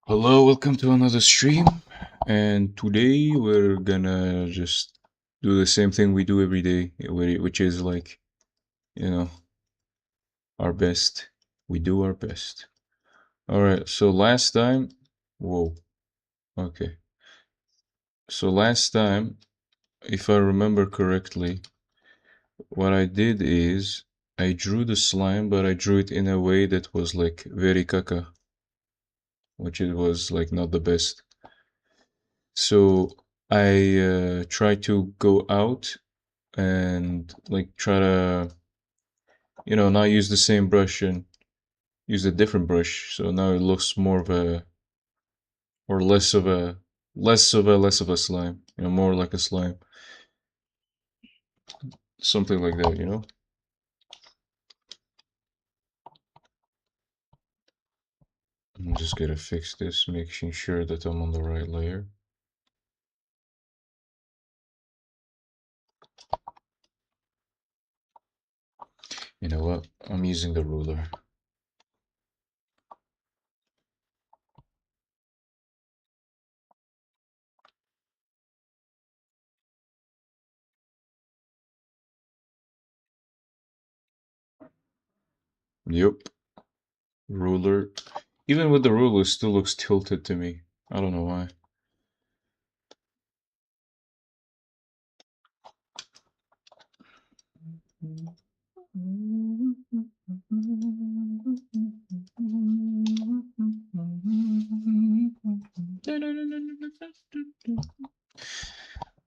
Hello, welcome to another stream. And today we're gonna just do the same thing we do every day, which is like, you know, our best. We do our best. All right, so last time, whoa, okay. So last time, if I remember correctly, what I did is I drew the slime, but I drew it in a way that was like very caca, which it was like not the best. So I tried to go out and like try to not use the same brush and use a different brush, so now it looks more of a or less of a slime, more like a slime, something like that. I'm just gonna fix this, making sure that I'm on the right layer. You know what, I'm using the ruler. Yep, ruler. Even with the ruler, it still looks tilted to me. I don't know why.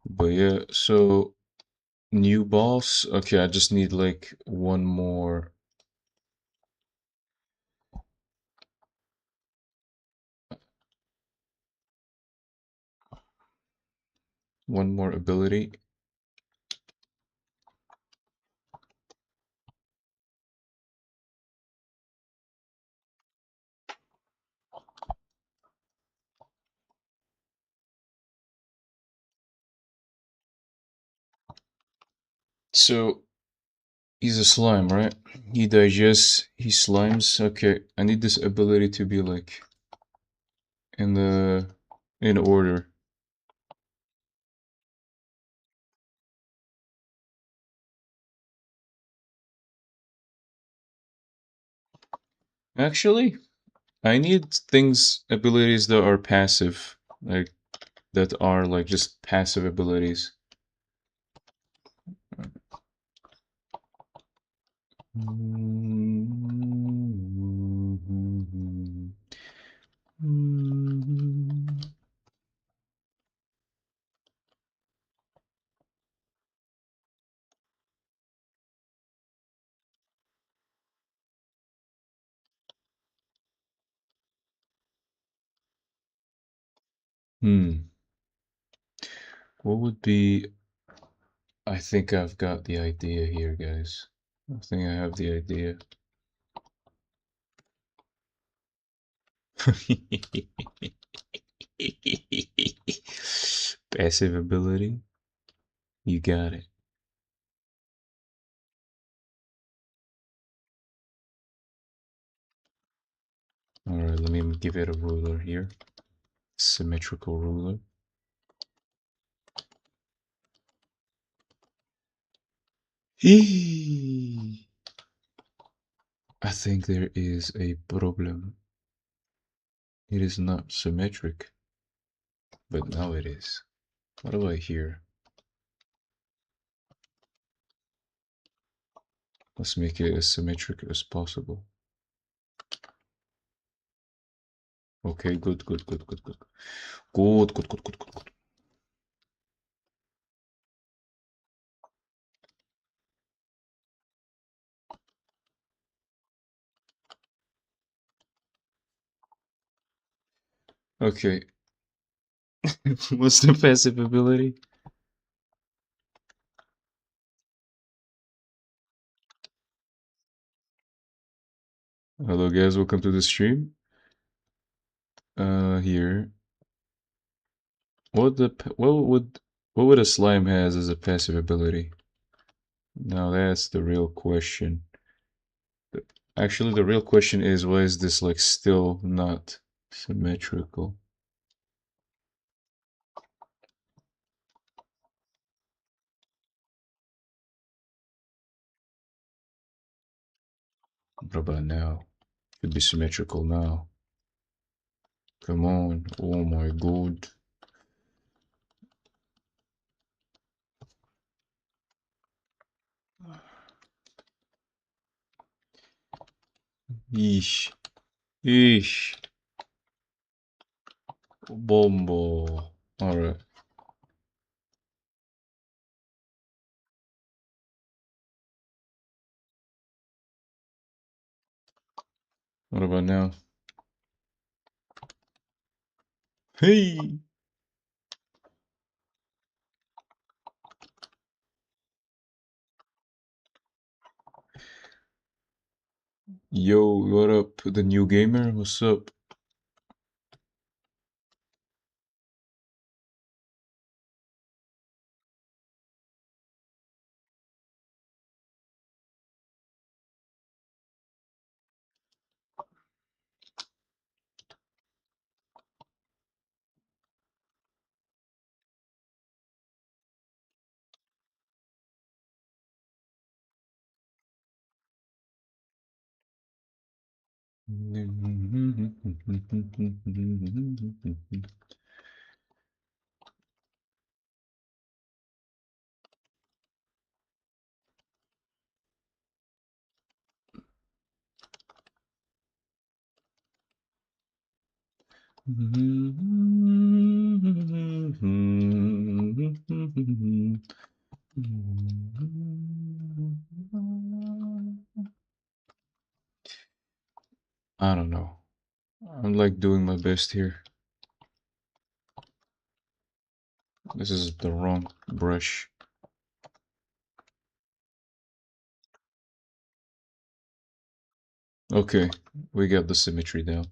But yeah, so new boss. Okay, I just need like one more ability. So he's a slime, right? He digests, he slimes. Okay, I need this ability to be like in the in order. Actually, I need abilities that are passive, like that are like just passive abilities. Hmm. What would be? I think I've got the idea here, guys. I think I have the idea. Passive ability. You got it. Alright, let me give it a ruler here. Symmetrical ruler. I think there is a problem. It is not symmetric, but now it is. What do I hear? Let's make it as symmetric as possible. Okay, good, good, good, good, good. Good, good, good, good, good, good. Okay. What's the passive ability? Hello guys, welcome to the stream. Here. What would a slime has as a passive ability? Now that's the real question. Actually, the real question is why is this like still not Symmetrical. What about now? Should be symmetrical now. Come on. Oh my god. Yeesh. Yeesh. Bombo. Alright. What about now? Hey! Yo, what up? The new gamer? What's up? I don't know. I'm like doing my best here. This is the wrong brush. Okay, we got the symmetry down.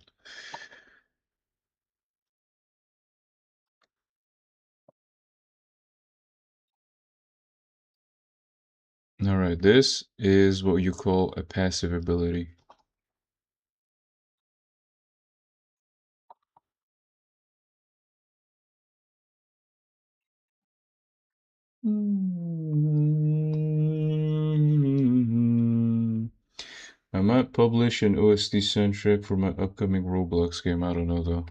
Alright, this is what you call a passive ability. I might publish an OST soundtrack for my upcoming Roblox game. I don't know though.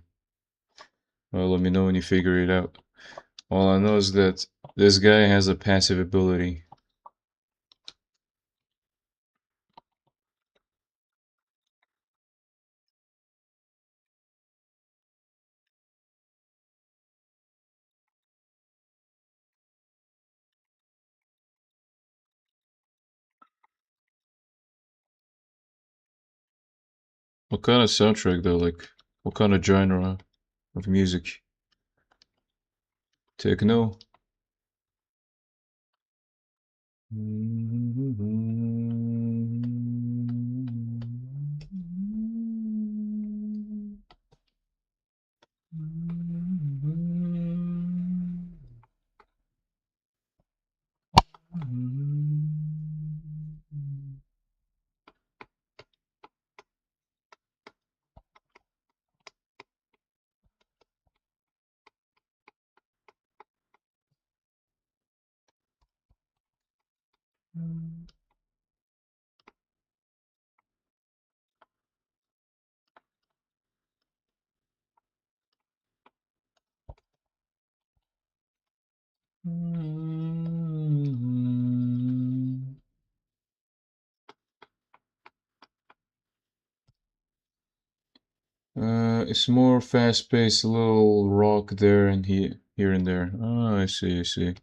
Well, let me know when you figure it out. All I know is that this guy has a passive ability. What kind of soundtrack though? Like, what kind of genre of music? Techno? It's more fast-paced, a little rock there and here and there. Oh, I see, I see.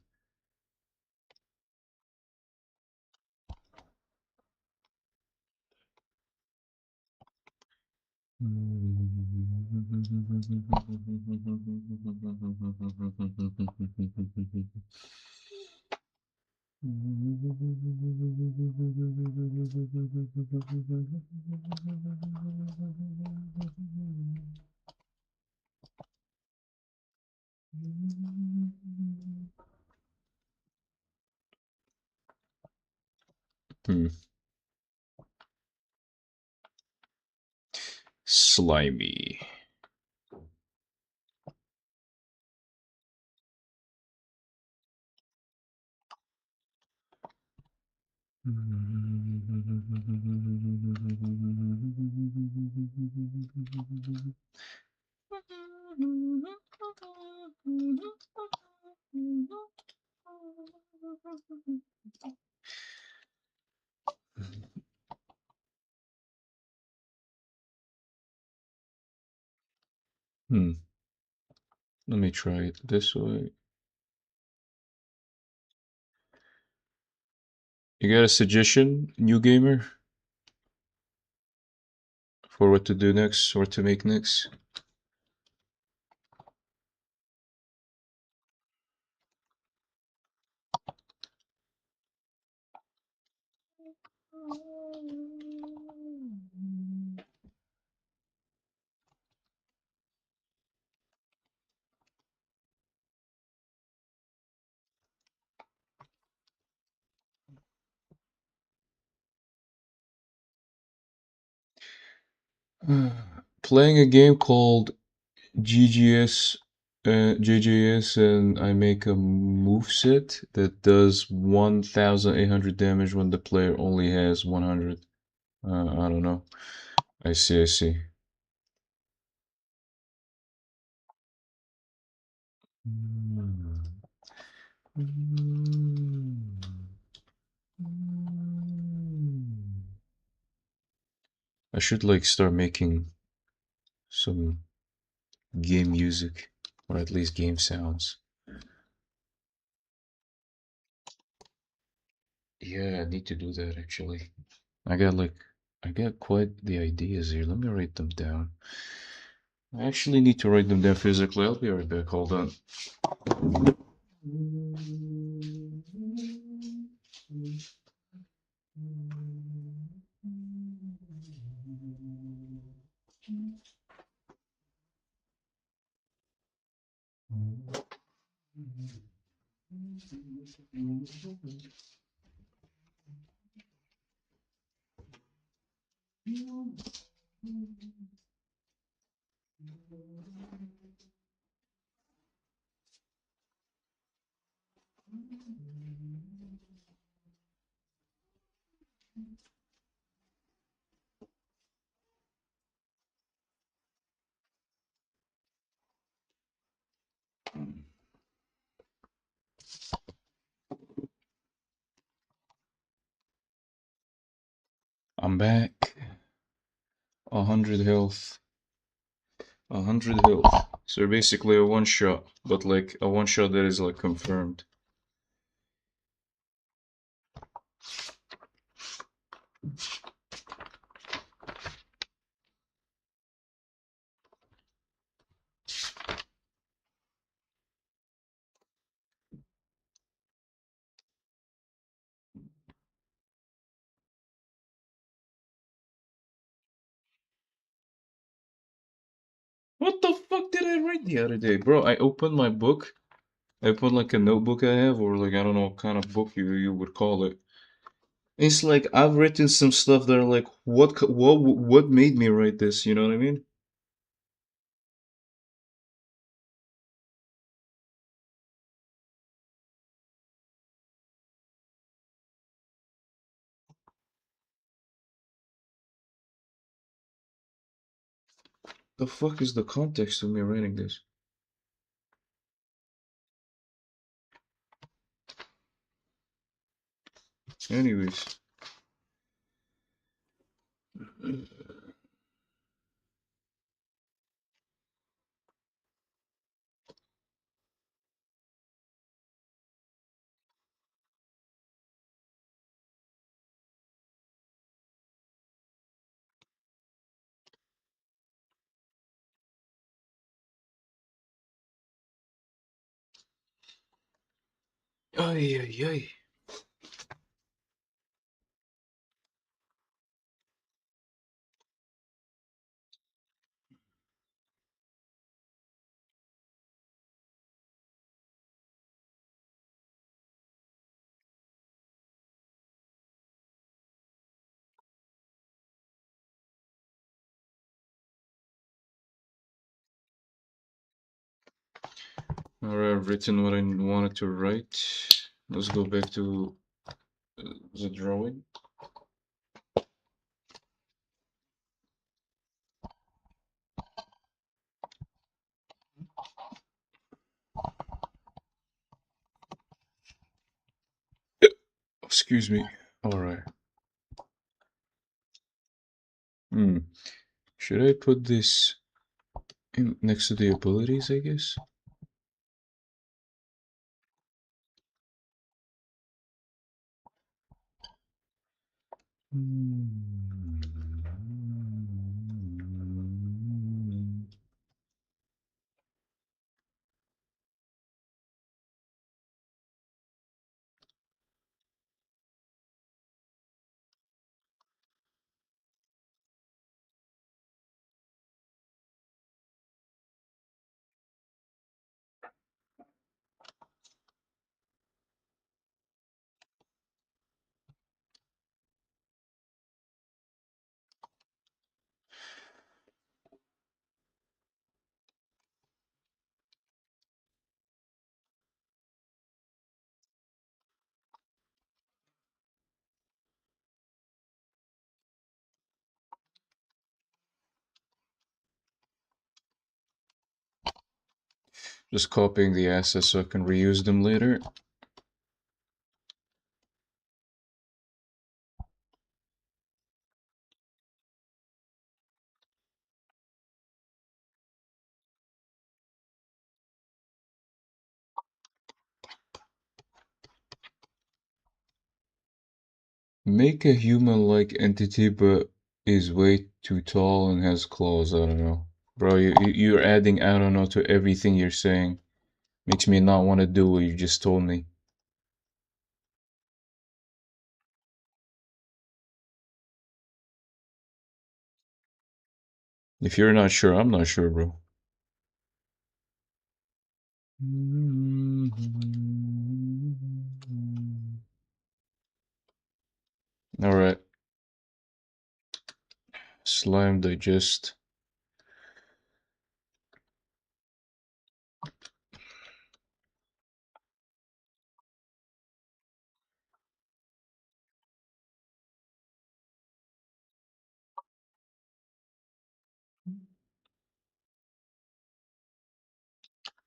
Hmm. Slimy. Hmm. Let me try it this way. You got a suggestion, new gamer, for what to do next, what to make next? Playing a game called GGS, JJS, and I make a move set that does 1,800 damage when the player only has 100. I don't know. I see, I see. I should like start making some game music, or at least game sounds. Yeah, I need to do that actually. I got like, I got quite the ideas here. Let me write them down. I actually need to write them down physically. I'll be right back. Hold on. I'm back. 100 health. 100 health. So basically a one shot, but like a one shot that is like confirmed. What the fuck did I write the other day? Bro, I opened my book. I opened like a notebook I have, or like I don't know what kind of book you would call it. It's like I've written some stuff that are like, what made me write this? You know what I mean? The fuck is the context of me writing this? Anyways. Ay, ay, ay. Alright, I've written what I wanted to write. Let's go back to The drawing. Excuse me. All right. Hmm. Should I put this next to the abilities, I guess? Just copying the assets so I can reuse them later. Make a human-like entity, but is way too tall and has claws. I don't know. Bro, you're adding I don't know to everything you're saying. Makes me not want to do what you just told me. If you're not sure, I'm not sure, bro. Alright. Slime digest.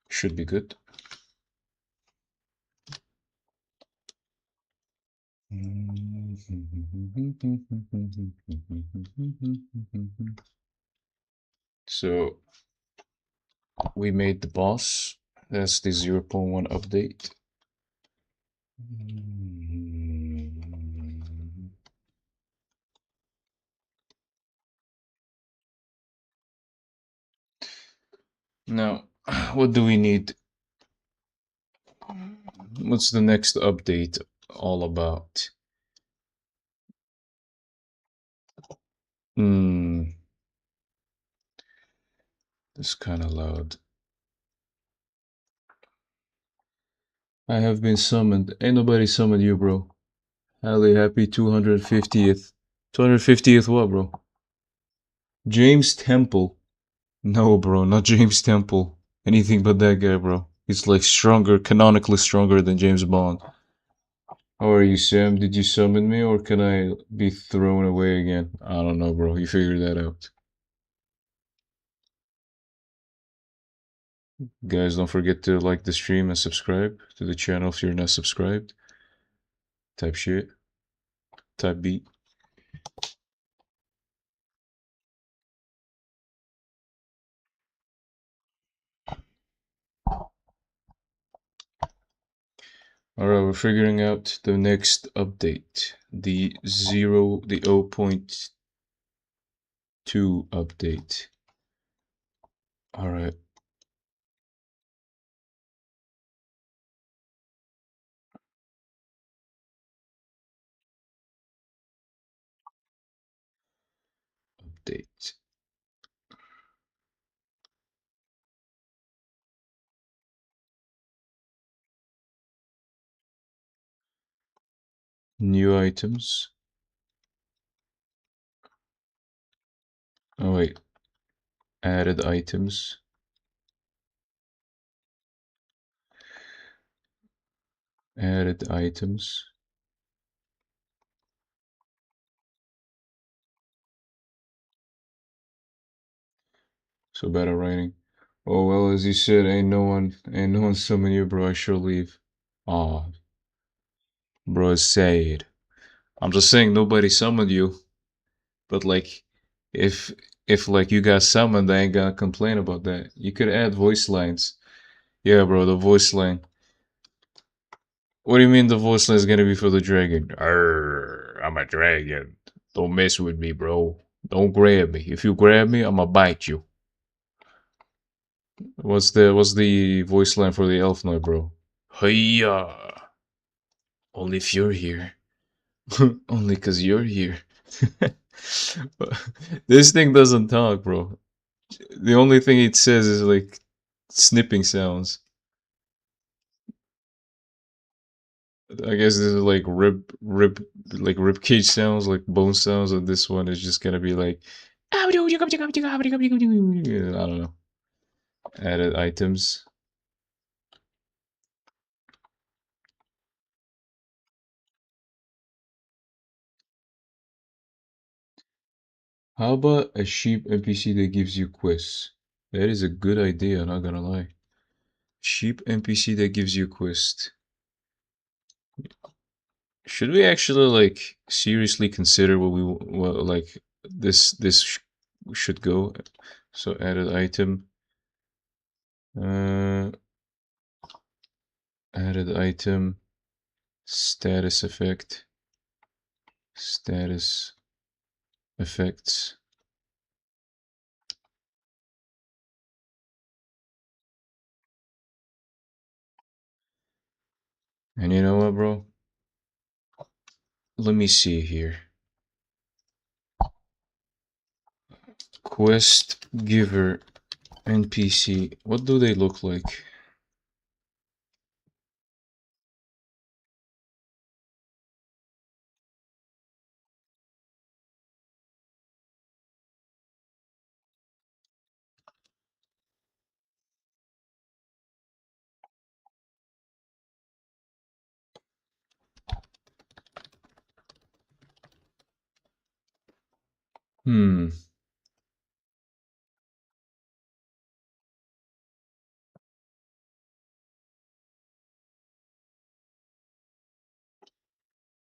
Should be good. So we made the boss. That's the 0.1 update. Now, what do we need? What's the next update all about? Hmm, this kind of loud. I have been summoned. Ain't nobody summoned you, bro. Halle, happy 250th. 250th what, bro? James Temple. No, bro, not James Temple. Anything but that guy, bro. He's like stronger, canonically stronger than James Bond. How are you, Sam? Did you summon me or can I be thrown away again? I don't know, bro. You figure that out. Guys, don't forget to like the stream and subscribe to the channel if you're not subscribed. Type shit. Type beat. Alright, we're figuring out the next update. The 0.2 update. Alright. Update. New items. Oh wait. Added items. Added items. So bad at writing. Oh well, as you said, ain't no one summon you, bro. I sure leave. Aw, bro, it's sad. I'm just saying nobody summoned you, but like, if if like you got summoned, I ain't gonna complain about that. You could add voice lines. Yeah, bro, the voice line. What do you mean the voice line is gonna be for the dragon? Arr, I'm a dragon. Don't mess with me, bro. Don't grab me. If you grab me, I'ma bite you. What's the voice line for the elf knight, bro? Hiya! Only if you're here. Only cause you're here. This thing doesn't talk, bro. The only thing it says is like snipping sounds. I guess this is like like rib cage sounds, like bone sounds, and this one is just gonna be like I don't know. Added items. How about a sheep NPC that gives you quests? That is a good idea, not gonna lie. Sheep NPC that gives you quest. Should we actually like seriously consider what like this should go? So added item. Uh, added item. Status effect. Status effects. And you know what, bro? Let me see here. Quest giver NPC. What do they look like? Hmm.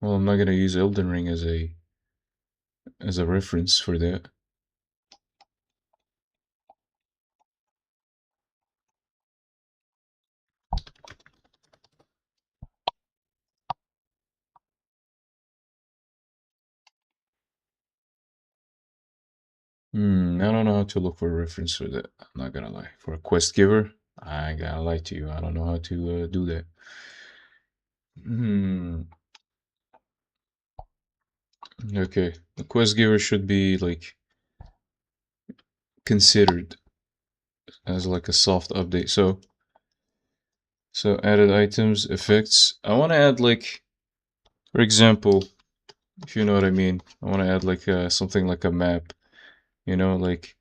Well, I'm not gonna use Elden Ring as a reference for that. I don't know how to look for a reference for that. I'm not gonna lie. For a quest giver, I ain't gonna lie to you. I don't know how to do that. Hmm. Okay. The quest giver should be like considered as like a soft update. So added items, effects. I want to add like, for example, if you know what I mean. I want to add like something like a map. You know, like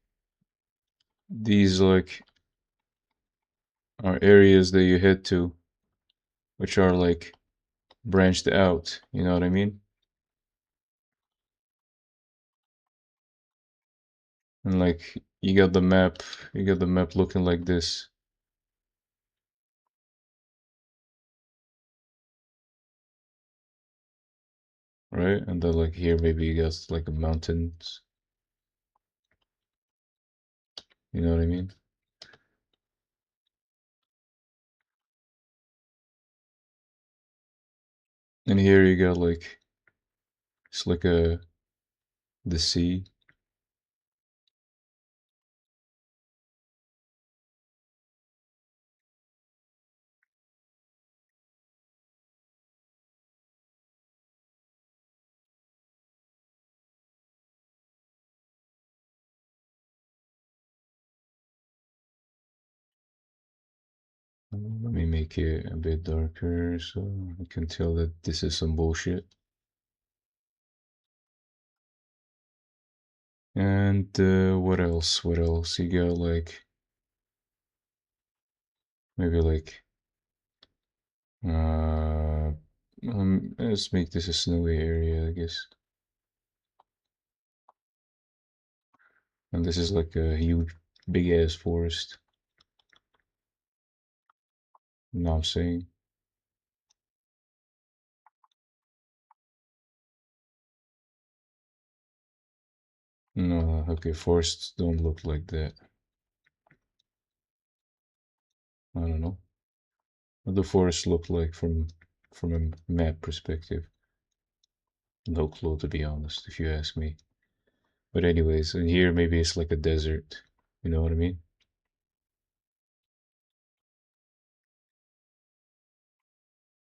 these like are areas that you head to, which are like branched out. You know what I mean? And like you got the map looking like this, right? And then like here maybe you got like mountains. You know what I mean? And here you got like it's like the sea. Let me make it a bit darker so I can tell that this is some bullshit. And what else? What else? You got like maybe like uh let's make this a snowy area, I guess. And this is like a huge big ass forest. You know what I'm saying? No, okay, forests don't look like that. I don't know. What the forests look like from a map perspective. No clue, to be honest, if you ask me. But anyways, and here maybe it's like a desert. You know what I mean?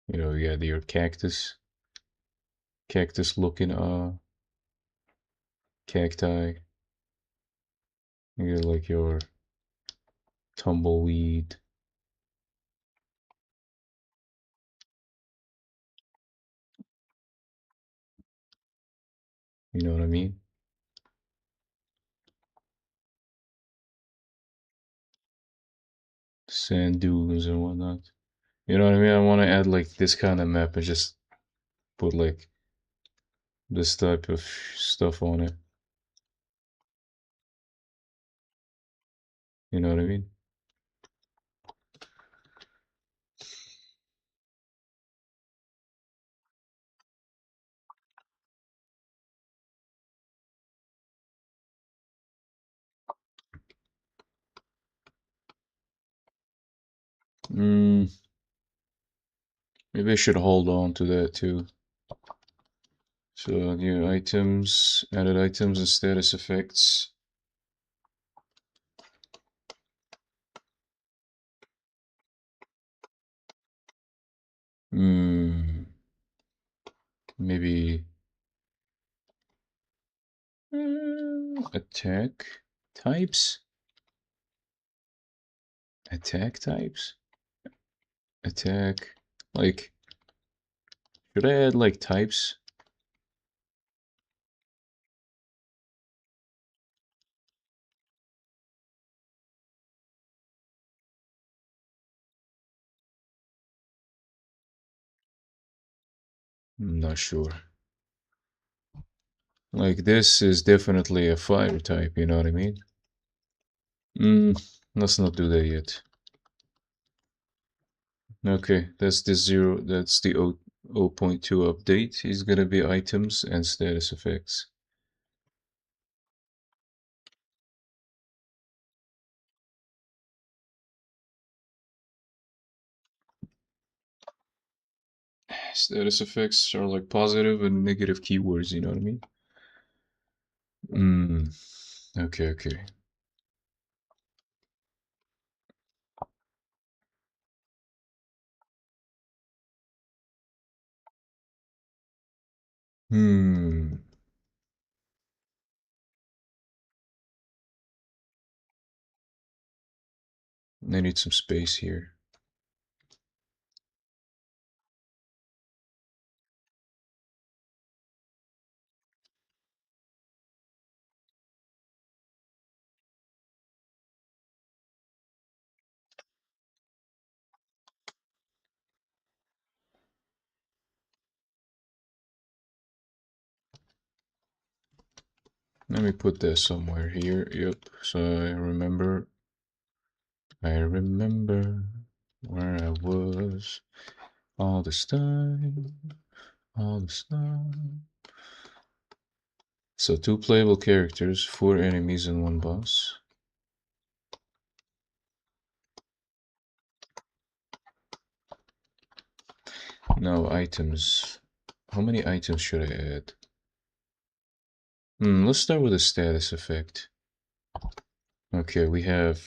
You know, you got your cactus looking cacti. You got like your tumbleweed. You know what I mean? Sand dunes and whatnot. You know what I mean? I want to add like this kind of map and just put like this type of stuff on it. You know what I mean? Mm, maybe I should hold on to that too. So new items, added items and status effects. Hmm, maybe attack types? Attack types? Attack. Like, should I add like types? I'm not sure. Like, this is definitely a fire type, you know what I mean? Let's not do that yet. Okay, that's the that's the 0.2 update. Is gonna be items and status effects. Status effects are like positive and negative keywords, you know what I mean? Okay, okay. Hmm. I need some space here. Let me put this somewhere here. Yep. So I remember where I was all this time, all this time. So 2 playable characters, 4 enemies, and 1 boss. Now items. How many items should I add? Let's start with a status effect. Okay, we have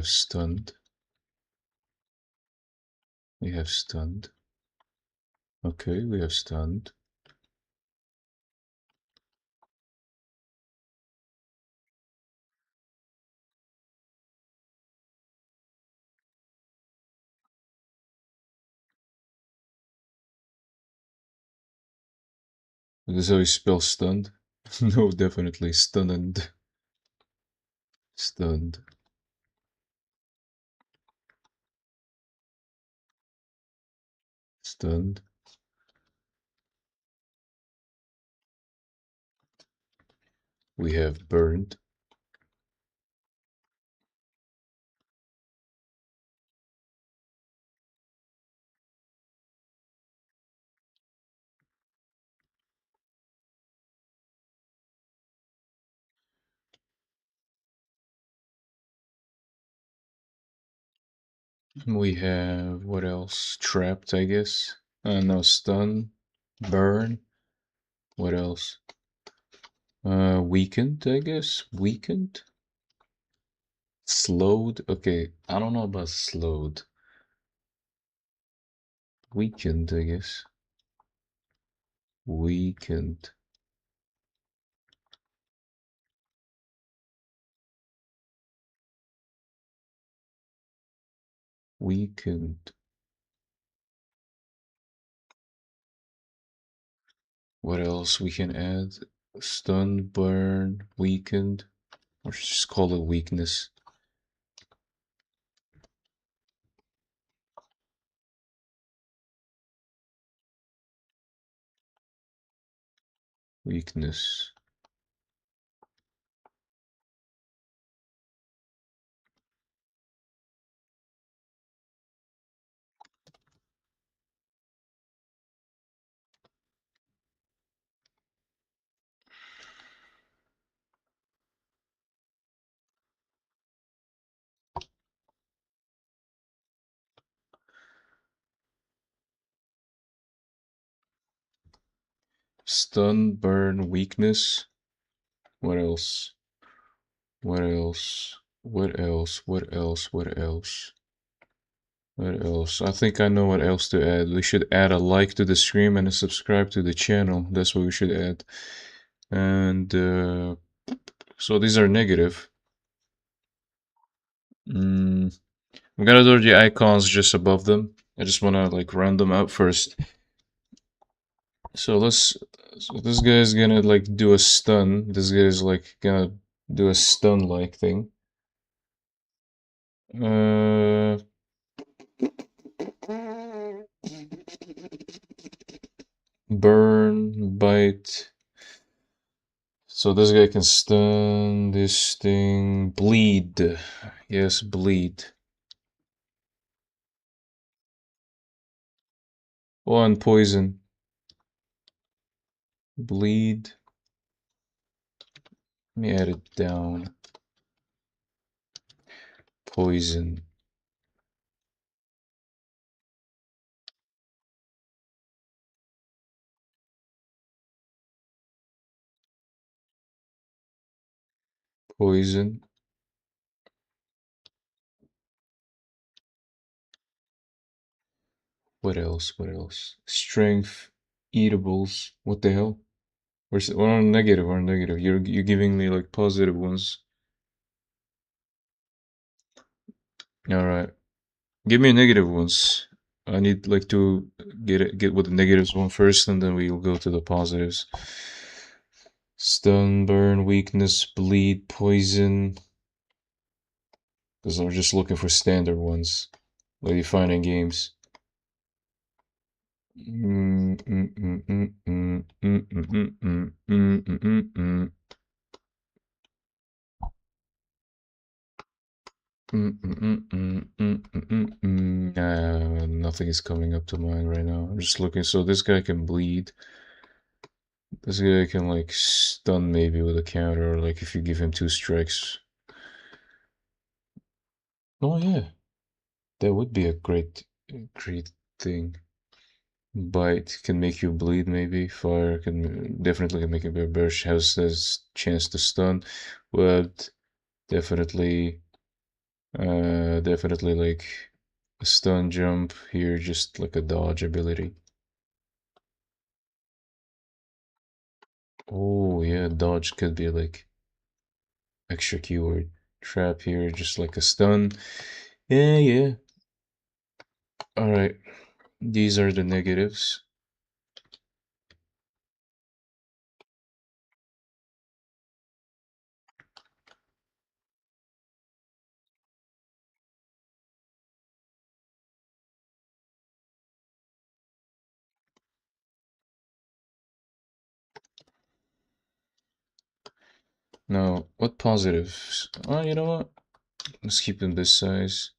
stunned. We have stunned. Okay, we have stunned. This is how you spell stunned? No, definitely stunned. Stunned. Stunned. We have burned. We have what else? Trapped, I guess. No, stun, burn. What else? Weakened, I guess. Weakened, slowed. Okay, I don't know about slowed. Weakened, I guess. Weakened, weakened. What else we can add? Stun, burn, weakened, or just call it weakness. Weakness. Stun, burn, weakness. What else? What else? What else? What else? What else? What else? I think I know what else to add. We should add a like to the stream and a subscribe to the channel. That's what we should add. And so these are negative. I'm gonna do the icons just above them. I just wanna like run them out first. So let's. So this guy's gonna like do a stun. This guy's like gonna do a stun like thing. Uh, burn, bite. So this guy can stun this thing. Bleed. Yes, bleed. One poison. Bleed. Let me add it down. Poison. Poison. What else? What else? Strength. Eatables. What the hell? We're on negative. We're on negative. You're giving me like positive ones. All right. Give me negative ones. I need like to get with the negatives one first, and then we'll go to the positives. Stun, burn, weakness, bleed, poison. Because I'm just looking for standard ones, like you find in games. Nothing is coming up to mind right now. I'm just looking. So this guy can bleed. This guy can like stun maybe with a counter, or like if you give him two strikes. Oh yeah, that would be a great thing. Bite can make you bleed maybe. Fire can definitely can make you burst. Has this chance to stun, but definitely, definitely like a stun jump here, just like a dodge ability. Oh yeah, dodge could be like extra keyword. Trap here, just like a stun. Yeah, yeah. All right. These are the negatives. Now, what positives? Oh, you know what? Let's keep them this size.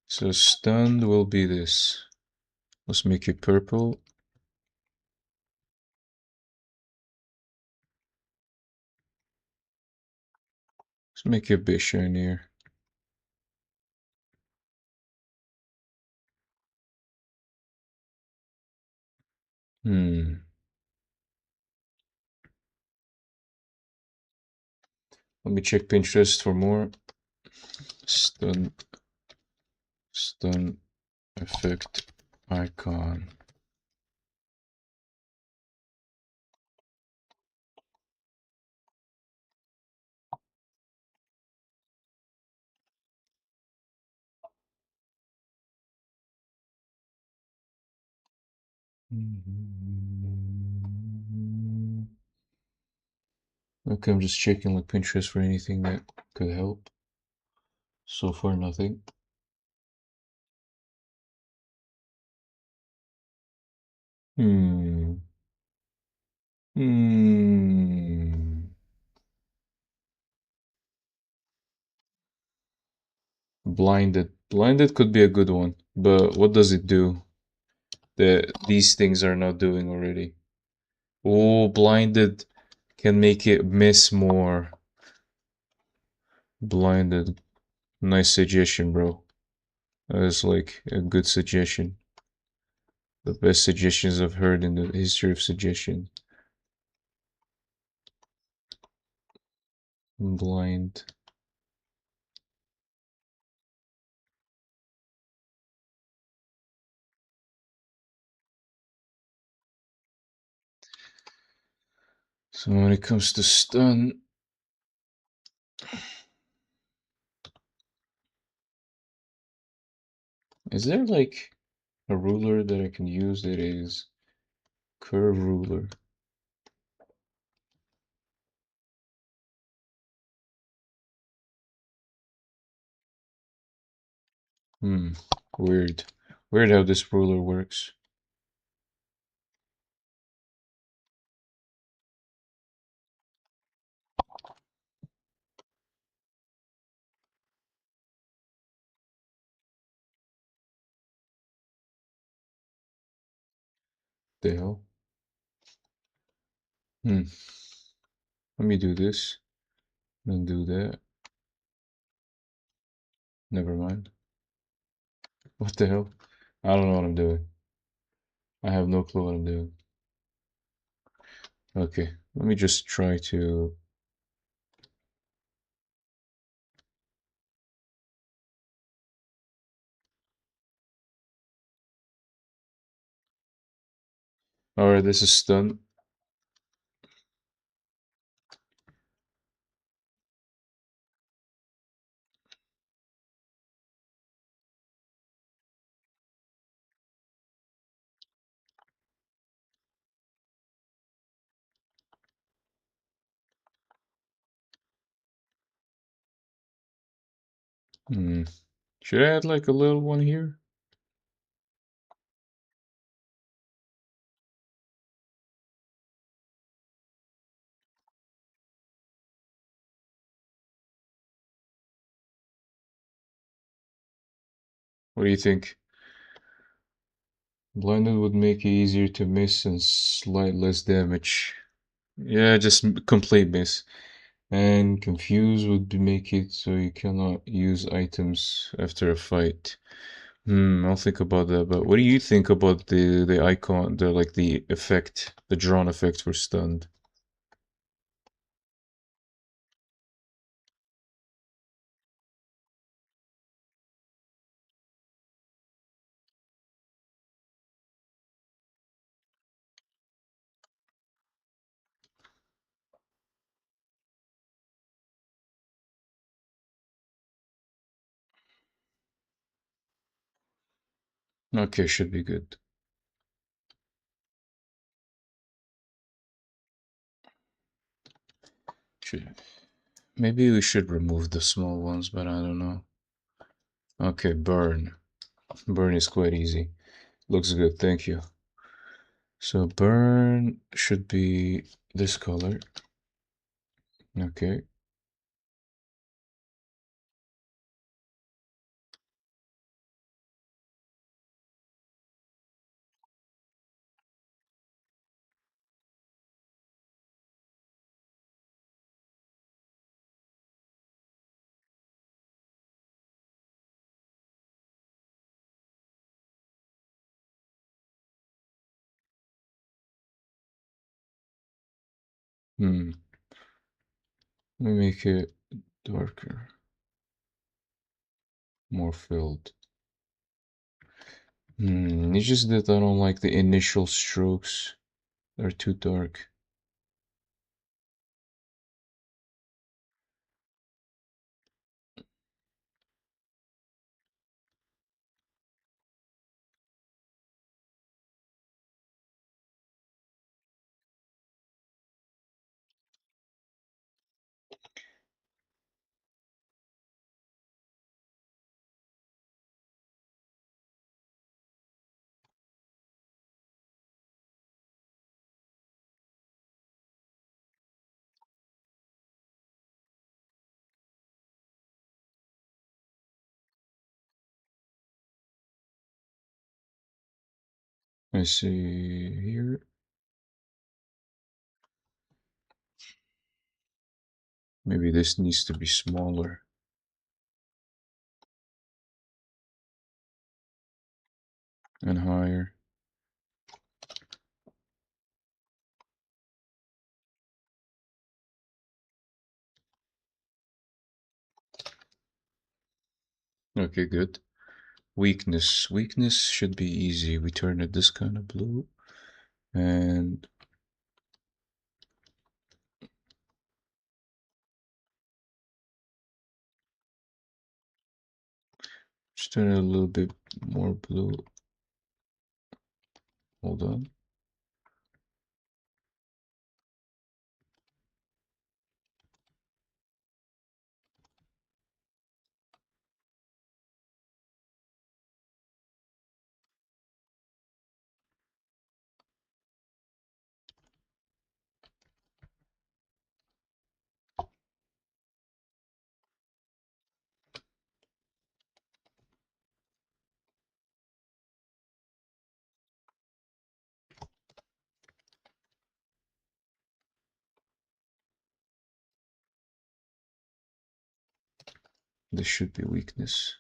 So stunned will be this. Let's make it purple. Let's make it a bit shinier. Hmm. Let me check Pinterest for more. Stun, stun effect icon. Okay, I'm just checking like Pinterest for anything that could help. So far, nothing. Hmm. Hmm. Blinded. Blinded could be a good one, but what does it do that these things are not doing already? Oh, blinded can make it miss more. Blinded. Nice suggestion, bro. That is like a good suggestion. The best suggestions I've heard in the history of suggestion. Blind. So when it comes to stun, is there like a ruler that I can use that is curve ruler? Hmm. Weird. Weird how this ruler works. The hell? Hmm. Let me do this. Then do that. Never mind. What the hell? I don't know what I'm doing. I have no clue what I'm doing. Okay. Let me just try to. Alright, this is stun. Hmm. Should I add like a little one here? What do you think? Blinded would make it easier to miss and slight less damage. Yeah, just complete miss. And confuse would make it so you cannot use items after a fight. I'll think about that. But what do you think about the icon, the like the effect, the drawn effect for stunned? Okay, should be good. Should maybe we should remove the small ones, but I don't know. Okay, burn. Burn is quite easy. Looks good, thank you. So burn should be this color. Okay. Hmm. Let me make it darker, more filled. It's just that I don't like the initial strokes. They're too dark. I see here. Maybe this needs to be smaller and higher. Okay, good. Weakness. Weakness should be easy. We turn it this kind of blue and just turn it a little bit more blue. Hold on. This should be weakness.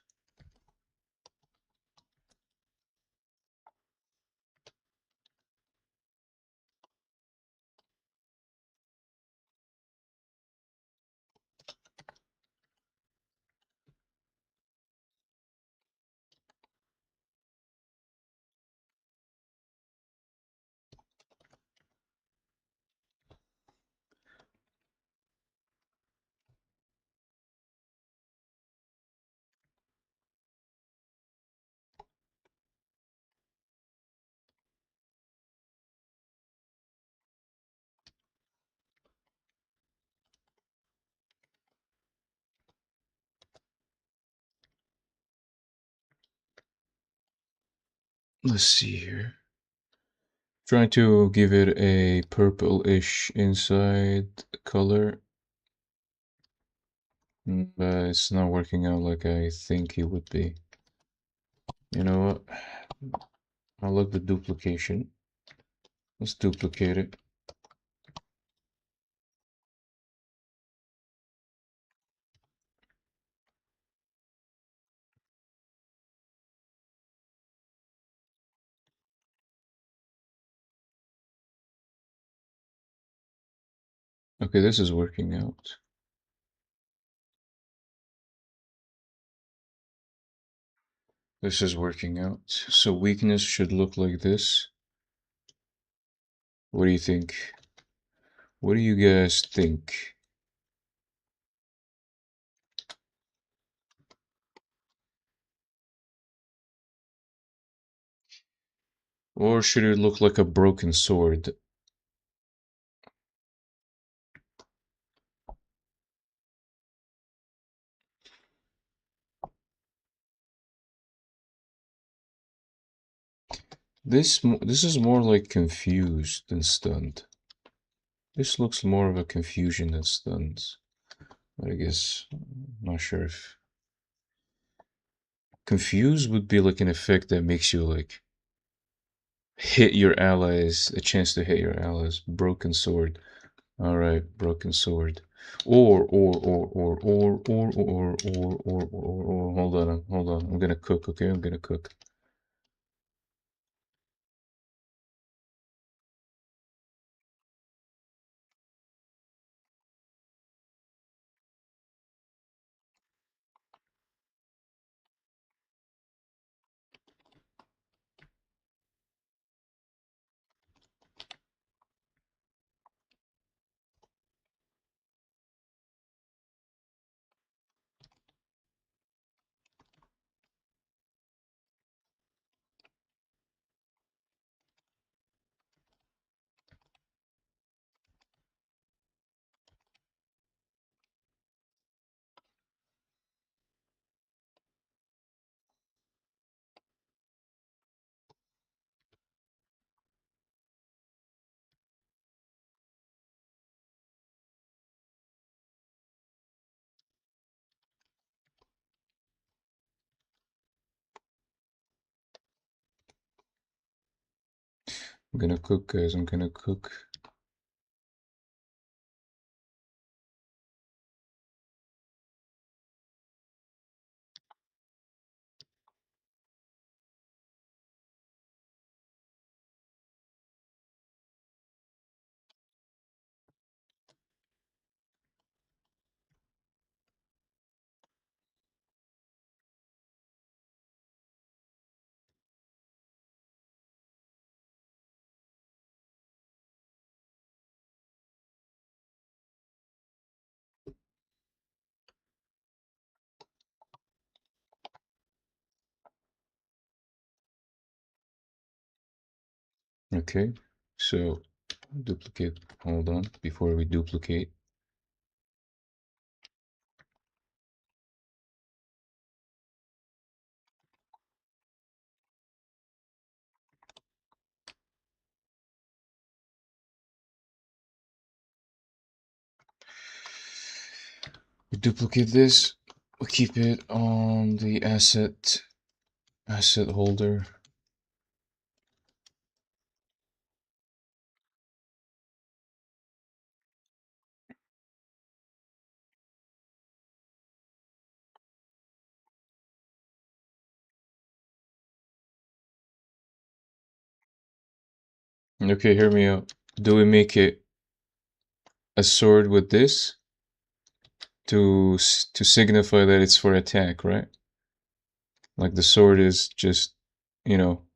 Let's see here. Trying to give it a purple-ish inside color, but it's not working out like I think it would be. You know what? I like the duplication. Let's duplicate it. Okay, this is working out. This is working out. So weakness should look like this. What do you think? What do you guys think? Or should it look like a broken sword? This is more like confused than stunned. This looks more of a confusion than stuns. But I guess I'm not sure if confused would be like an effect that makes you like hit your allies, a chance to hit your allies. Broken sword. All right, broken sword. Or. Hold on, hold on. I'm gonna cook. Okay, I'm gonna cook. I'm gonna cook, guys. I'm gonna cook. Okay, so duplicate. Hold on, before we duplicate. We duplicate this. We keep it on the asset holder. Okay, hear me out. Do we make it a sword with this to signify that it's for attack, right? Like the sword is just,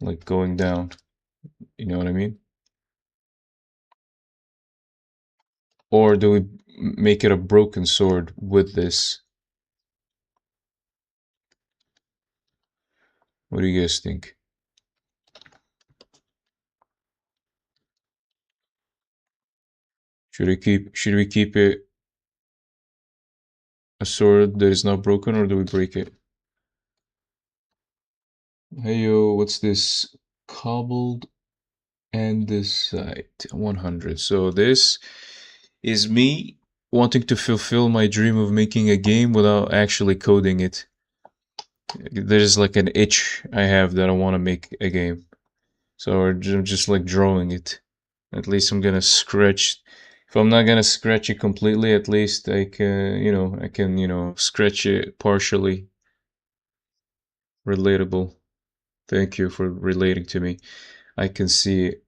like going down. You know what I mean? Or do we make it a broken sword with this? What do you guys think? Should we keep it a sword that is not broken, or do we break it? Hey yo, what's this? Cobbled andesite 100. So this is me wanting to fulfill my dream of making a game without actually coding it. There's like an itch I have that I want to make a game. So I'm just like drawing it. At least I'm gonna scratch. If I'm not gonna scratch it completely, at least I can scratch it partially. Relatable. Thank you for relating to me. I can see it.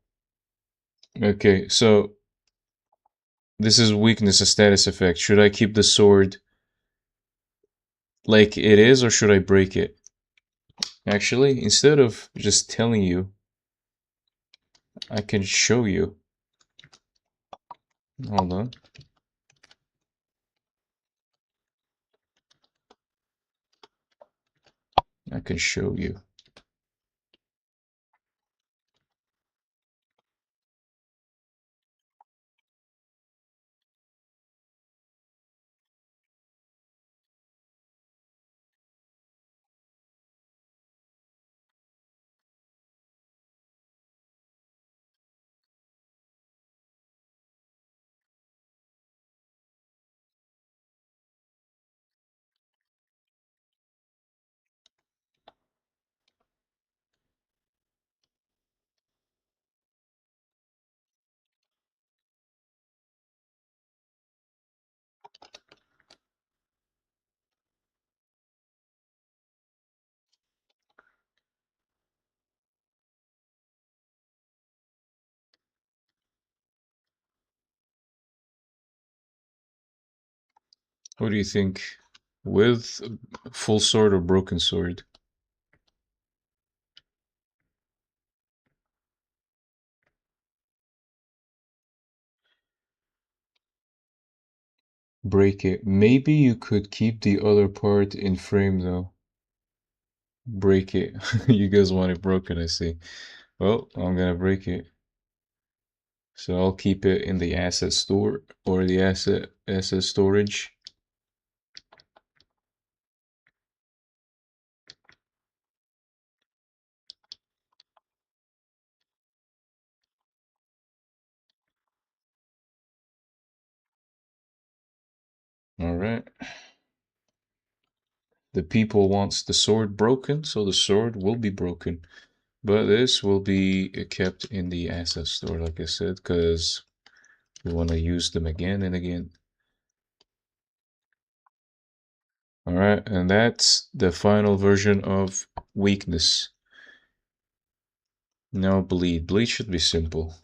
Okay, so this is weakness, a status effect. Should I keep the sword like it is, or should I break it? Actually, instead of just telling you, I can show you. Hold on. I can show you. What do you think? With full sword or broken sword? Break it. Maybe you could keep the other part in frame though. Break it. You guys want it broken, I see. Well, I'm gonna break it. So I'll keep it in the asset store or the asset storage. All right. The people wants the sword broken, so the sword will be broken. But this will be kept in the asset store, like I said, because we want to use them again and again. All right, and that's the final version of weakness. Now bleed. Bleed should be simple.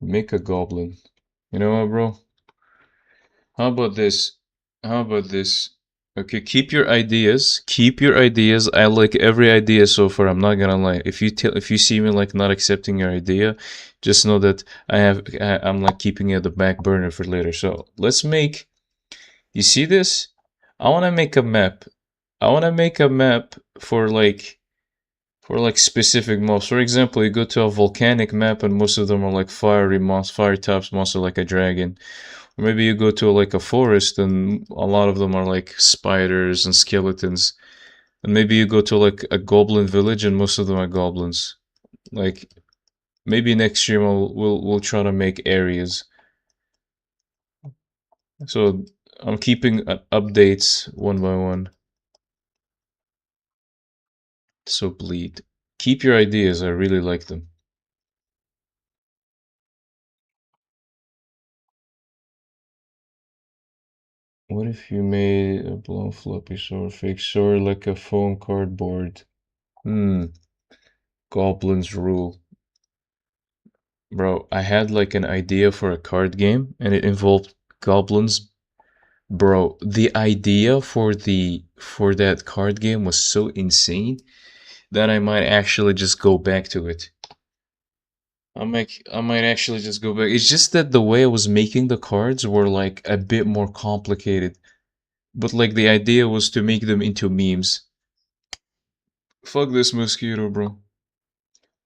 Make a goblin. You know what, bro? How about this? How about this? Okay, keep your ideas. Keep your ideas. I like every idea so far. I'm not gonna lie. If you see me like not accepting your idea, just know that I'm like keeping it at the back burner for later. So let's make. You see this? I want to make a map. I want to make a map for like specific mobs. For example, you go to a volcanic map and most of them are like fiery monsters, fire types monster like a dragon. Or maybe you go to like a forest and a lot of them are like spiders and skeletons. And maybe you go to like a goblin village and most of them are goblins. Like maybe next stream we'll try to make areas. So I'm keeping updates one by one. So bleed. Keep your ideas. I really like them. What if you made a blown floppy sword, fake sword like a foam cardboard? Hmm. Goblins rule. Bro, I had like an idea for a card game and it involved goblins. Bro, the idea for that card game was so insane that I might actually just go back to it. I might actually just go back. It's just that the way I was making the cards were like a bit more complicated. But like the idea was to make them into memes. Fuck this mosquito, bro.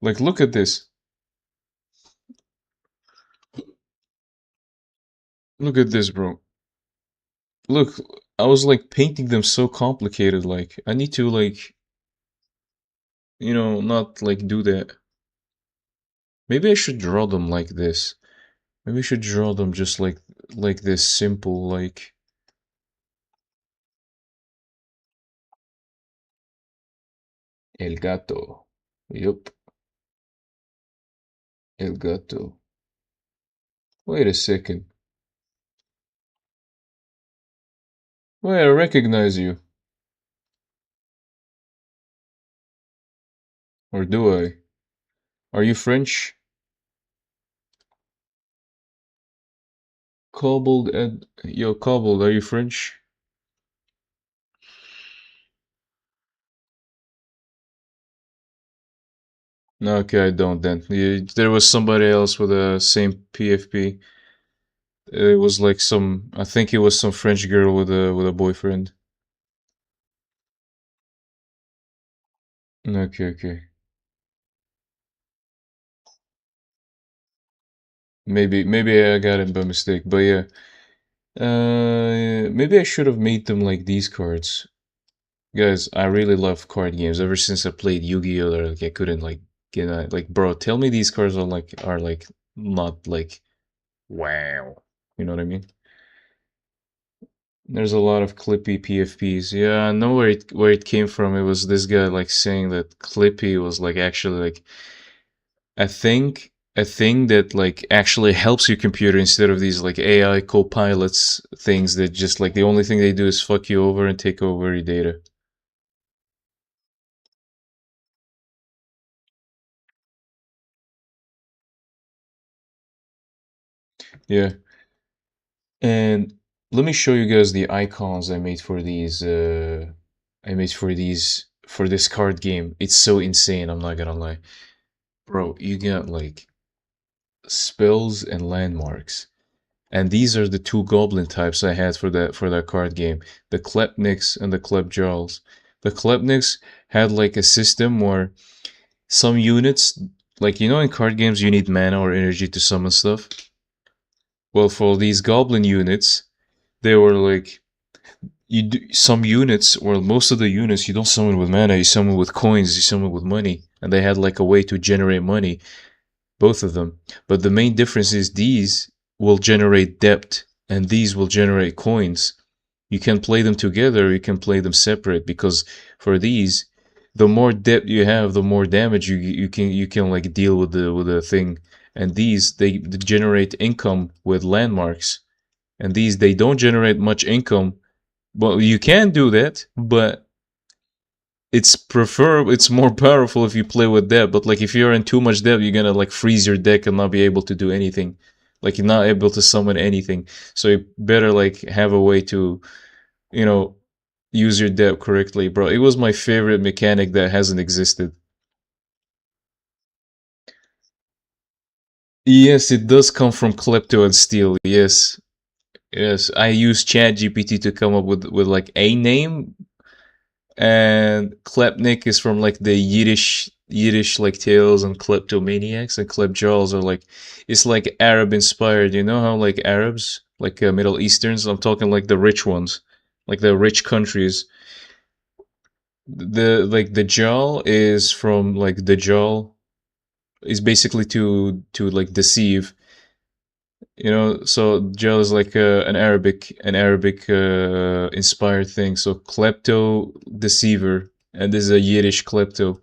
Like look at this. Look at this, bro. Look, I was like painting them so complicated. Like I need to like, not like do that. Maybe I should draw them like this. Maybe I should draw them just like this simple like El gato. Yup, El gato. Wait a second. Wait, I recognize you. Or do I? Are you French? Cobbled Ed. Yo, Cobbled, are you French? No, okay, I don't then. There was somebody else with the same PFP. It was like I think it was some French girl with a boyfriend. Okay, okay. Maybe I got it by mistake, but yeah. Maybe I should have made them like these cards. Guys, I really love card games. Ever since I played Yu-Gi-Oh, like I couldn't like get like bro, tell me these cards are like not like wow. You know what I mean? There's a lot of Clippy PFPs. Yeah, I know where it came from. It was this guy like saying that Clippy was like actually like a thing that like actually helps your computer instead of these like AI co-pilots things that just like the only thing they do is fuck you over and take over your data. Yeah. And let me show you guys the icons I made for for this card game. It's so insane, I'm not gonna lie. Bro, you got like spells and landmarks. And these are the two goblin types I had for that card game. The Klepniks and the Klepjals. The Klepniks had like a system where some units, like in card games you need mana or energy to summon stuff. Well, for these goblin units, they were like some units or most of the units you don't summon with mana, you summon with coins, you summon with money, and they had like a way to generate money, both of them. But the main difference is these will generate depth and these will generate coins. You can play them together, you can play them separate, because for these, the more depth you have, the more damage you can like deal with the thing. And these they generate income with landmarks, and these they don't generate much income. Well, you can do that, but it's more powerful if you play with depth. But like if you're in too much depth, you're gonna like freeze your deck and not be able to do anything. Like you're not able to summon anything. So you better like have a way to, you know, use your depth correctly, bro. It was my favorite mechanic that hasn't existed. Yes, it does come from Klepto and Steel. Yes, yes. I used ChatGPT to come up with like a name, and Klepnik is from like the Yiddish like tales and kleptomaniacs, and klepjawls are like, it's like Arab inspired. You know how like Arabs, like Middle Easterns, I'm talking like the rich ones, like the rich countries. The like the jawl is from like the jawl is basically to like deceive, you know. So jail is like an Arabic inspired thing. So klepto, deceiver, and this is a Yiddish klepto.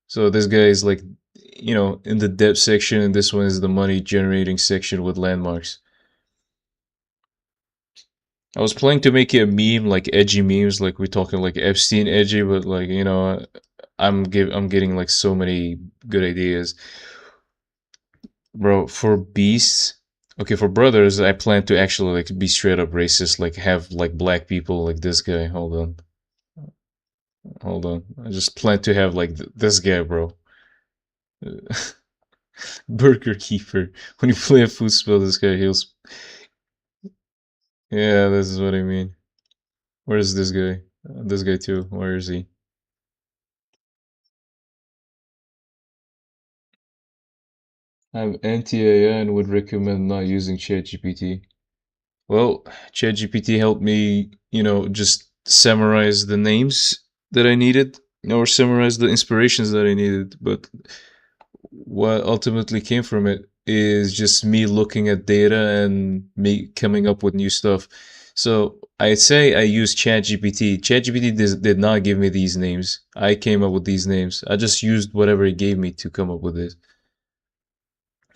So this guy is like, you know, in the depth section, and this one is the money generating section with landmarks. I was planning to make it a meme, like edgy memes, like we're talking like Epstein edgy, but like, you know, I'm getting like so many good ideas. Bro, for beasts, okay, for brothers, I plan to actually like be straight up racist, like have like black people like this guy. Hold on. I just plan to have like this guy, bro. Burger Keeper. When you play a food spell, this guy heals. Yeah, this is what I mean. Where is this guy? This guy too. Where is he? I'm anti-AI and would recommend not using ChatGPT. Well, ChatGPT helped me, you know, just summarize the names that I needed, or summarize the inspirations that I needed. But what ultimately came from it is just me looking at data and me coming up with new stuff. So I'd say I used ChatGPT. ChatGPT did not give me these names. I came up with these names. I just used whatever it gave me to come up with it.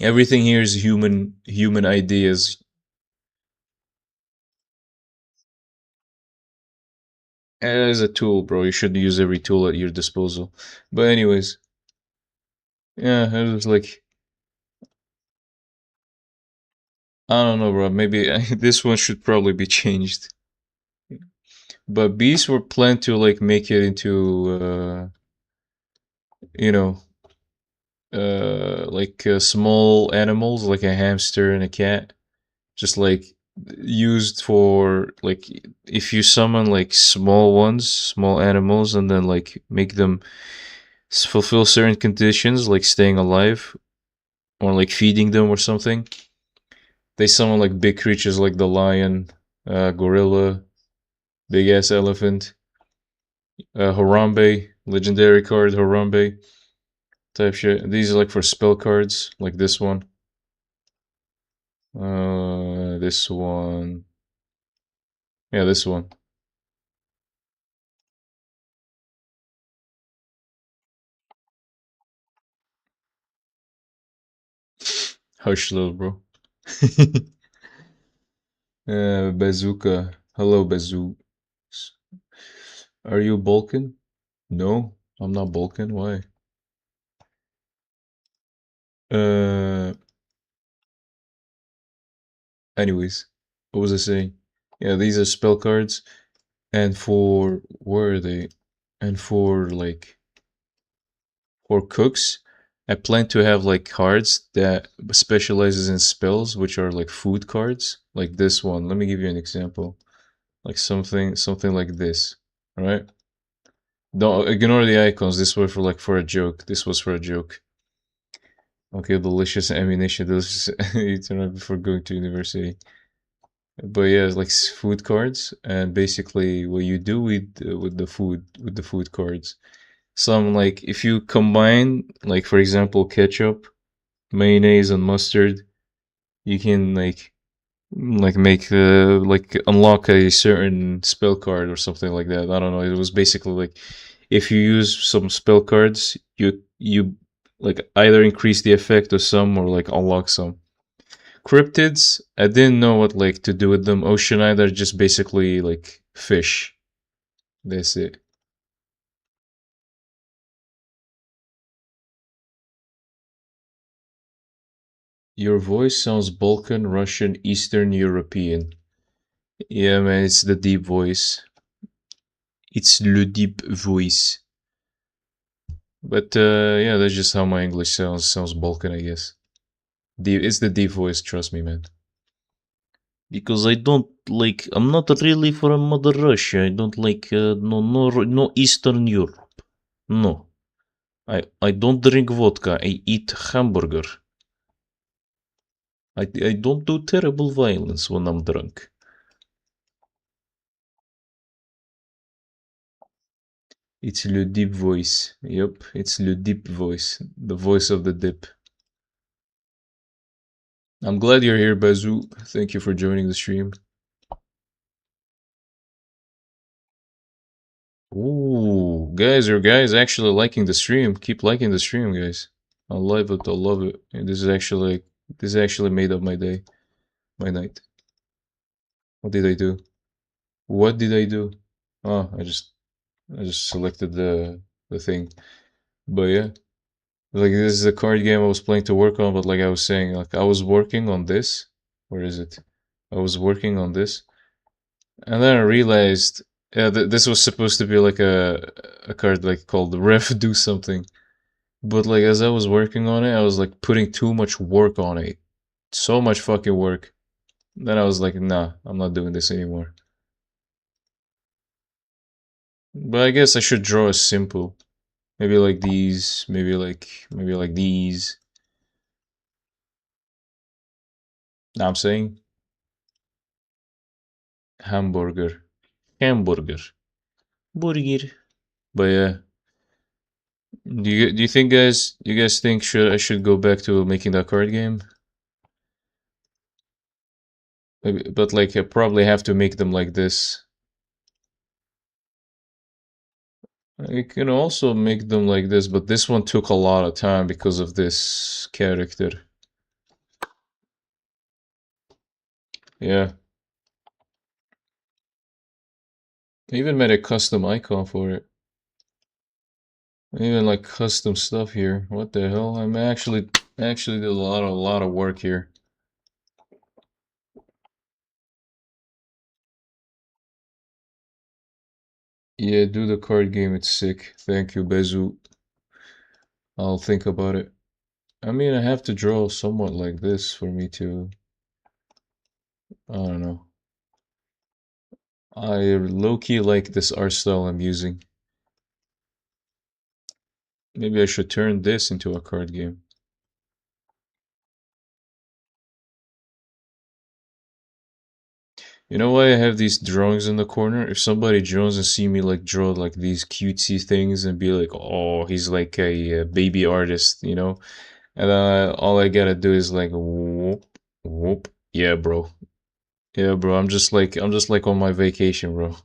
Everything here is human ideas. As a tool, bro. You should use every tool at your disposal. But anyways, yeah, it was like, I don't know, bro. Maybe this one should probably be changed. But bees were planned to like make it into, you know, like small animals, like a hamster and a cat, just like used for like if you summon like small ones, small animals, and then like make them fulfill certain conditions, like staying alive or like feeding them or something. They summon like big creatures like the lion, gorilla, big ass elephant, Harambe, legendary card Harambe type shit. These are like for spell cards, like this one. This one. Yeah, this one. Hush, little bro. Bazooka. Hello, Bazoo. Are you Balkan? No, I'm not Balkan. Why? Uh, anyways, what was I saying? Yeah, these are spell cards, and for where are they? And for like for cooks, I plan to have like cards that specializes in spells, which are like food cards, like this one. Let me give you an example, like something like this. All right. Don't ignore the icons. This was for like for a joke. This was for a joke. Okay, delicious ammunition, delicious eternal before going to university. But yeah, it's like food cards, and basically what you do with the food cards. Some like if you combine like for example ketchup, mayonnaise, and mustard, you can like like make like unlock a certain spell card or something like that. I don't know. It was basically like if you use some spell cards, you like either increase the effect of some or like unlock some. Cryptids, I didn't know what like to do with them. Oceanite are just basically like fish. That's it. Your voice sounds Balkan, Russian, Eastern European. Yeah, man, it's the deep voice. It's le deep voice. But yeah, that's just how my English sounds. Sounds Balkan, I guess. Deep, it's the deep voice. Trust me, man. Because I don't like. I'm not really from Mother Russia. I don't like no Eastern Europe. No, I don't drink vodka. I eat hamburger. I don't do terrible violence when I'm drunk. It's le deep voice. Yep, it's le deep voice. The voice of the dip. I'm glad you're here, Bazoo. Thank you for joining the stream. Ooh, guys, your guys actually liking the stream. Keep liking the stream, guys. I love it. I love it. And this actually made up my day, my night. What did I do? What did I do? Oh, I just selected the thing. But yeah, like this is a card game I was playing to work on. But like I was saying, like I was working on this. Where is it? I was working on this, and then I realized, yeah, this was supposed to be like a card like called Ref Do Something. But like as I was working on it, I was like putting too much work on it. So much fucking work. Then I was like, nah, I'm not doing this anymore. But I guess I should draw a simple. Maybe like these, maybe like these. Now I'm saying hamburger. Hamburger. Burger. But yeah. Do you think you guys think should I should go back to making that card game? Maybe, but like I probably have to make them like this. I can also make them like this, but this one took a lot of time because of this character. Yeah. I even made a custom icon for it. I even like custom stuff here. What the hell? I'm actually did a lot of work here. Yeah, do the card game, it's sick. Thank you, Bezu. I'll think about it. I mean, I have to draw somewhat like this for me to, I don't know. I low-key like this art style I'm using. Maybe I should turn this into a card game. You know why I have these drawings in the corner? If somebody joins and see me like draw like these cutesy things and be like, oh, he's like a baby artist, you know? And then all I gotta do is like whoop, whoop. Yeah, bro. Yeah, bro. I'm just like on my vacation, bro.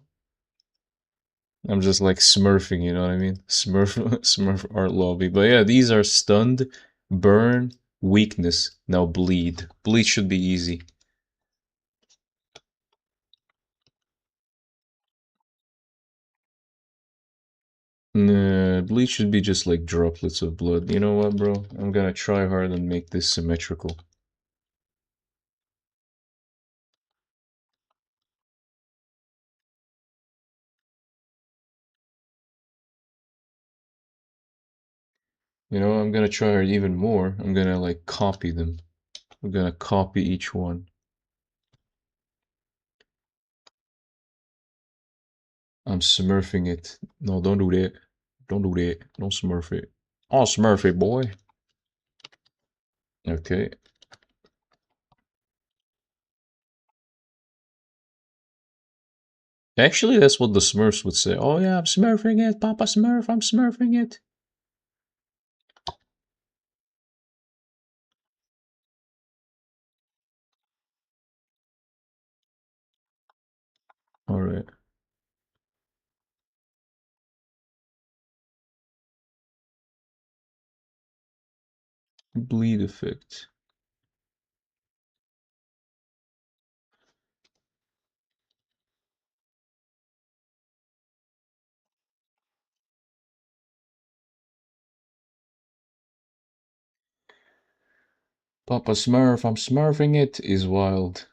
I'm just like smurfing, you know what I mean? Smurf Smurf art lobby. But yeah, these are stunned, burn, weakness. Now bleed. Bleed should be easy. Nah, bleed should be just like droplets of blood. You know what, bro? I'm gonna try hard and make this symmetrical. You know, I'm gonna try hard even more. I'm gonna like copy them. I'm gonna copy each one. I'm smurfing it. No, don't do that. Don't do that. Don't smurf it. Oh, smurf it, boy. Okay. Actually, that's what the Smurfs would say. Oh yeah, I'm smurfing it, Papa Smurf, I'm smurfing it. Alright. Bleed effect. Papa Smurf, I'm smurfing it, is wild.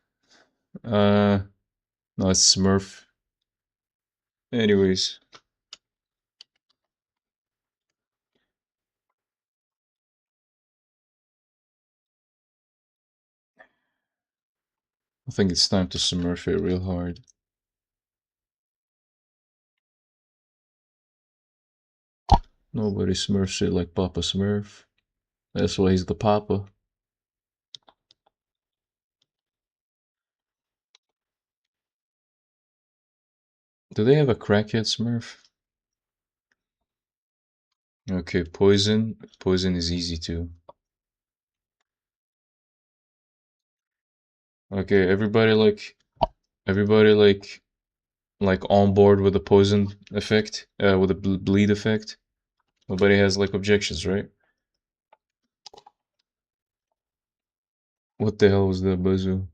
No, it's Smurf. Anyways, I think it's time to Smurf it real hard. Nobody Smurfs it like Papa Smurf. That's why he's the Papa. Do they have a crackhead Smurf? Okay, poison. Poison is easy too. Okay, everybody like on board with the poison effect, with the bleed effect. Nobody has like objections, right? What the hell was that, Bazu?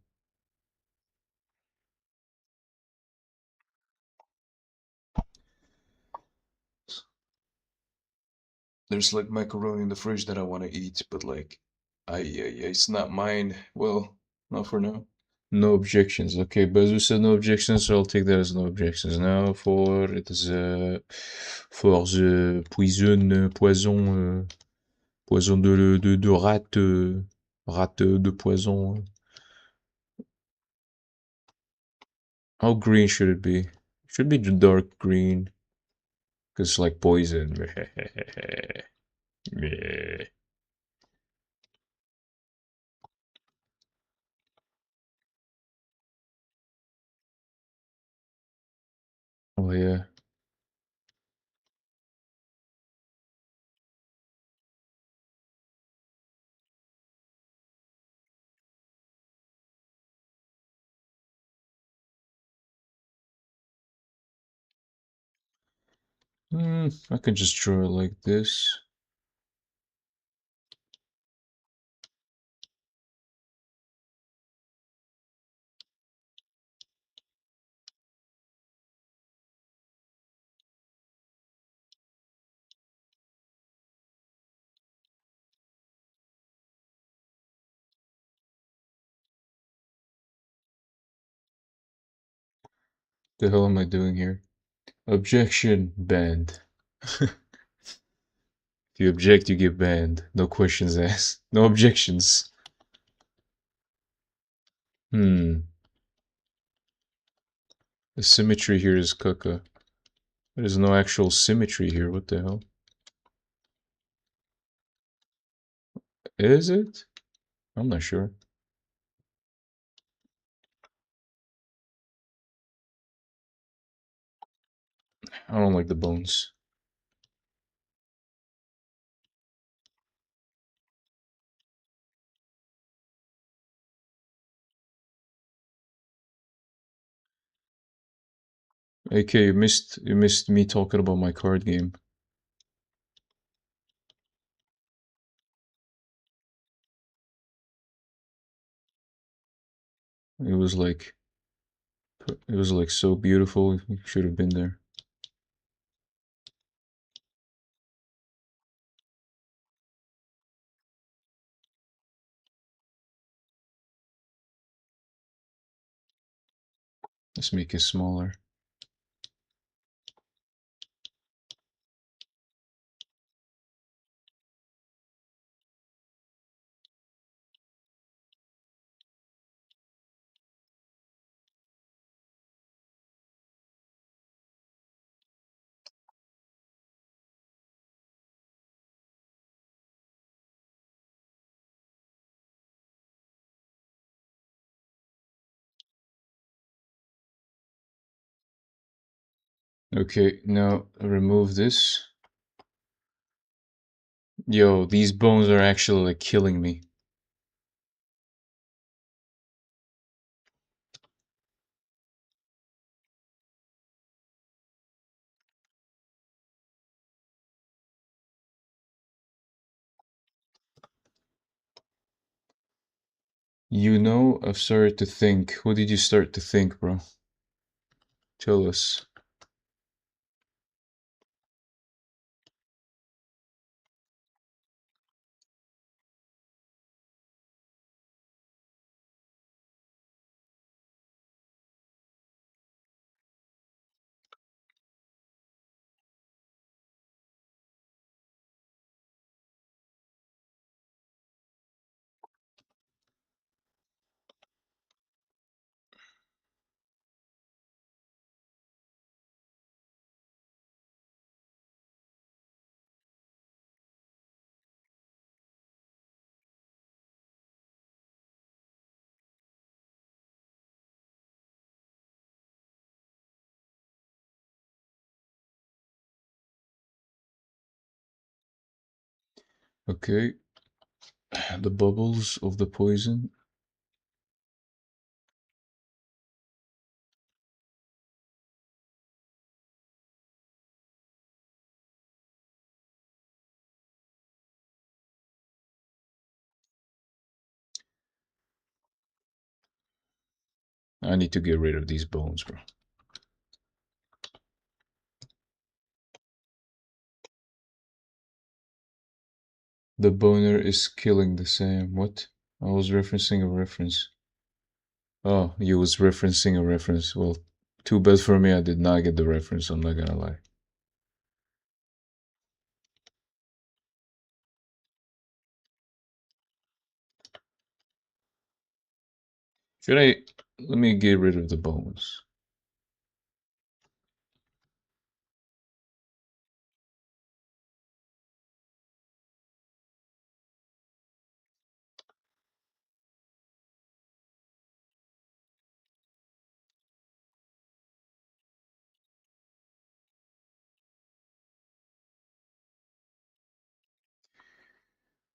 There's like macaroni in the fridge that I want to eat, but like, it's not mine. Well, not for now. No objections. Okay, Bazu said no objections, so I'll take that as no objections. Now for it is for the poison de rat rat de poison. How green should it be? Should be dark green, cause it's like poison. Oh yeah. I can just draw it like this. The hell am I doing here? Objection banned. If you object, you get banned. No questions asked. No objections. Hmm. The symmetry here is caca. There's no actual symmetry here. What the hell? Is it? I'm not sure. I don't like the bones. AK, you missed me talking about my card game. It was like so beautiful. You should have been there. Let's make it smaller. Okay, now remove this. Yo, these bones are actually like killing me. I've started to think. What did you start to think, bro? Tell us. Okay. The bubbles of the poison. I need to get rid of these bones, bro. The boner is killing the Sam. What? I was referencing a reference. Oh, you was referencing a reference. Well, too bad for me. I did not get the reference. I'm not gonna lie. Should I? Let me get rid of the bones.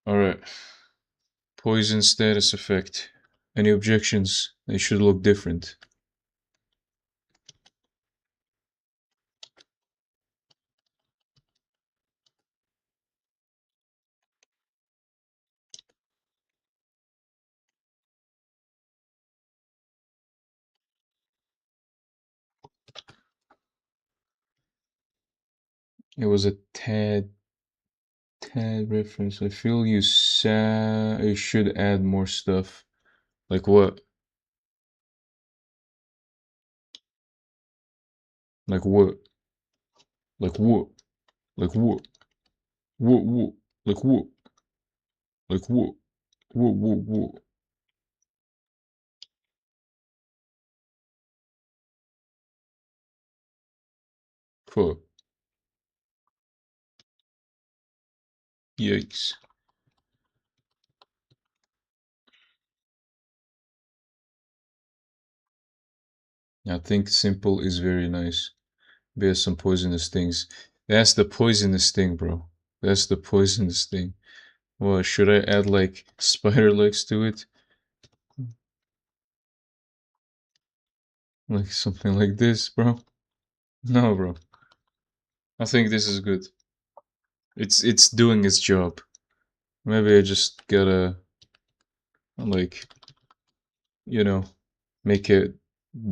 All right. Poison status effect. Any objections? They should look different. It was a tad reference. I feel you should add more stuff. Like what? Like what? Like what? Like what? What? Like what? Like what? What? Fuck. Yikes. I think simple is very nice. There's some poisonous things. That's the poisonous thing, bro. That's the poisonous thing. Well, should I add like spider legs to it? Like something like this, bro? No, bro. I think this is good. It's doing its job. Maybe I just gotta like, you know, make it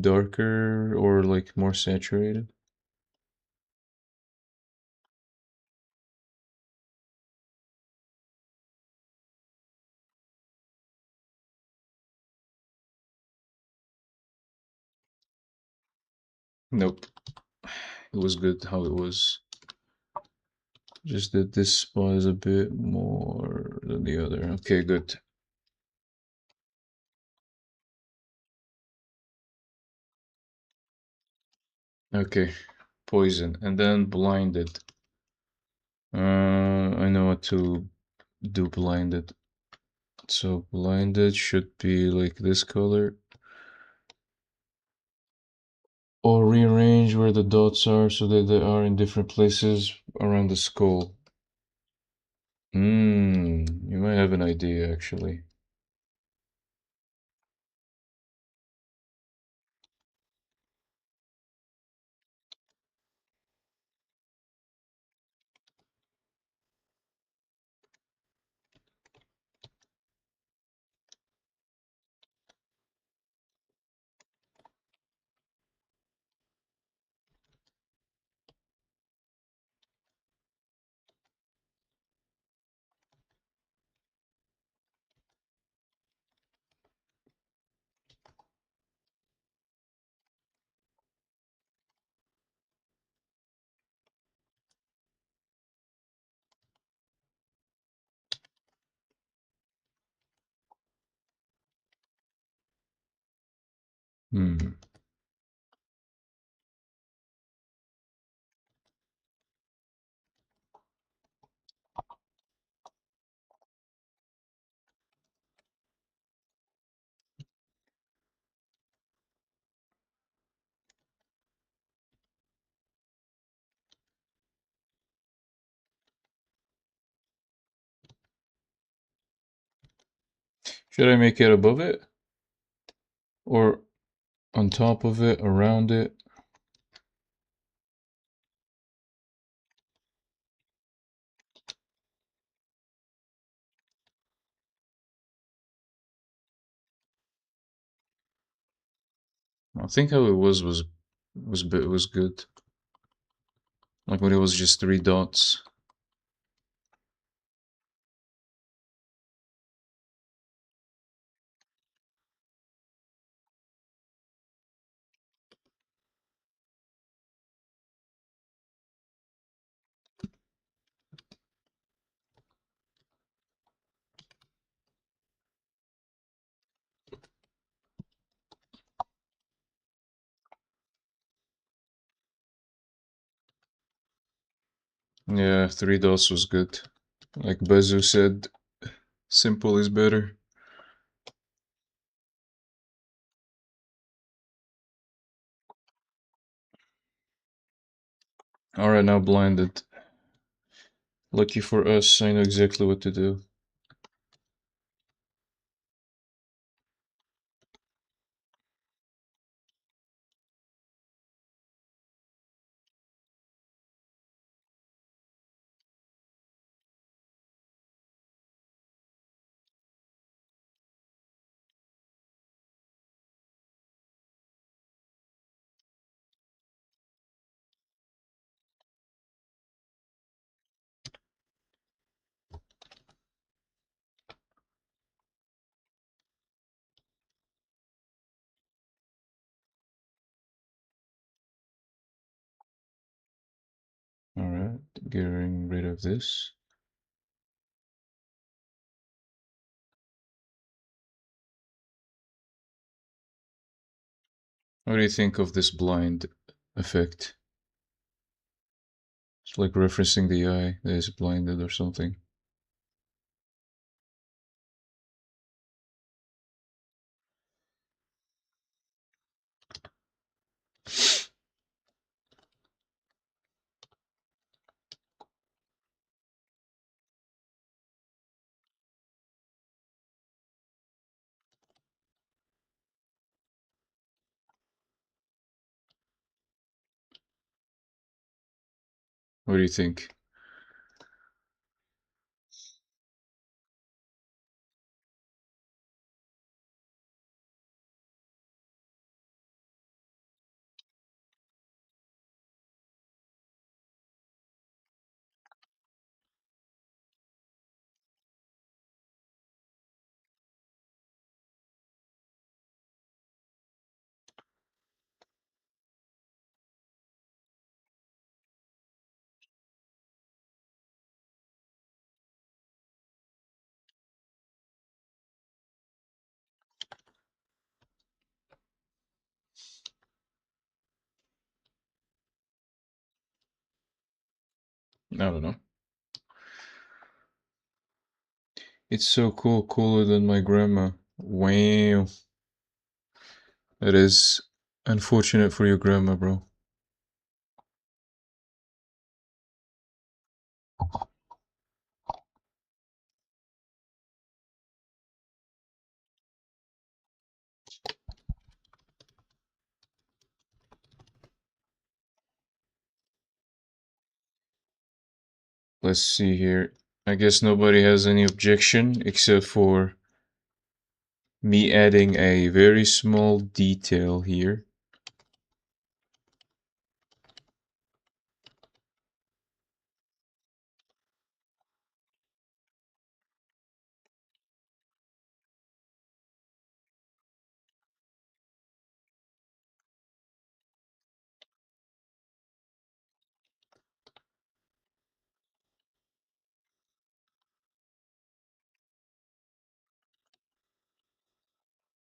darker or like more saturated. Nope. It was good how it was. Just that this spot is a bit more than the other. Okay, good. Okay, poison and then blinded. I know what to do blinded. So blinded should be like this color. Or rearrange where the dots are so that they are in different places around the skull. You might have an idea actually. Hmm. Should I make it above it? Or on top of it, around it? I think how it was good. Like when it was just three dots. Yeah, three dots was good. Like Bezu said, simple is better. Alright, now blinded. Lucky for us, I know exactly what to do. Alright, getting rid of this. What do you think of this blind effect? It's like referencing the eye that is blinded or something. What do you think? I don't know. It's so cool, cooler than my grandma. Wow. That is unfortunate for your grandma, bro. Let's see here. I guess nobody has any objection except for me adding a very small detail here.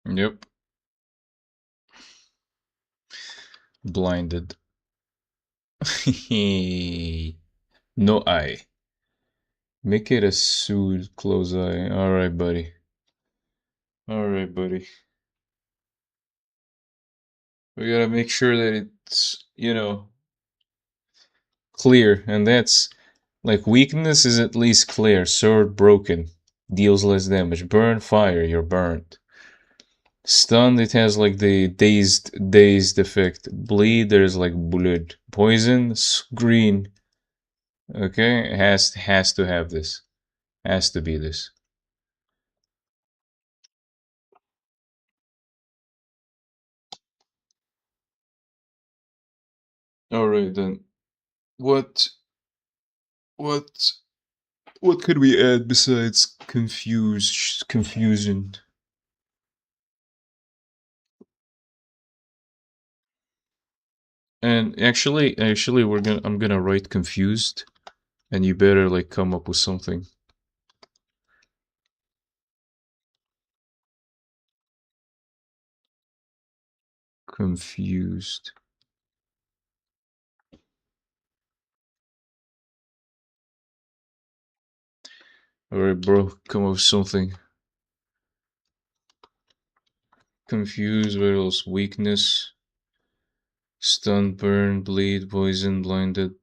Yep. Blinded. No eye. Make it a soothed close eye. Alright, buddy. Alright, buddy. We gotta make sure that it's, clear. And that's like weakness is at least clear. Sword broken. Deals less damage. Burn fire, you're burnt. Stunned, it has like the dazed effect. Bleed, there's like blood. Poison, green. Okay, it has to have this. Has to be this. Alright then. What what what could we add besides confusion? And actually I'm gonna write confused and you better like come up with something. Confused. Alright, bro, come up with something. Confused, what else? Weakness, stun, burn, bleed, poison, blinded,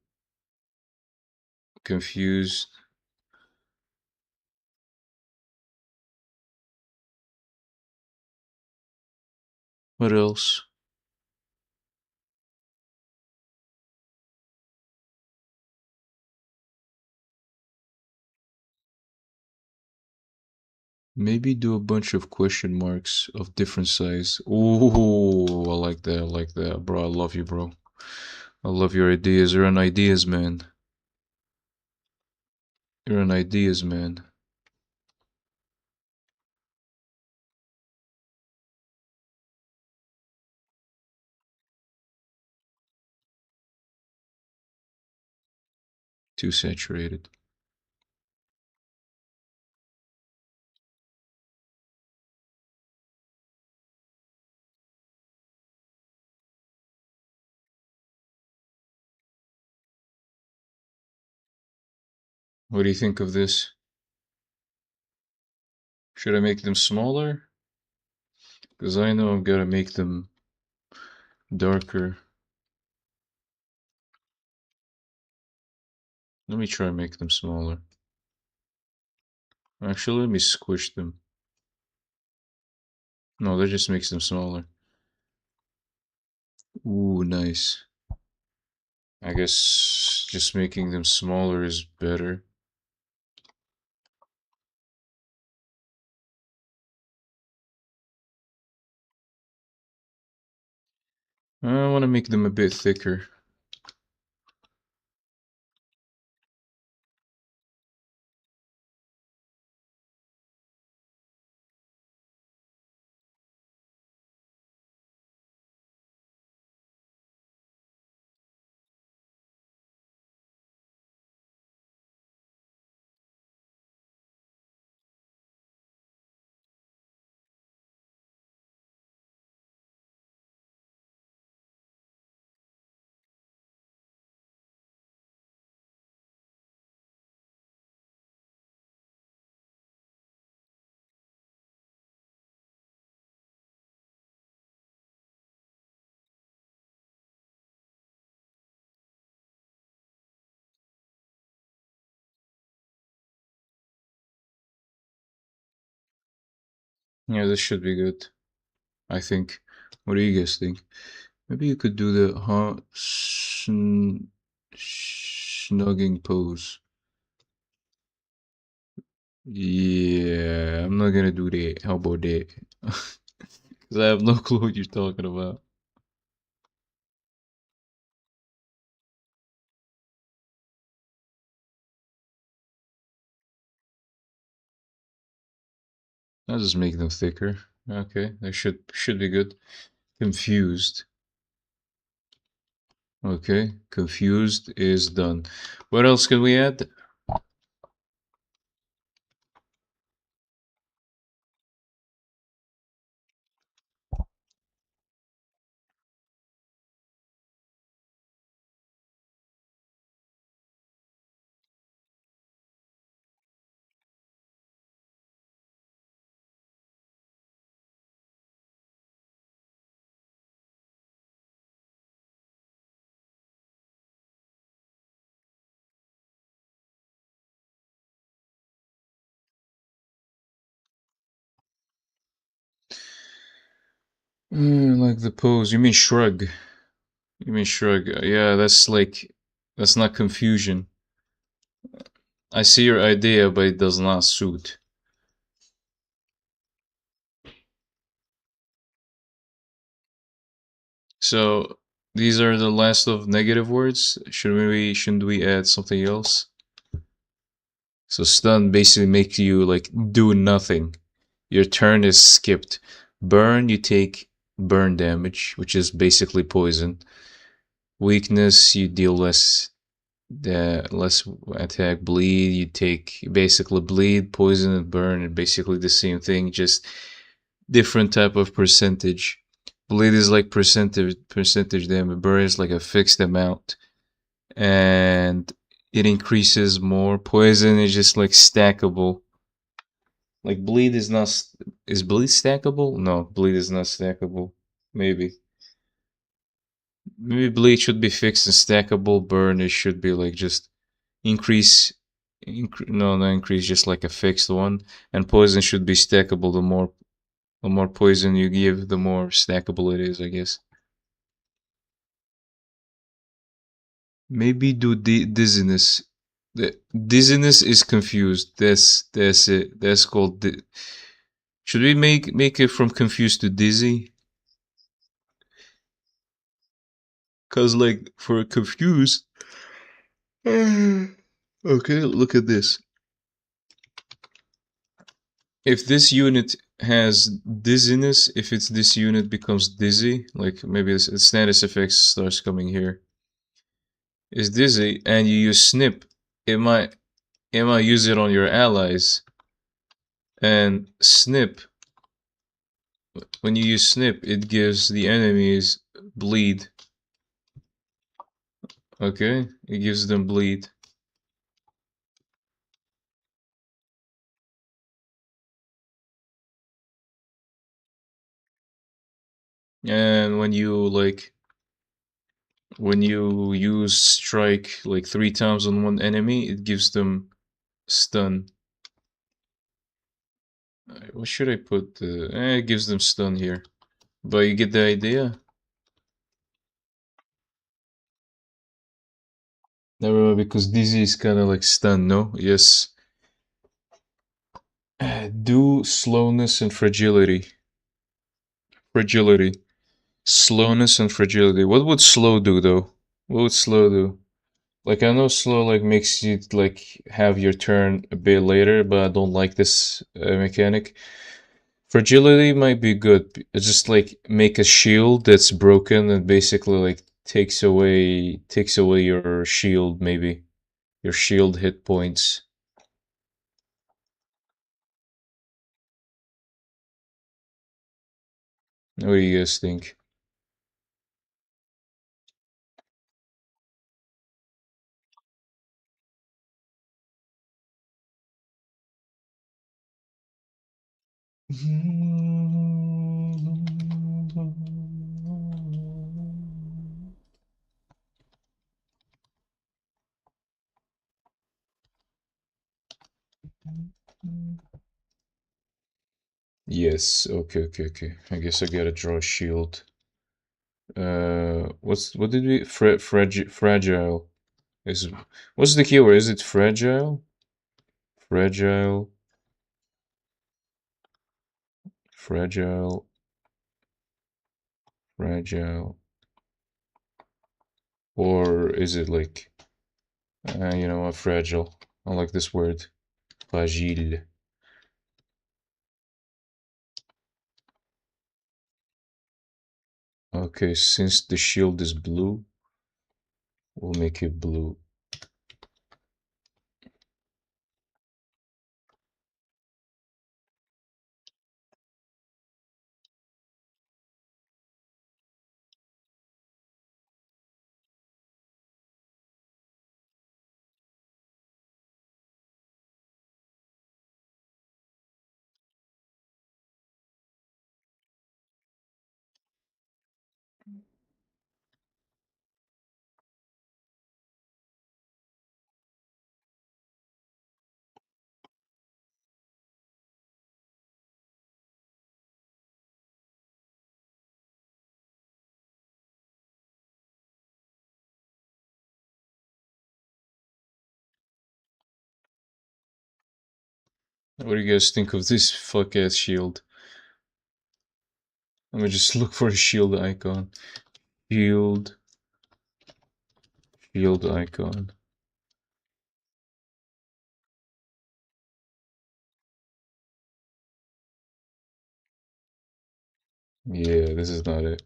confused. What else? Maybe do a bunch of question marks of different size. Ooh, I like that. I like that, bro. I love you, bro. I love your ideas. You're an ideas man. You're an ideas man. Too saturated. What do you think of this? Should I make them smaller? Because I know I've got to make them darker. Let me try and make them smaller. Actually, let me squish them. No, that just makes them smaller. Ooh, nice. I guess just making them smaller is better. I want to make them a bit thicker. Yeah, this should be good. I think. What do you guys think? Maybe you could do the snugging pose. Yeah, I'm not gonna do that. How about that? Because I have no clue what you're talking about. I'll just make them thicker. Okay, that should be good. Confused. Okay, confused is done. What else can we add? Like the pose. You mean shrug? You mean shrug? Yeah, that's like that's not confusion. I see your idea, but it does not suit. So these are the last of negative words. Shouldn't we add something else? So stun basically makes you like do nothing. Your turn is skipped. Burn, you take burn damage, which is basically poison. Weakness, you deal less attack. Bleed, you take basically bleed, poison, and burn are basically the same thing, just different type of percentage. Bleed is like percentage damage. Burn is like a fixed amount, and it increases more. Poison is just like stackable. Like bleed is not is bleed stackable? No, bleed is not stackable. Maybe. Maybe bleed should be fixed and stackable. Burn it should be like just increase no, not increase, just like a fixed one. And poison should be stackable. The more poison you give, the more stackable it is, I guess. Maybe do dizziness. The dizziness is confused. That's it. That's called should we make it from confused to dizzy? Cause like for confused. Okay, look at this. If this unit has dizziness, if it's this unit becomes dizzy, like maybe its status effects starts coming here, is dizzy, and you use snip, it might use it on your allies. And snip, when you use snip, it gives the enemies bleed. Okay, it gives them bleed. And when you use strike like 3 times on one enemy, it gives them stun. What should I put? It gives them stun here. But you get the idea? Never, because dizzy is kind of like stun, no? Yes. Do slowness and fragility. Fragility. Slowness and fragility. What would slow do though? What would slow do? Like I know slow like makes you like have your turn a bit later, but I don't like this mechanic. Fragility might be good. It's just like make a shield that's broken and basically like takes away your shield maybe. Your shield hit points. What do you guys think? Yes, okay. I guess I gotta draw a shield. What did we fragile is what's the keyword? Is it fragile? Fragile, fragile, fragile, or is it like you know what? Fragile. I like this word. Fragile. Okay, since the shield is blue, we'll make it blue. What do you guys think of this fuck ass shield? Let me just look for a shield icon. Shield. Shield icon. Yeah, this is not it.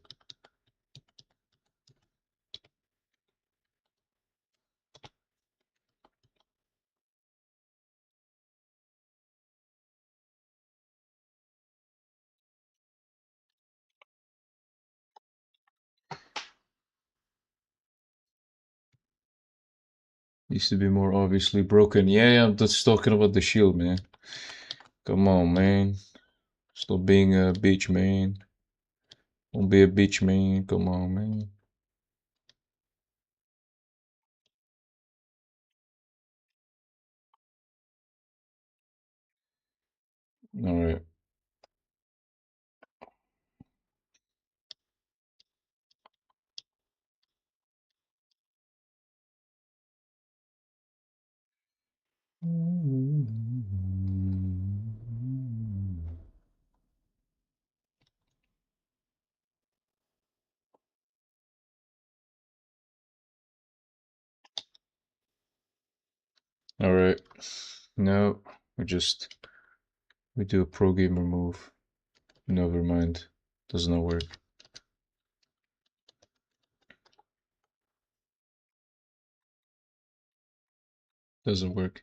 Used to be more obviously broken. Yeah, I'm just talking about the shield, man. Come on, man. Stop being a bitch, man. Don't be a bitch, man. Come on, man. Alright. Alright. No, we do a pro gamer move. Never mind. Does not work. Doesn't work.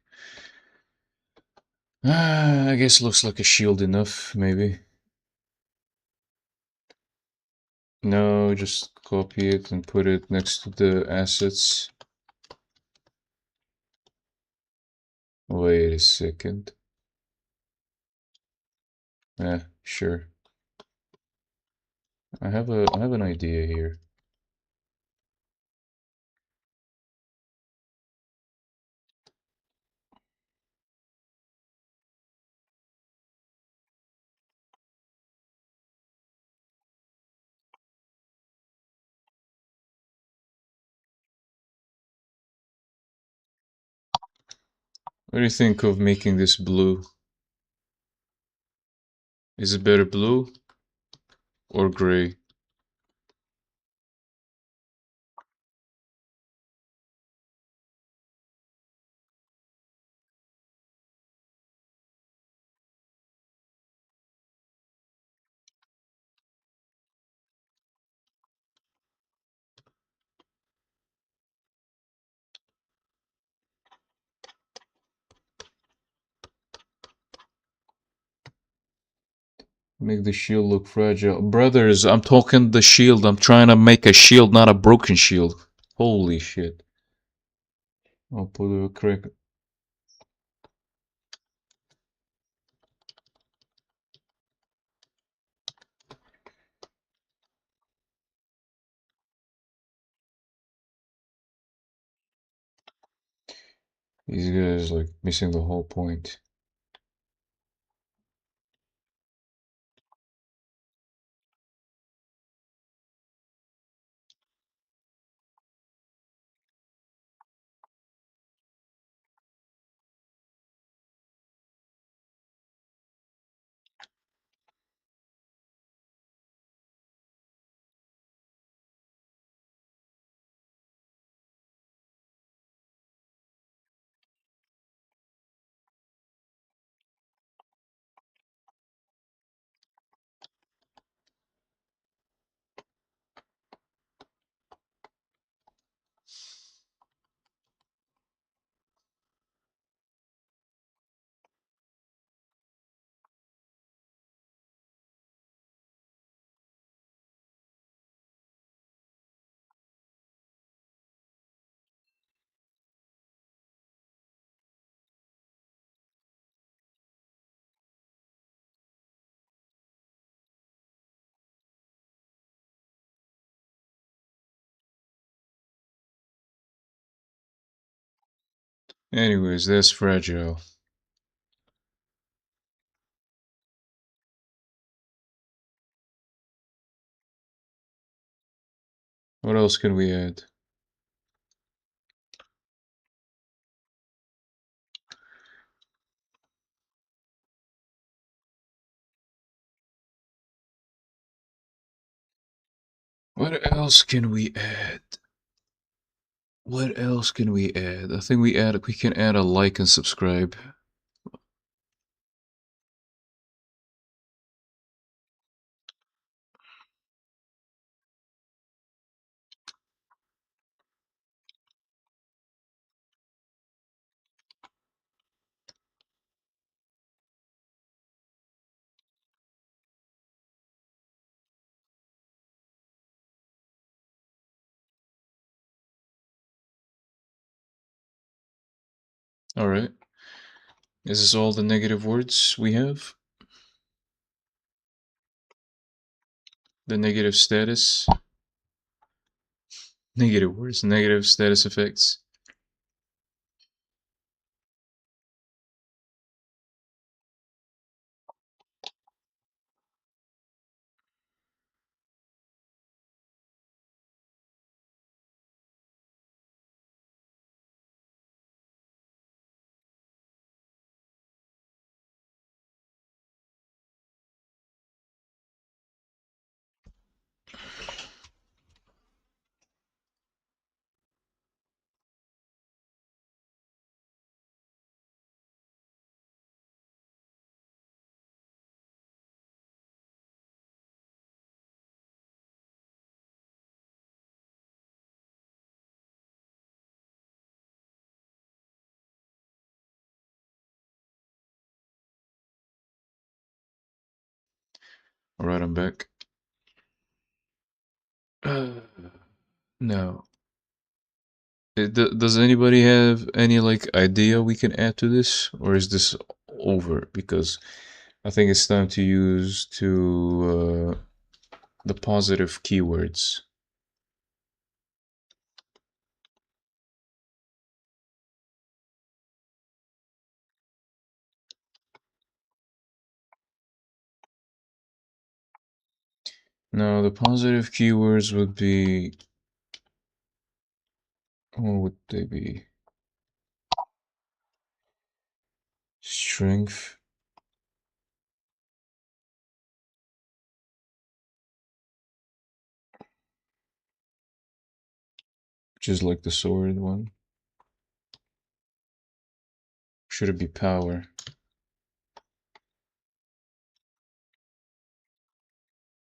I guess looks like a shield enough, maybe. No, just copy it and put it next to the assets. Wait a second. Sure. I have an idea here. What do you think of making this blue? Is it better blue or gray? Make the shield look fragile. Brothers, I'm talking the shield. I'm trying to make a shield, not a broken shield. Holy shit. I'll put a crack. These guys like missing the whole point. Anyways, that's fragile. What else can we add? What else can we add? What else can we add? I think we can add a like and subscribe. All right. Is this all the negative words we have? The negative status? Negative words, negative status effects. All right, I'm back. Uh, no. Does anybody have any like idea we can add to this, or is this over? Because I think it's time to use the positive keywords. Now, the positive keywords would be, what would they be? Strength, which is like the sword one. Should it be power?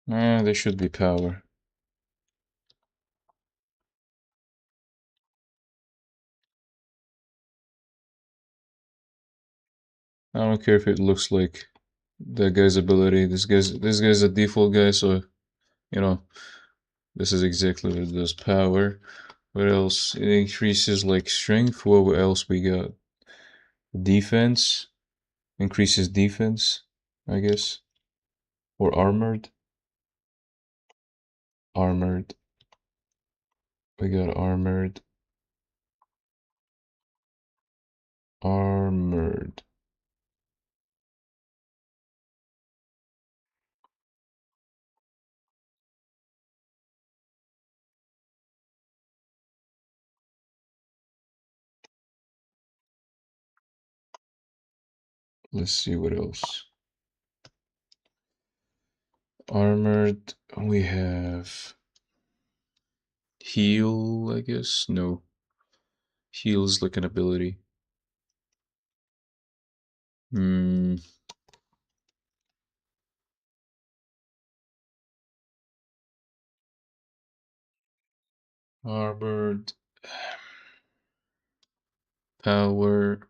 They should be power. I don't care if it looks like that guy's ability. This guy's a default guy, so you know this is exactly what it does. Power. What else? It increases like strength. What else we got? Defense. Increases defense, I guess. Or armored. Armored. We got armored. Armored. Let's see what else. Armored. We have heal, I guess. No. Heal is like an ability. Hmm. Armored. Power.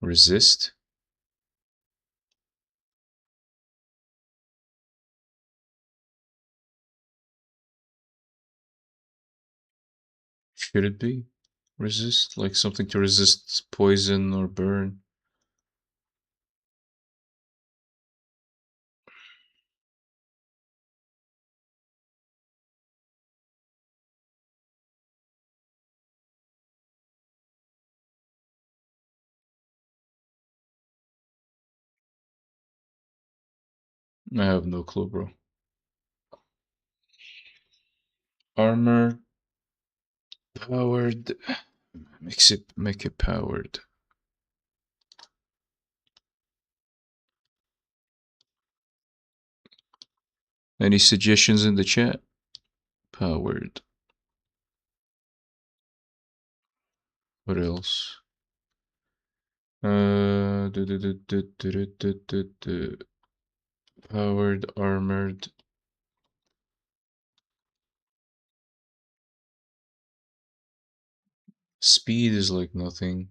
Resist. Should it be? Resist? Like something to resist poison or burn? I have no clue, bro. Armor. Powered. Make it powered. Any suggestions in the chat? Powered. What else? Powered, armored. Speed is like nothing.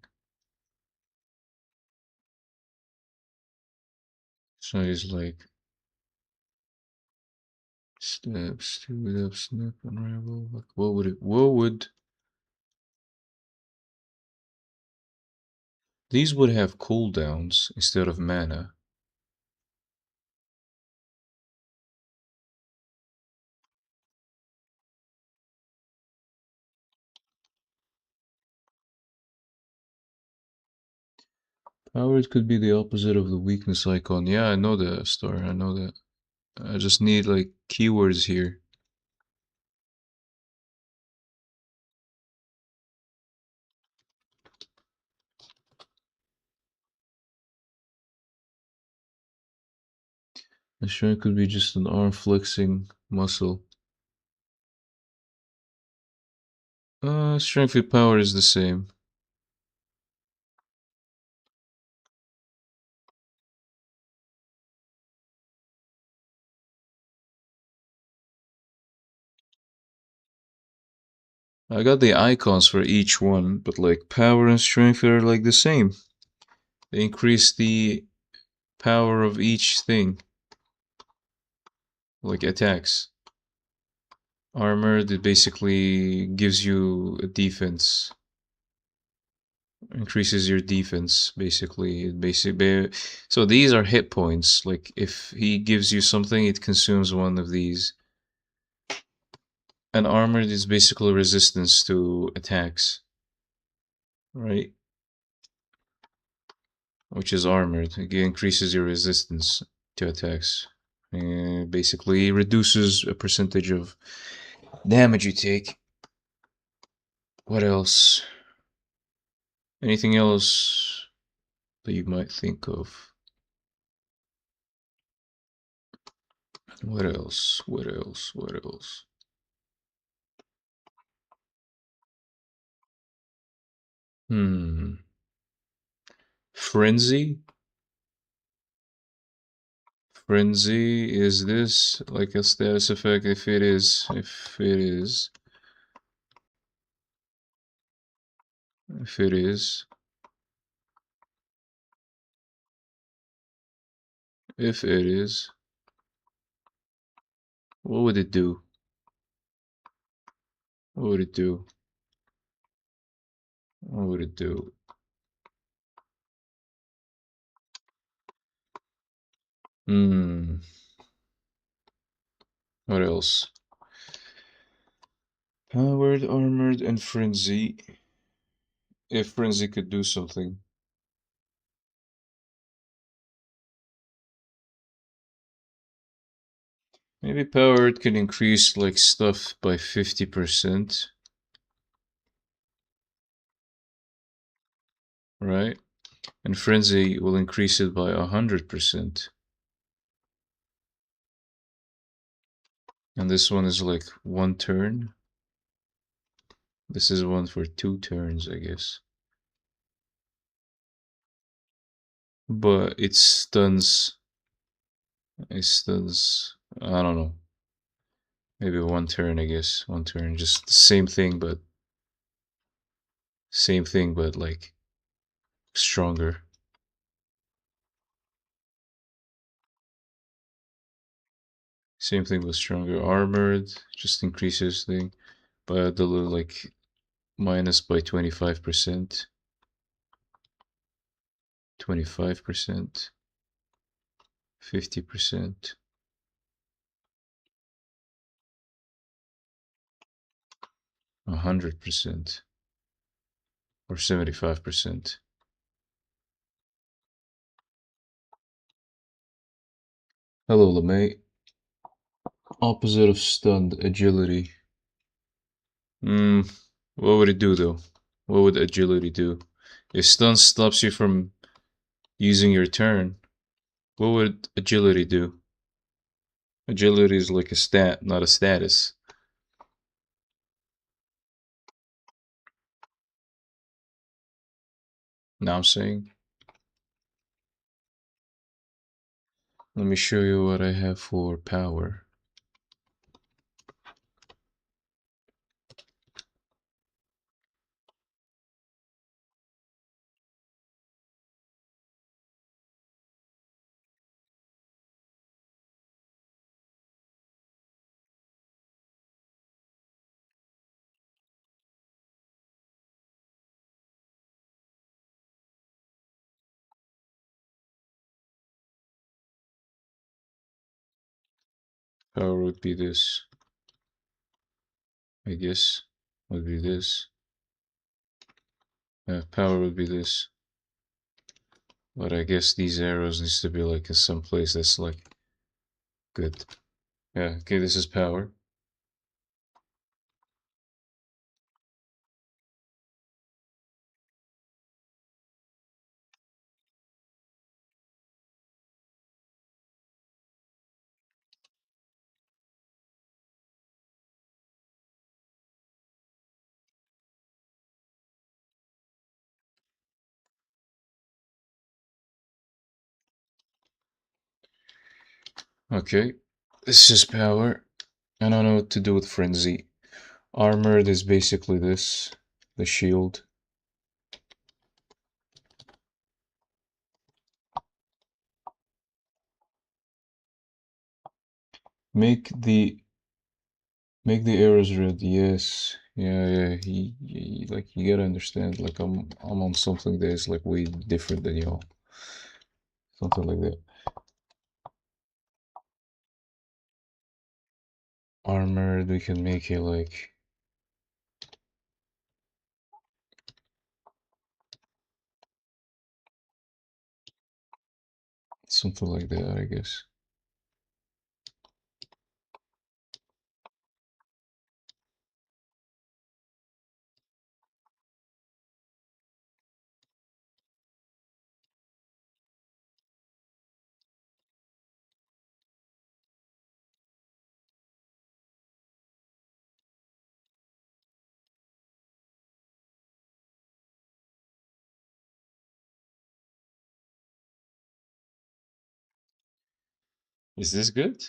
So it's like step, speed up, snap, unravel. Like what would these would have cooldowns instead of mana? Powered could be the opposite of the weakness icon. Yeah, I know that, Star. I know that. I just need like keywords here. The strength could be just an arm flexing muscle. Strength with power is the same. I got the icons for each one, but like power and strength are like the same. They increase the power of each thing, like attacks. Armor that basically gives you a defense, increases your defense basically. So these are hit points. Like if he gives you something, it consumes one of these. And armored is basically resistance to attacks, right? Which is armored. It increases your resistance to attacks. Basically reduces a percentage of damage you take. What else? Anything else that you might think of? What else? What else? What else? Frenzy? Frenzy, is this like a status effect? If it is, if it is, if it is, if it is, what would it do? What would it do? What would it do? Hmm. What else? Powered, armored, and frenzy. If frenzy could do something. Maybe powered can increase like stuff by 50%. Right? And frenzy will increase it by 100%. And this one is like 1 turn. This is one for 2 turns, I guess. But it stuns. It stuns. I don't know. Maybe 1 turn, I guess. 1 turn. Just the same thing, but. Same thing, but like. Stronger. Same thing, but stronger. Armored. Just increases thing. But the like. Minus by 25%. 25%. 50%. 100%. Or 75%. Hello, LeMay. Opposite of stunned, agility. What would it do though? What would agility do? If stun stops you from using your turn, what would agility do? Agility is like a stat, not a status. Now I'm saying. Let me show you what I have for power. Power would be this. I guess would be this. Power would be this. But I guess these arrows needs to be like in some place that's like good. Yeah, okay, this is power. Okay, this is power. I don't know what to do with frenzy. Armored is basically this, the shield. Make the arrows red. Yes. Yeah. Like you gotta understand. Like I'm on something that is like way different than y'all. Something like that. Armored. We can make it like something like that. I guess. Is this good?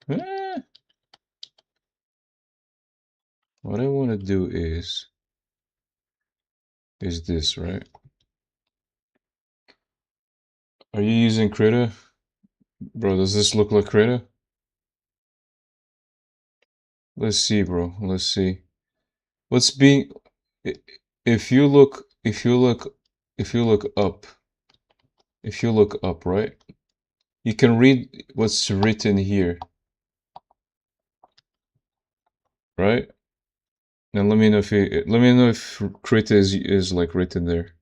Eh, what I want to do is this, right? Are you using Krita? Bro, does this look like Krita? Let's see, bro. Let's see. What's being if you look if you look up, right? You can read what's written here, right? Now let me know if Krita is like written there.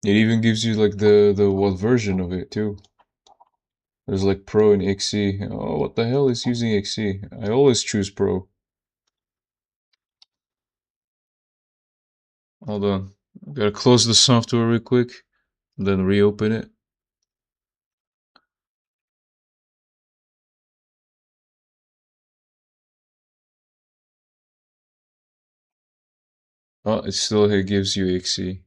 It even gives you like the what version of it too. There's like Pro and XE. Oh, what the hell is using XE? I always choose Pro. Hold on. Gotta close the software real quick, then reopen it. Oh, it still here gives you XE.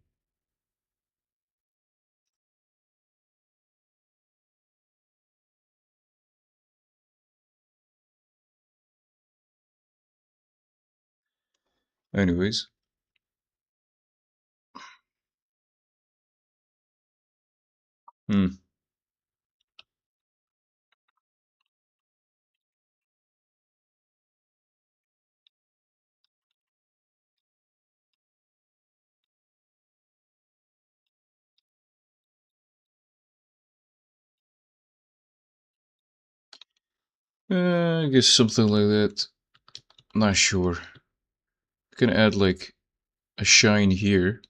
Anyways. Hmm. I guess something like that. Not sure. I can add like a shine here.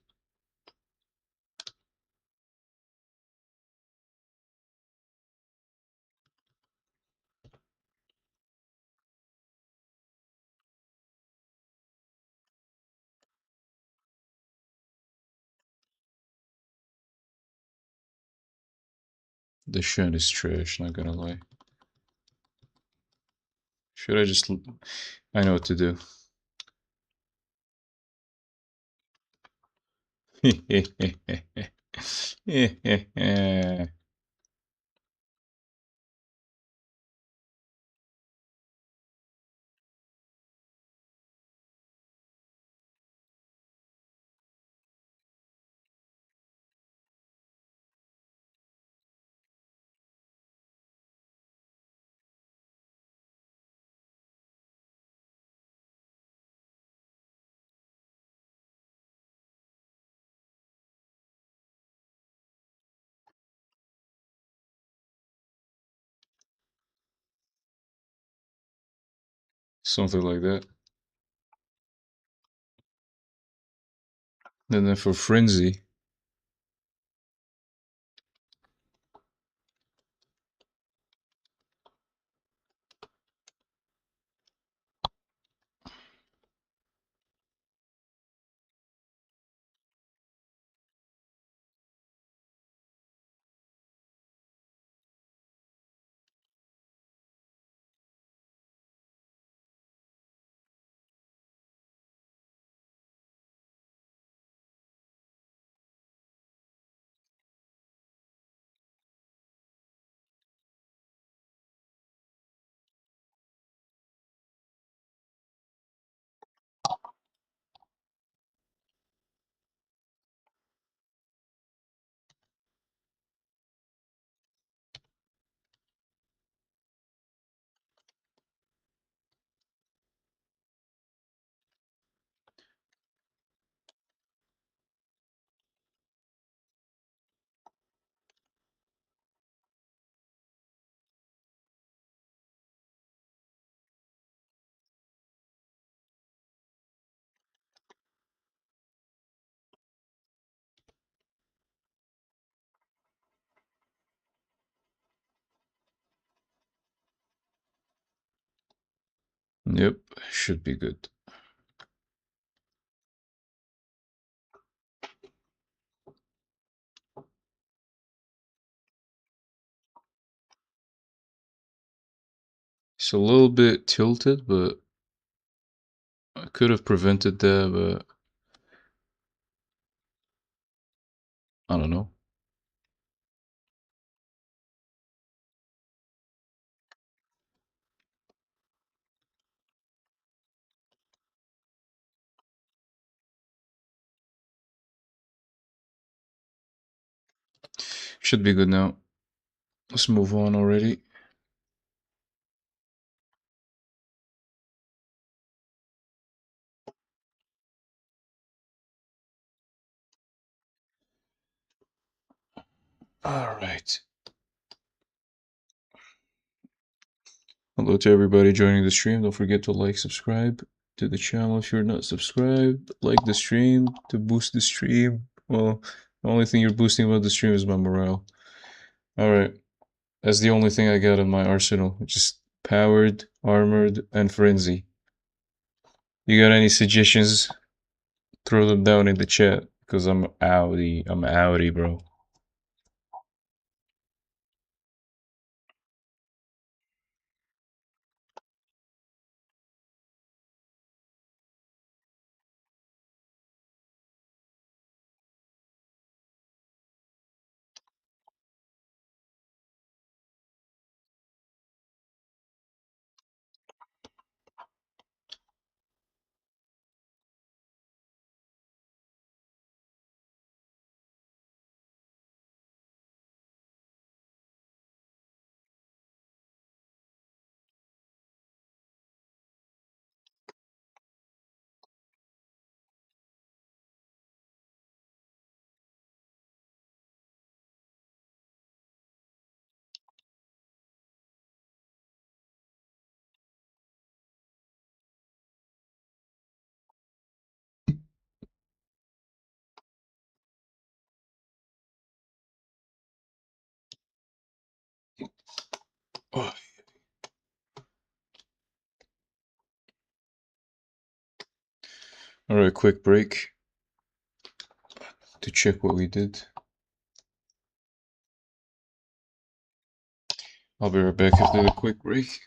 The Shen is trash, not gonna lie. Should I just... I know what to do. Something like that. And then for Frenzy, yep, should be good. It's a little bit tilted, but I could have prevented that, but I don't know. Should be good now. Let's move on already. All right. Hello to everybody joining the stream. Don't forget to like, subscribe to the channel if you're not subscribed. Like the stream to boost the stream. Well, the only thing you're boosting about the stream is my morale. Alright. That's the only thing I got in my arsenal. Just powered, armored, and frenzy. You got any suggestions? Throw them down in the chat. Because I'm outie. I'm outie, bro. Oh. Alright, quick break to check what we did. I'll be right back after the quick break.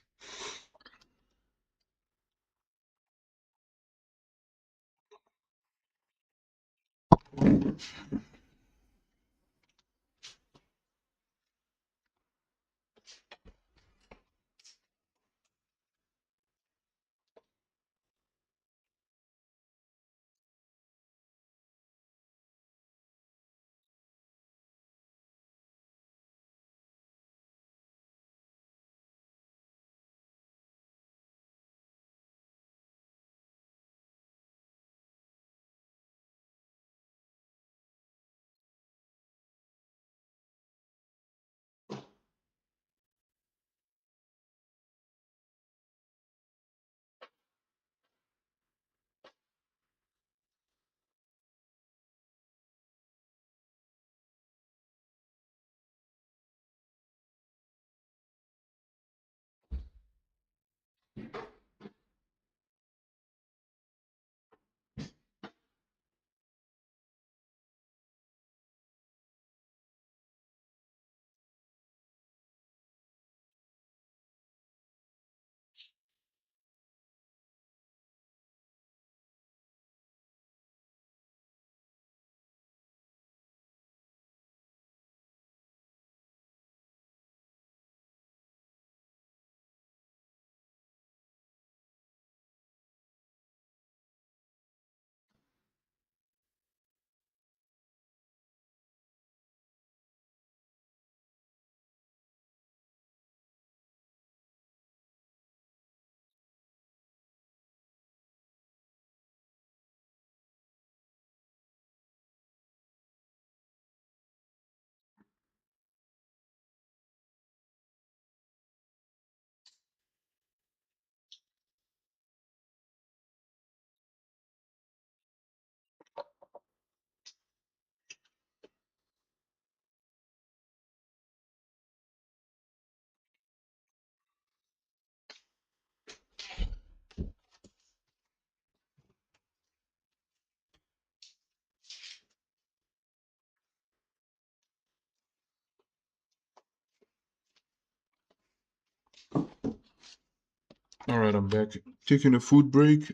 All right, I'm back. Taking a food break.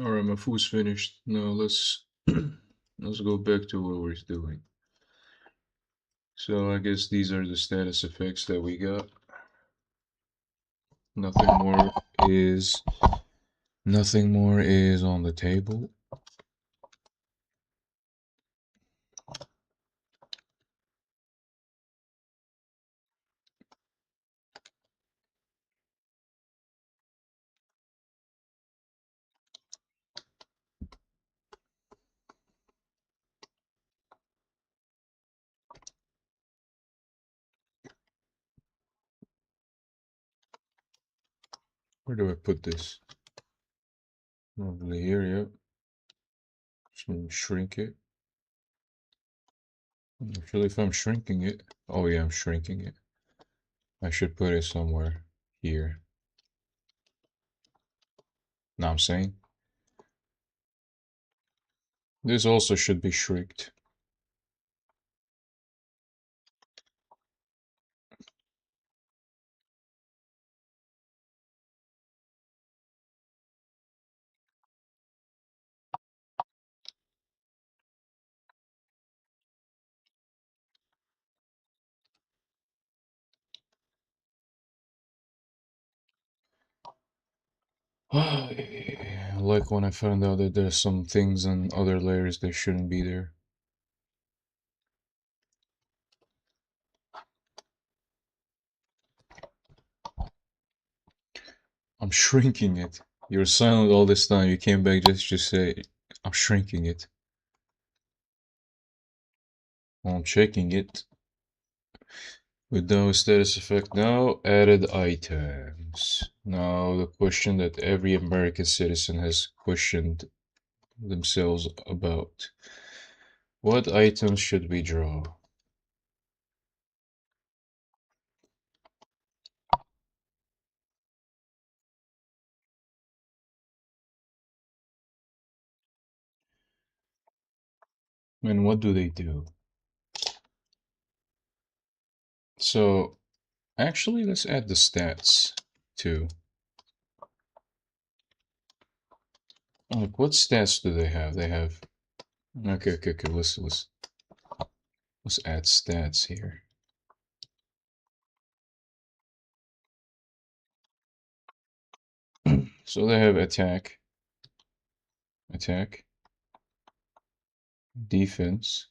All right, my food's finished. Now let's let's go back to what we're doing. So I guess these are the status effects that we got. Nothing more is nothing more is on the table. Where do I put this? Probably here, yep. Just shrink it. Actually, if I'm shrinking it, oh yeah, I'm shrinking it. I should put it somewhere here. Now I'm saying this also should be shrinked. Like when I found out that there's some things in other layers that shouldn't be there. I'm shrinking it. You were silent all this time. You came back just to say, I'm shrinking it. Well, I'm checking it. With no status effect now, added items. Now, the question that every American citizen has questioned themselves about. What items should we draw? And what do they do? So, actually, let's add the stats too. Like, what stats do they have? They have. Okay. Let's add stats here. So they have attack, defense,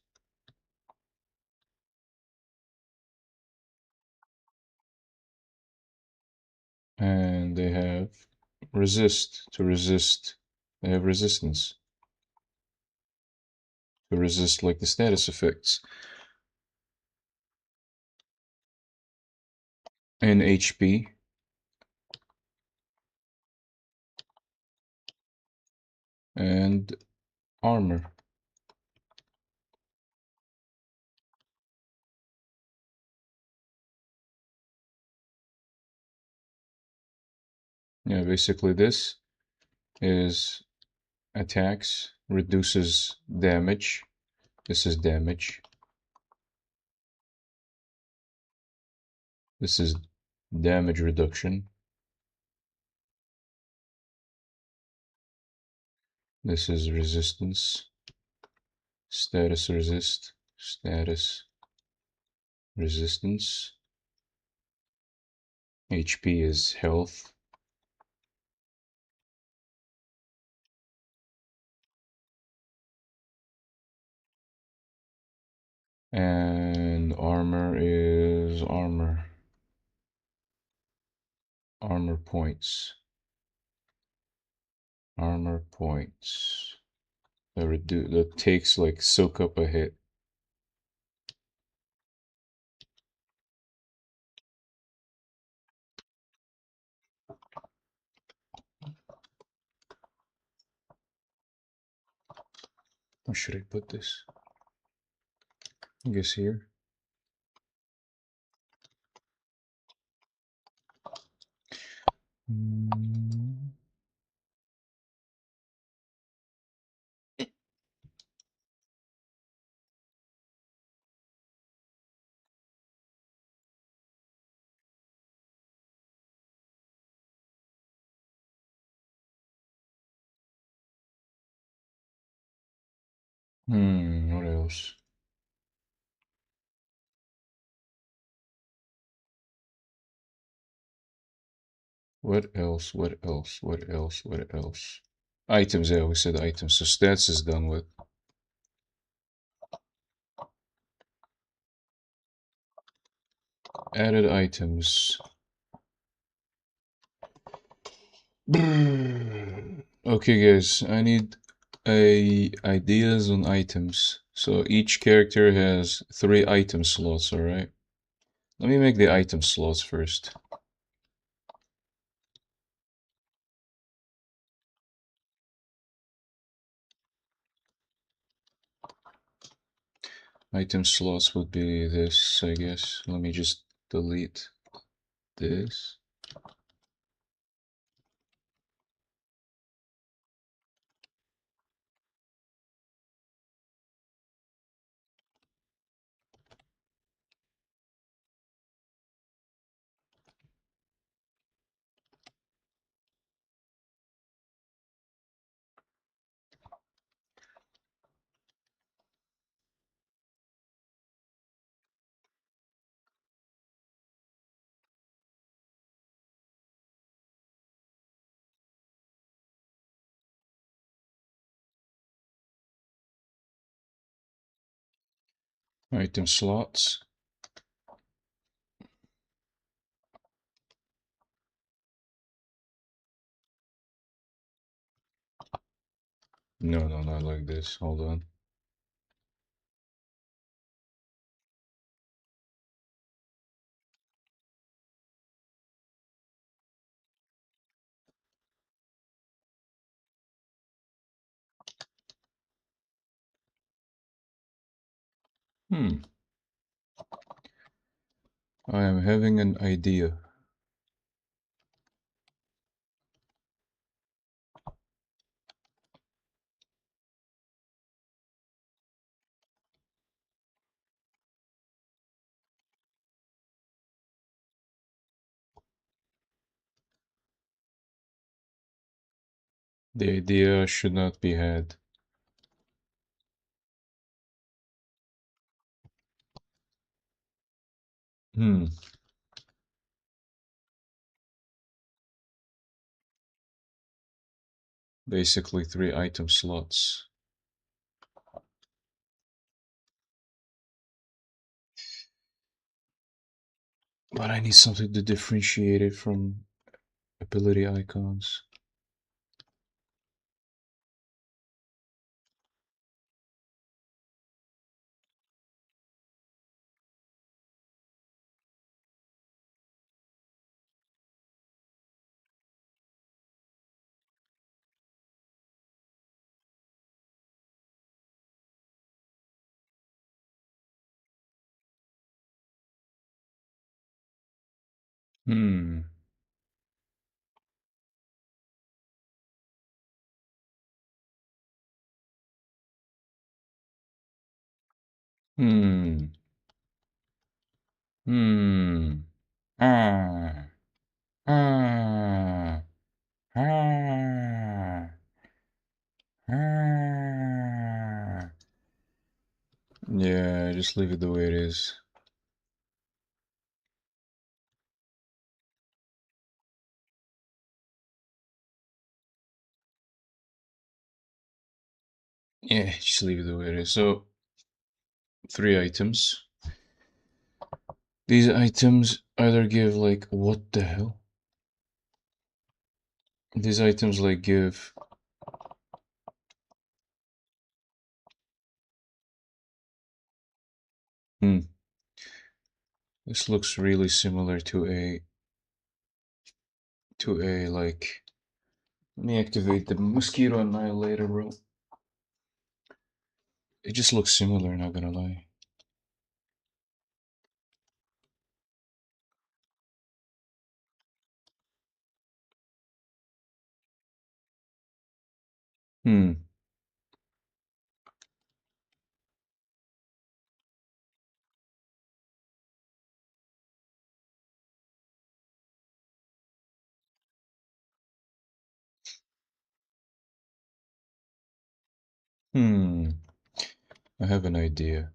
and they have resist to resist. They have resistance to resist like the status effects, and HP, and armor. Yeah, basically this is attacks, reduces damage. This is damage. This is damage reduction. This is resistance. Status resist. Status resistance. HP is health. And armor is armor. Armor points. Armor points. That takes like soak up a hit. Where should I put this? I guess here. Mm. What else? What else? What else? What else? What else? Items, yeah, we said items. So stats is done with. Added items. Okay, guys, I need ideas on items. So each character has 3 item slots, alright? Let me make the item slots first. Item slots would be this, I guess. Let me just delete this. Item slots. No, no, not like this. Hold on. Hmm. I am having an idea. The idea should not be had. Hmm. Basically 3 item slots. But I need something to differentiate it from ability icons. Hmm. Hmm. Hmm. Ah. Ah. Ah. Ah. Yeah, just leave it the way it is. Yeah, just leave it the way it is. So, 3 items. These items either give like, what the hell? These items like give. Hmm. This looks really similar to a like. Let me activate the mosquito annihilator, bro. It just looks similar, not gonna lie. Hmm. Hmm. I have an idea.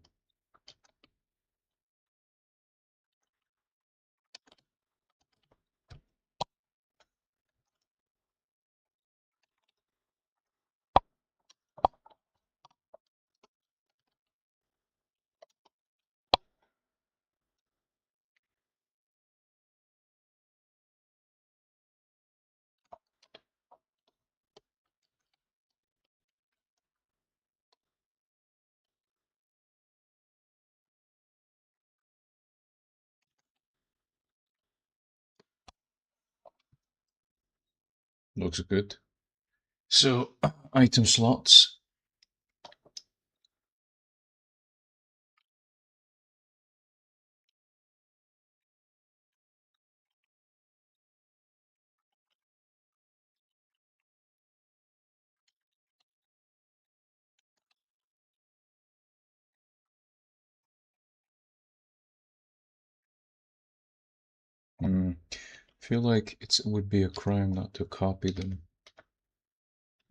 Looks good. So, item slots. Feel like it would be a crime not to copy them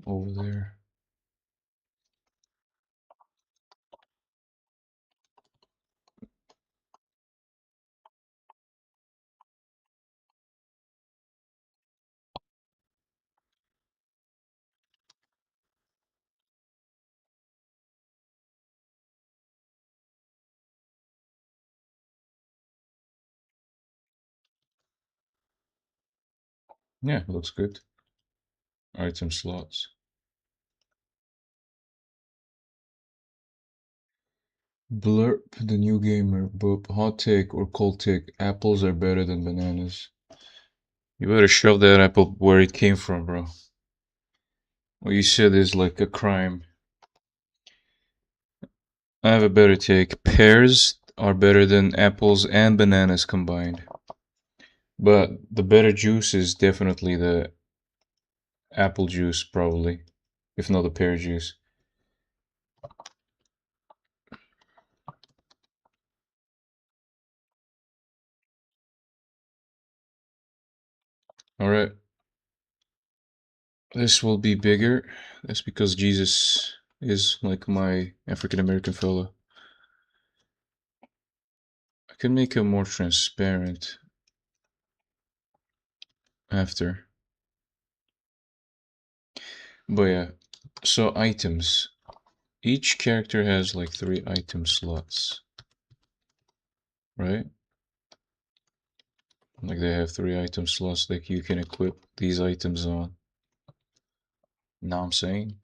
over there. Yeah, looks good. Item slots. Blurp, the new gamer. Boop, hot take or cold take. Apples are better than bananas. You better shove that apple where it came from, bro. What you said is like a crime. I have a better take. Pears are better than apples and bananas combined. But the better juice is definitely the apple juice, probably. If not the pear juice. Alright. This will be bigger. That's because Jesus is like my African American fella. I can make it more transparent after. But yeah. So items. Each character has like 3 item slots. Right? Like they have 3 item slots that you can equip these items on. Know what I'm saying?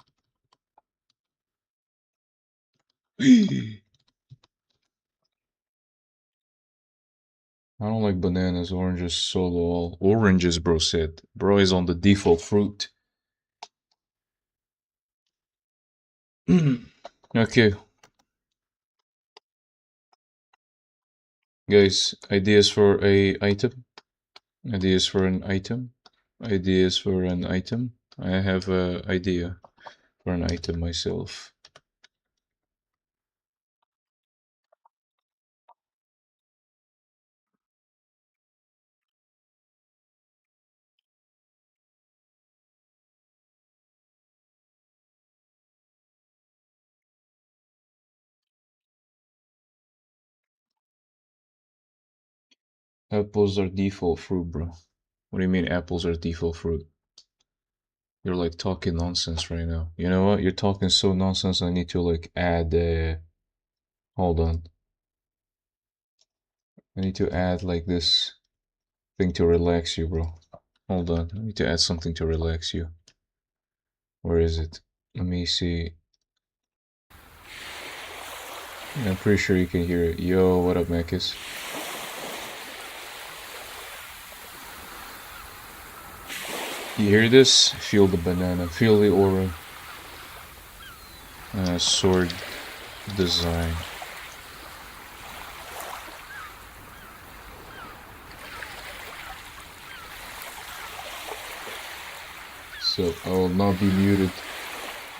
I don't like bananas, oranges, solo all. Oranges, bro said. Bro is on the default fruit. Okay. Guys, ideas for a item? Ideas for an item? Ideas for an item? I have a idea for an item myself. Apples are default fruit, bro. What do you mean apples are default fruit? You're like talking nonsense right now. You know what? You're talking so nonsense I need to like add hold on. I need to add like this thing to relax you, bro. Hold on. I need to add something to relax you. Where is it? Let me see. Yeah, I'm pretty sure you can hear it. Yo, what up, Mekis? You hear this? Feel the banana. Feel the aura. Sword design. So I will not be muted.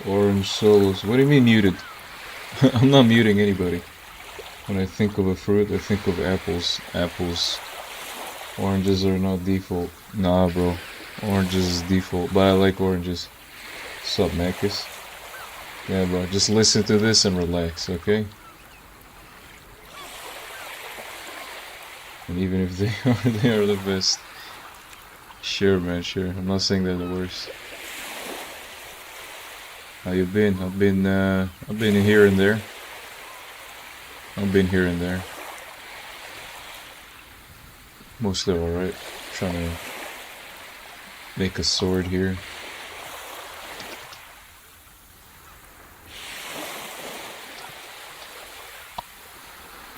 Orange solos. What do you mean muted? I'm not muting anybody. When I think of a fruit, I think of apples. Apples. Oranges are not default. Nah, bro. Oranges is default. But I like oranges. Sup, Makis? Yeah, bro. Just listen to this and relax, okay? And even if they are the best. Sure, man, sure. I'm not saying they're the worst. How you been? I've been here and there. I've been here and there. Mostly alright. Trying to make a sword here.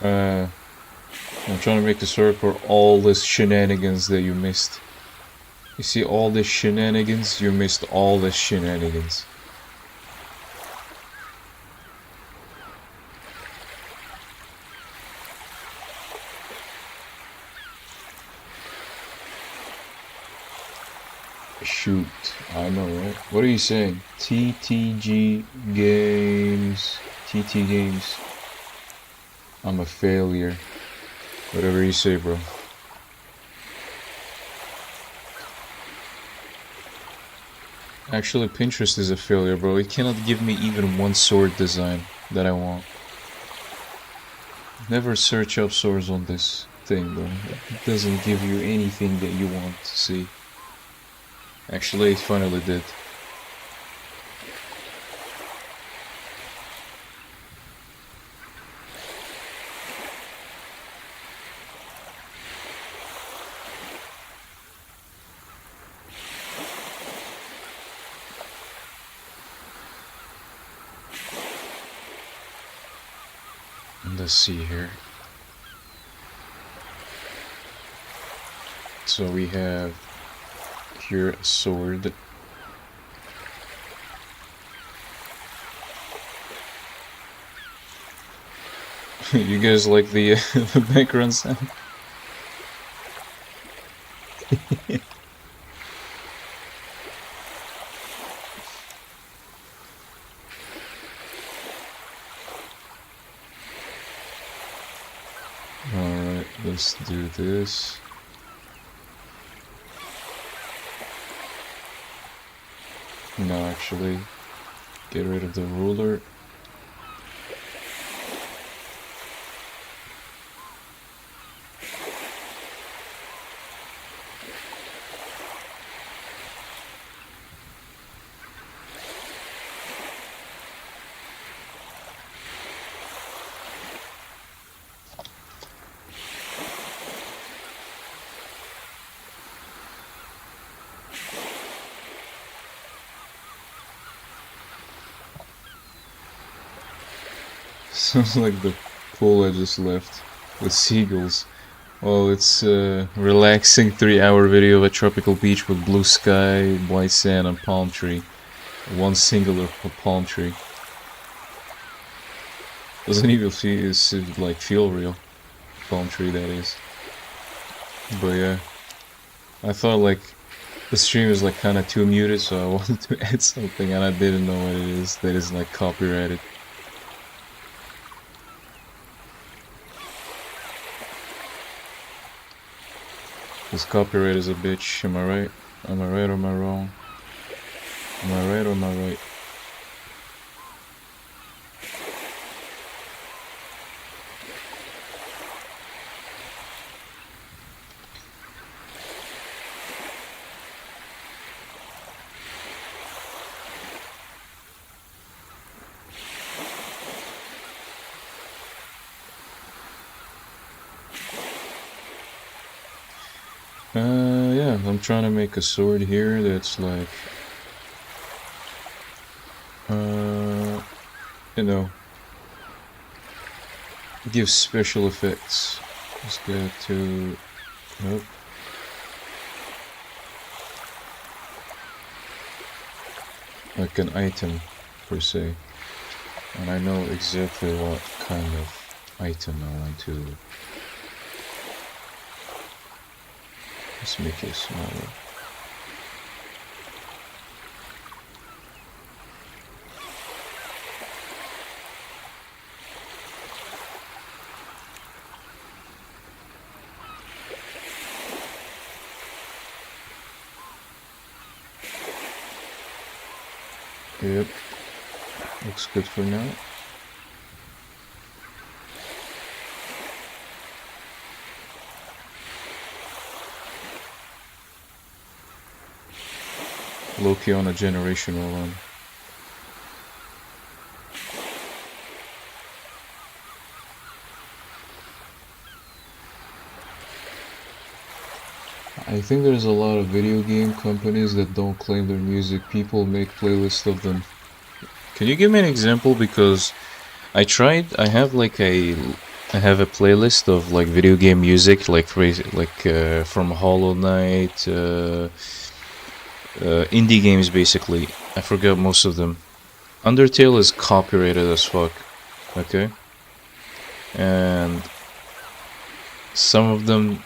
I'm trying to make the sword for all this shenanigans that you missed You see all the shenanigans? You missed all the shenanigans. Shoot, I know, right? What are you saying? TTG Games. TT Games. I'm a failure. Whatever you say, bro. Actually, Pinterest is a failure, bro. It cannot give me even one sword design that I want. Never search up swords on this thing, bro. It doesn't give you anything that you want to see. Actually, it finally did. Let's see here. So we have here a sword. You guys like the, the background sound? Alright, let's do this. No, actually, get rid of the ruler. Sounds like the pool I just left with seagulls. Well, it's a relaxing 3-hour video of a tropical beach with blue sky, white sand, and palm tree. One singular palm tree. Doesn't even feel real. Palm tree, that is. But yeah, I thought like the stream is like kind of too muted, so I wanted to add something, and I didn't know what it is that is like copyrighted. This copyright is a bitch, am I right? Am I right or am I wrong? Am I right or am I right? Yeah, I'm trying to make a sword here that's like, you know, gives special effects. Just go to, nope. Like an item, per se. And I know exactly what kind of item I want to. Let's make it smaller. Yep, looks good for now. Loki on a generational run. I think there's a lot of video game companies that don't claim their music. People make playlists of them. Can you give me an example? Because I have a playlist of like video game music, like from Hollow Knight, indie games basically. I forgot most of them. Undertale is copyrighted as fuck. Okay? And some of them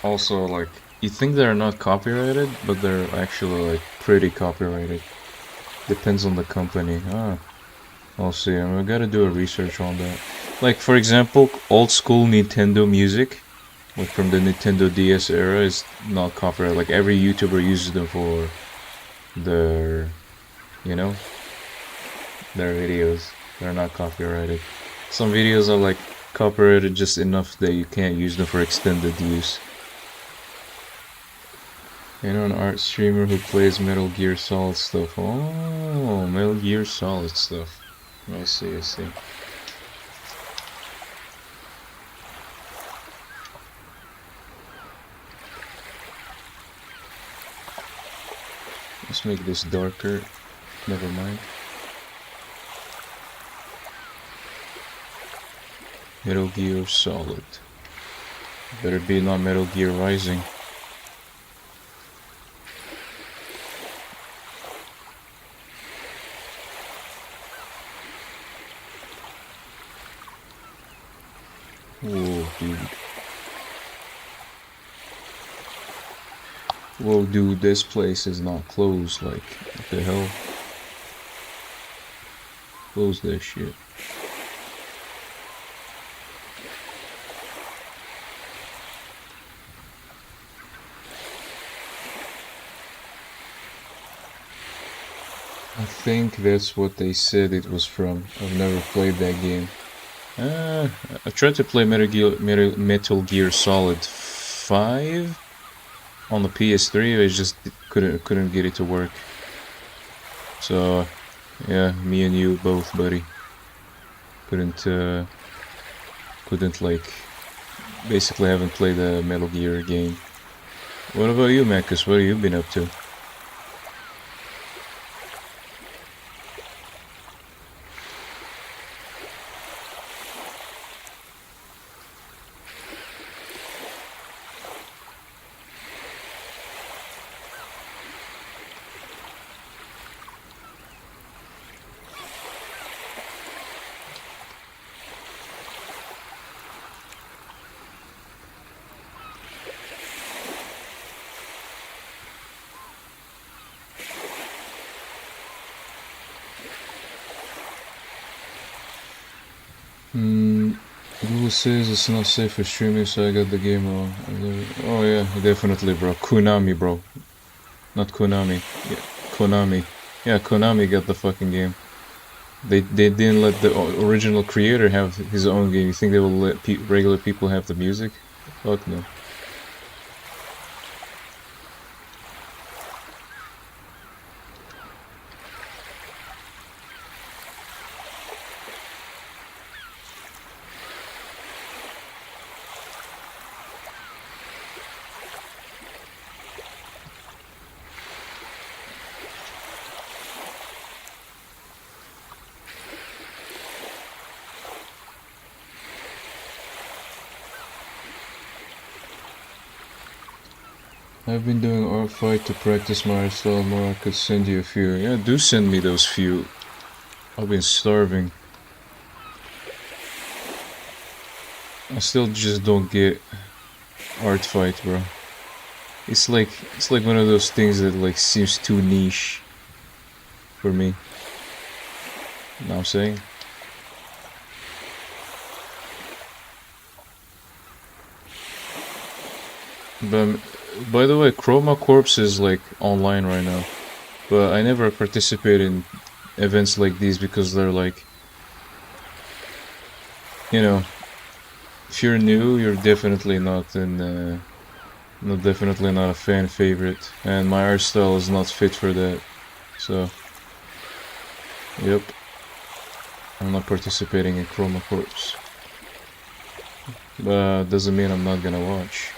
also, like, you think they're not copyrighted, but they're actually, like, pretty copyrighted. Depends on the company. I'll see. I gotta do a research on that. Like, for example, old school Nintendo music, like from the Nintendo DS era, is not copyrighted. Like, every YouTuber uses them for their, you know, their videos. They're not copyrighted. Some videos are, like, copyrighted just enough that you can't use them for extended use. You know, an art streamer who plays Metal Gear Solid stuff. Oh, Metal Gear Solid stuff. I see, I see. Let's make this darker. Never mind. Metal Gear Solid. Better be not Metal Gear Rising. Whoa, dude. Whoa, dude, this place is not closed. Like, what the hell? Close that shit. I think that's what they said it was from. I've never played that game. I tried to play Metal Gear Solid 5 on the PS3. I just couldn't get it to work. So, yeah, me and you both, buddy. Couldn't like, basically haven't played a Metal Gear game. What about you, Marcus? What have you been up to? Google says it's not safe for streaming, so I got the game wrong. Oh yeah, definitely, bro. Konami, bro. Not Konami. Yeah, Konami. Yeah, Konami got the fucking game. They didn't let the original creator have his own game. You think they will let regular people have the music? Fuck no. I've been doing art fight to practice my art style more. I could send you a few. Yeah, do send me those few. I've been starving. I still just don't get art fight, bro. It's like one of those things that like seems too niche for me. You know what I'm saying? But by the way, Chroma Corps is like online right now, but I never participate in events like these because they're like, you know, if you're new, you're definitely not definitely not a fan favorite, and my art style is not fit for that. So, yep, I'm not participating in Chroma Corps. But doesn't mean I'm not gonna watch.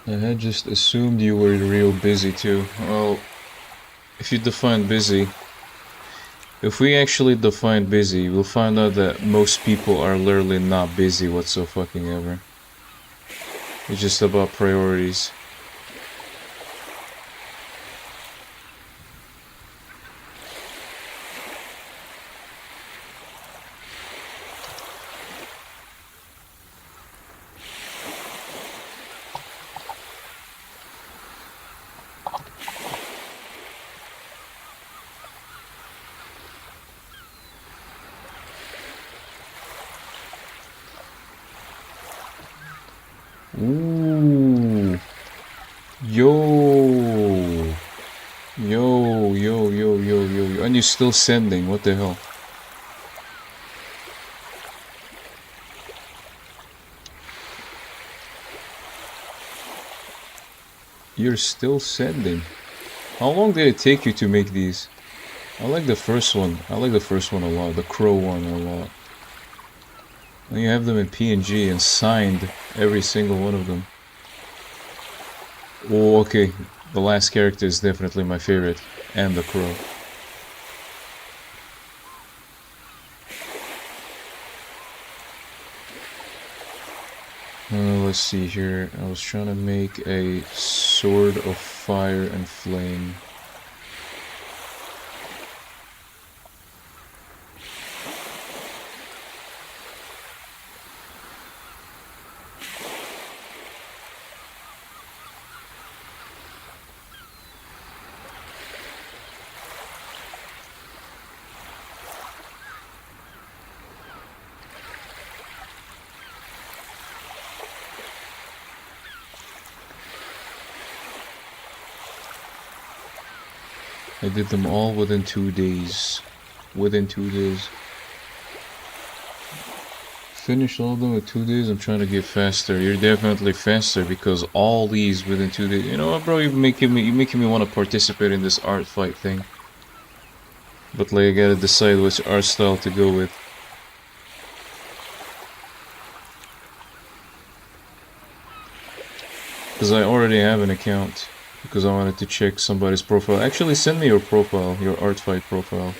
I had just assumed you were real busy too. Well, if you define busy, If we actually define busy, we'll find out that most people are literally not busy whatsoever. It's just about priorities. Ooh. Yo. Yo. And you're still sending. What the hell? You're still sending. How long did it take you to make these? I like the first one. I like the first one a lot. The crow one a lot. And you have them in PNG and signed, every single one of them. Oh, okay. The last character is definitely my favorite. And the crow. Let's see here. I was trying to make a sword of fire and flame. I did them all within 2 days. Within 2 days. Finish all of them in 2 days. I'm trying to get faster. You're definitely faster because all these within 2 days. You know what, bro? You're making me want to participate in this art fight thing. But like, I gotta decide which art style to go with. Because I already have an account. Because I wanted to check somebody's profile. Actually, send me your profile, your art fight profile.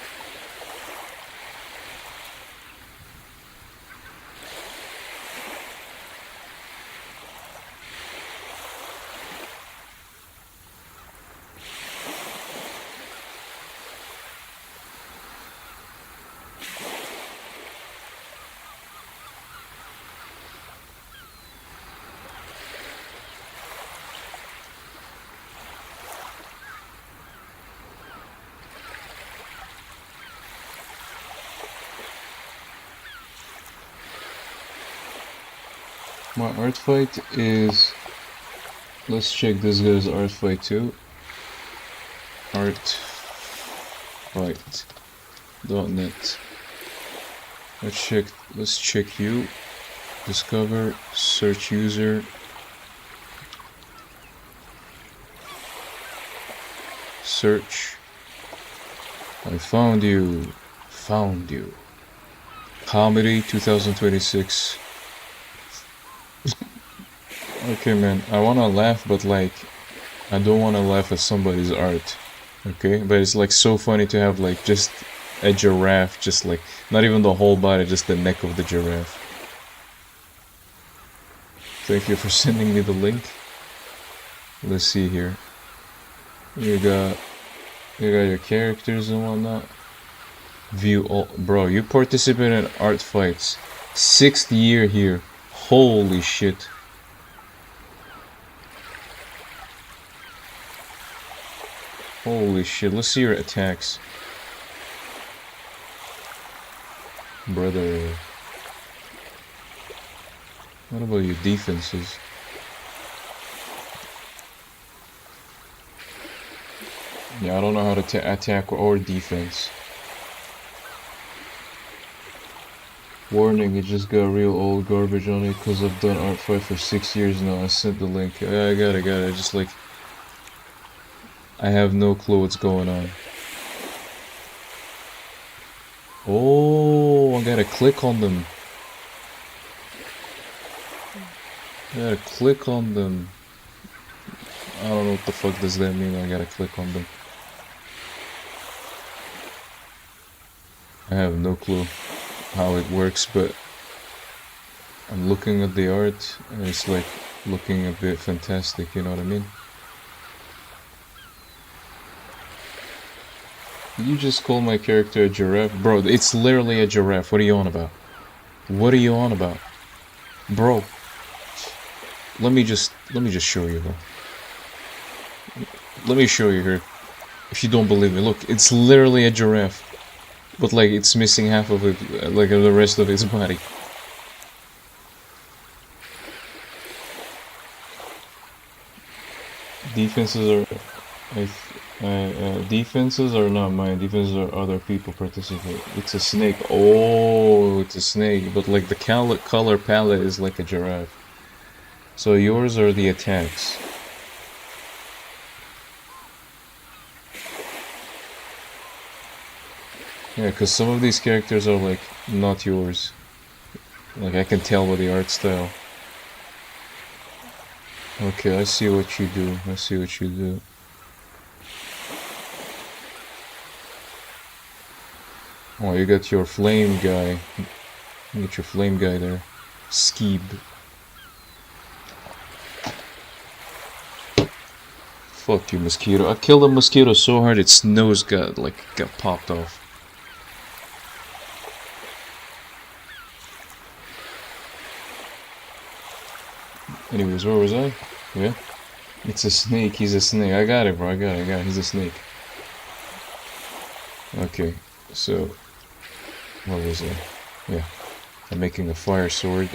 My art fight is... Let's check this guy's art fight too. Artfight.net. Let's check you. Discover, search user. Search. I found you. Comedy 2026. Okay, man, I wanna laugh, but like, I don't wanna laugh at somebody's art. Okay, but it's like so funny to have like just a giraffe, just like, not even the whole body, just the neck of the giraffe. Thank you for sending me the link. Let's see here. You got your characters and whatnot. View all, bro. You participate in art fights. 6th year here. Holy shit. Holy shit. Let's see your attacks, brother. What about your defenses? Yeah, I don't know how to attack or defense. Warning, it just got real old garbage on it because I've done art fight for 6 years now. I sent the link. I got it. I just like... I have no clue what's going on. Oh, I gotta click on them. I gotta click on them. I don't know what the fuck does that mean. I gotta click on them. I have no clue how it works, but I'm looking at the art and it's like looking a bit fantastic, you know what I mean? Did you just call my character a giraffe? Bro, it's literally a giraffe. What are you on about? What are you on about? Bro, let me just show you, bro. Let me show you here. If you don't believe me, look, it's literally a giraffe. But like it's missing half of it, like the rest of its body. Defenses are, defenses are not mine. Defenses are other people participate. It's a snake. Oh, it's a snake. But like the color palette is like a giraffe. So yours are the attacks. Yeah, because some of these characters are like not yours. Like I can tell by the art style. Okay, I see what you do. I see what you do. Oh, you got your flame guy. You got your flame guy there. Skeeb. Fuck you, mosquito. I killed a mosquito so hard its nose got popped off. Anyways, where was I? Yeah? It's a snake, he's a snake. I got it, bro. I got it. He's a snake. Okay, so what was I? Yeah. I'm making a fire sword.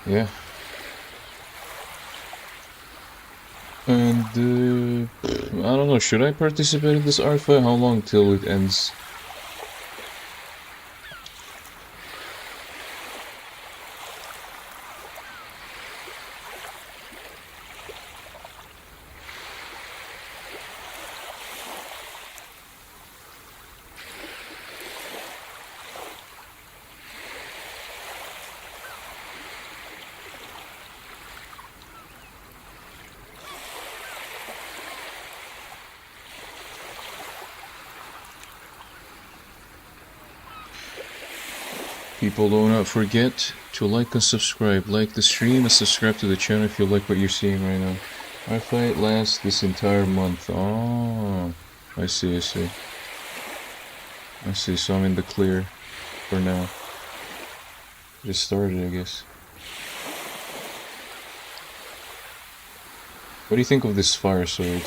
Yeah. And I don't know, should I participate in this art fight? How long till it ends? People, do not forget to like and subscribe. Like the stream and subscribe to the channel if you like what you're seeing right now. Our fight lasts this entire month. Oh, I see, I see. I see, so I'm in the clear for now. Just started, I guess. What do you think of this fire sword?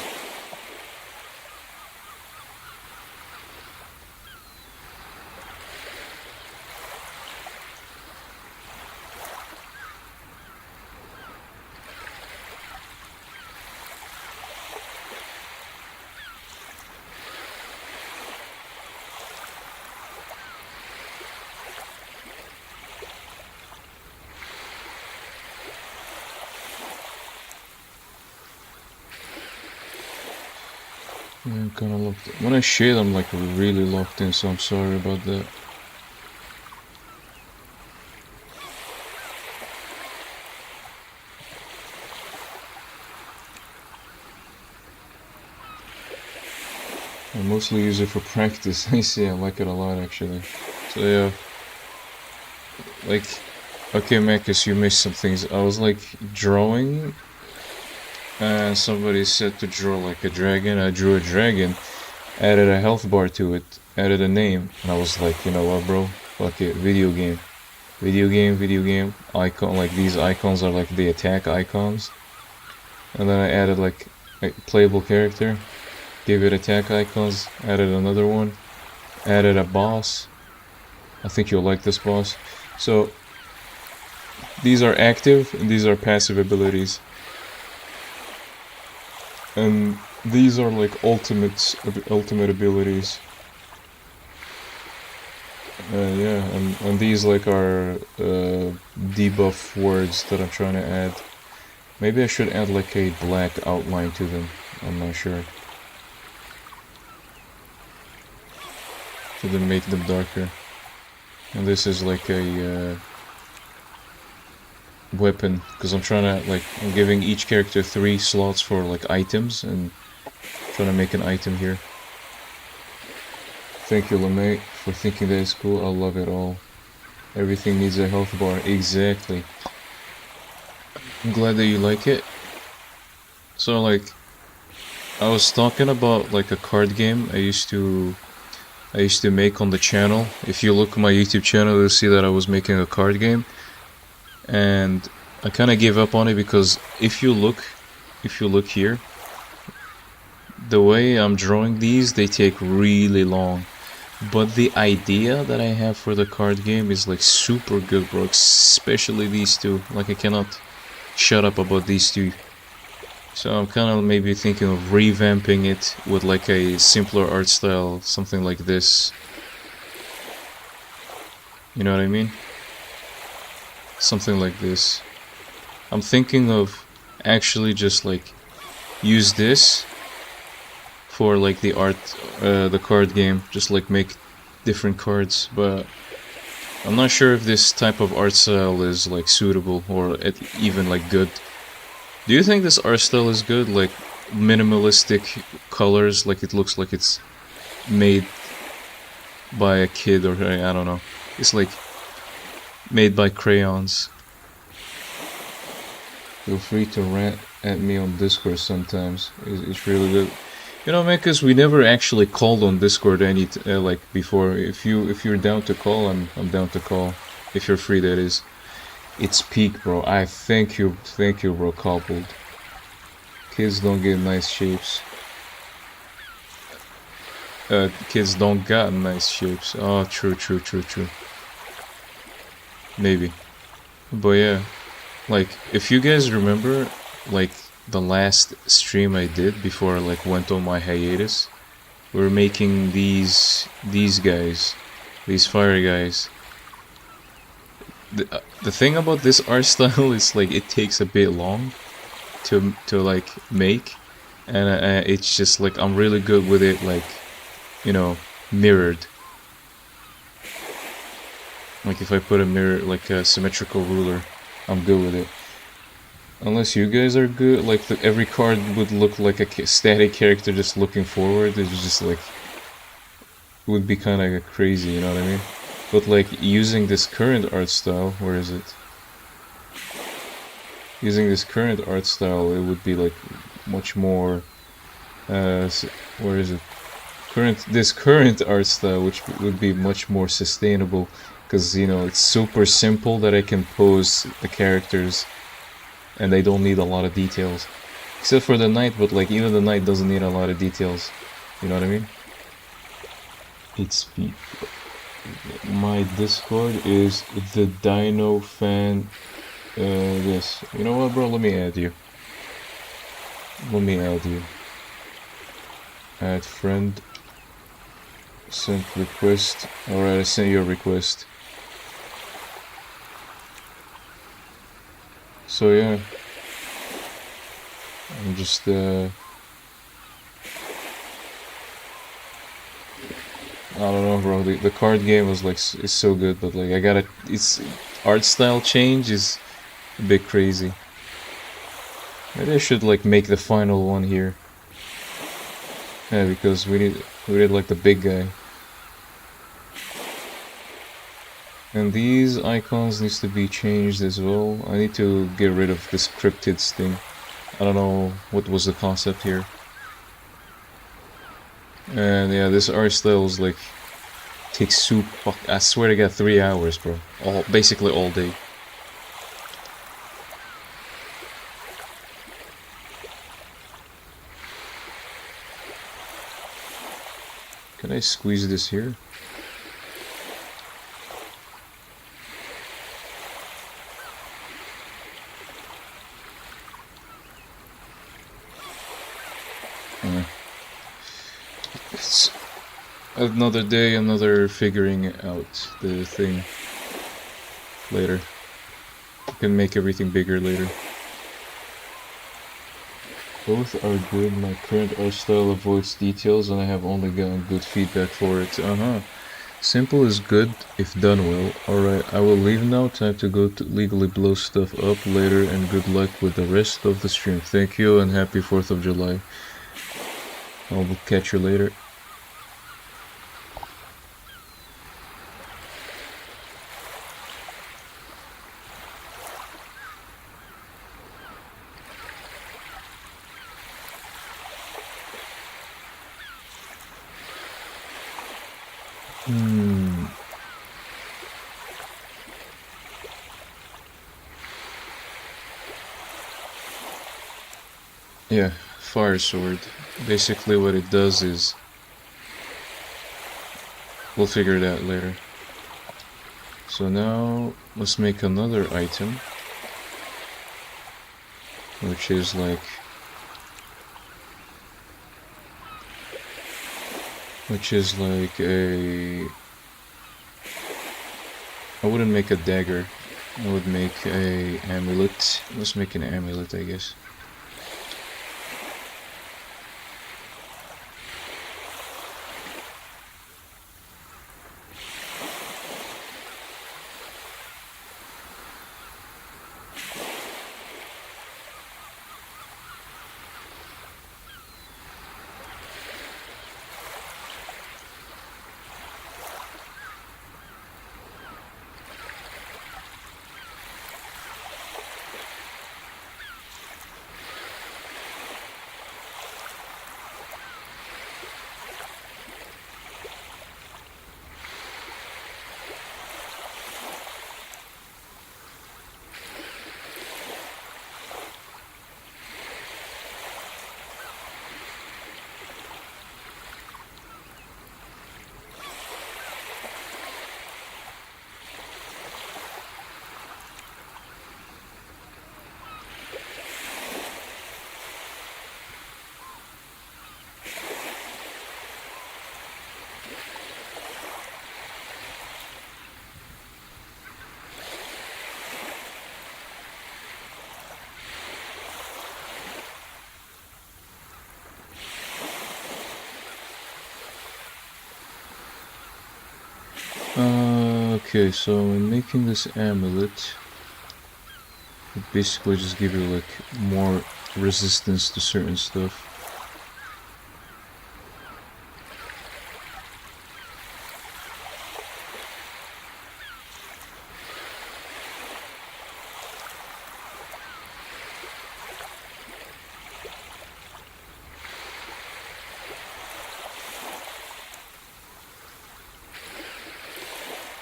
Yeah, I'm kinda locked in. When I shade, I'm like really locked in, so I'm sorry about that. I mostly use it for practice. I see, I like it a lot actually. So yeah, like, okay, Marcus, you missed some things. I was like drawing, and somebody said to draw like a dragon. I drew a dragon, added a health bar to it, added a name, and I was like, you know what, bro? Fuck it, video game. Video game, icon, like these icons are like the attack icons. And then I added like a playable character, gave it attack icons, added another one, added a boss. I think you'll like this boss. So These are active and these are passive abilities. And these are like ultimate abilities. Yeah, and these like are debuff words that I'm trying to add. Maybe I should add like a black outline to them. I'm not sure. To make them darker. And this is like a weapon, because I'm trying to like, I'm giving each character 3 slots for like items and trying to make an item here. Thank you, LeMay, for thinking that is cool. I love it all. Everything needs a health bar. Exactly. I'm glad that you like it. So like, I was talking about like a card game I used to make on the channel. If you look at my YouTube channel, you'll see that I was making a card game. And I kind of gave up on it because if you look here, the way I'm drawing these, they take really long. But the idea that I have for the card game is like super good, bro. Especially these two. Like, I cannot shut up about these two. So I'm kind of maybe thinking of revamping it with like a simpler art style, something like this. You know what I mean? Something like this. I'm thinking of actually just like use this for like the art, the card game, just like make different cards, but I'm not sure if this type of art style is like suitable or even like good. Do you think this art style is good? Like minimalistic colors, like it looks like it's made by a kid, or I don't know. It's like made by crayons. Feel free to rant at me on Discord sometimes. It's really good. You know, man, because we never actually called on Discord like before. If you're down to call, I'm down to call. If you're free, that is. It's peak, bro. I thank you, bro. Coupled. Kids don't get nice shapes. Kids don't got nice shapes. Oh, true. Maybe, but yeah, like if you guys remember, like the last stream I did before I like went on my hiatus, we were making these guys, these fire guys. The thing about this art style is like it takes a bit long to like make, and it's just like I'm really good with it, like, you know, mirrored. Like if I put a mirror, like a symmetrical ruler, I'm good with it. Unless you guys are good, like every card would look like a static character just looking forward. It's just like, it would be kind of crazy, you know what I mean? But like using this current art style, where is it? Using this current art style, it would be like much more. Where is it? This current art style, which would be much more sustainable, because you know it's super simple that I can pose the characters, and they don't need a lot of details, except for the knight. But like even the knight doesn't need a lot of details. You know what I mean? It's my Discord is the Dino Fan. This. You know what, bro? Let me add you. Add friend. Send request. Alright, I sent you a request. So yeah. I'm just I don't know, bro. The card game was like is so good, but like its art style change is a bit crazy. Maybe I should like make the final one here. Yeah, because we need like the big guy. And these icons needs to be changed as well. I need to get rid of this cryptids thing. I don't know what was the concept here. And yeah, this art style is like takes super. I swear to God, 3 hours, bro. Basically all day. Can I squeeze this here? Uh, it's another day, another figuring out the thing later. You can make everything bigger later. Both are good. My current art style avoids details and I have only gotten good feedback for it. Simple is good if done well. Alright, I will leave now. Time to go to legally blow stuff up later and good luck with the rest of the stream. Thank you and happy 4th of July. I will catch you later. Yeah, fire sword. Basically what it does is... we'll figure it out later. So now, let's make another item. Which is like... a... I wouldn't make a dagger. I would make a amulet. Let's make an amulet, I guess. Okay, so in making this amulet, it basically just give you like more resistance to certain stuff.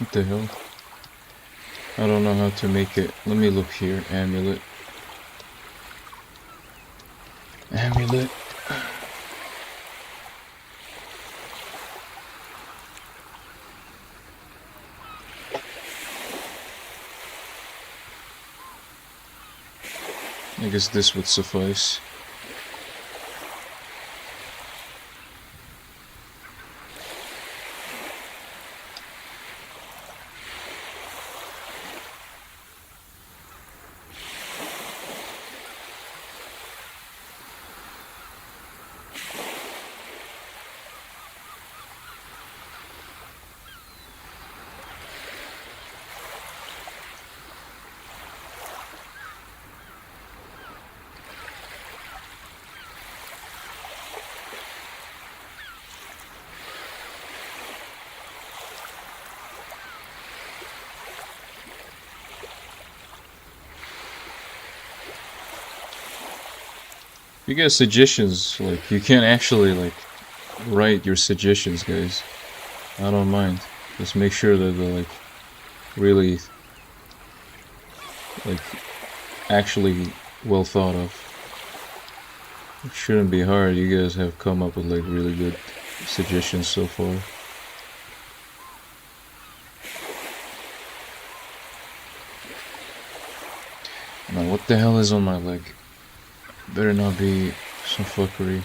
What the hell? I don't know how to make it. Let me look here. Amulet. Amulet. I guess this would suffice. You guys suggestions, like, you can't actually, like, write your suggestions, guys. I don't mind. Just make sure that they're, like, really, like, actually well thought of. It shouldn't be hard. You guys have come up with, like, really good suggestions so far. Now, what the hell is on my leg? Better not be some fuckery.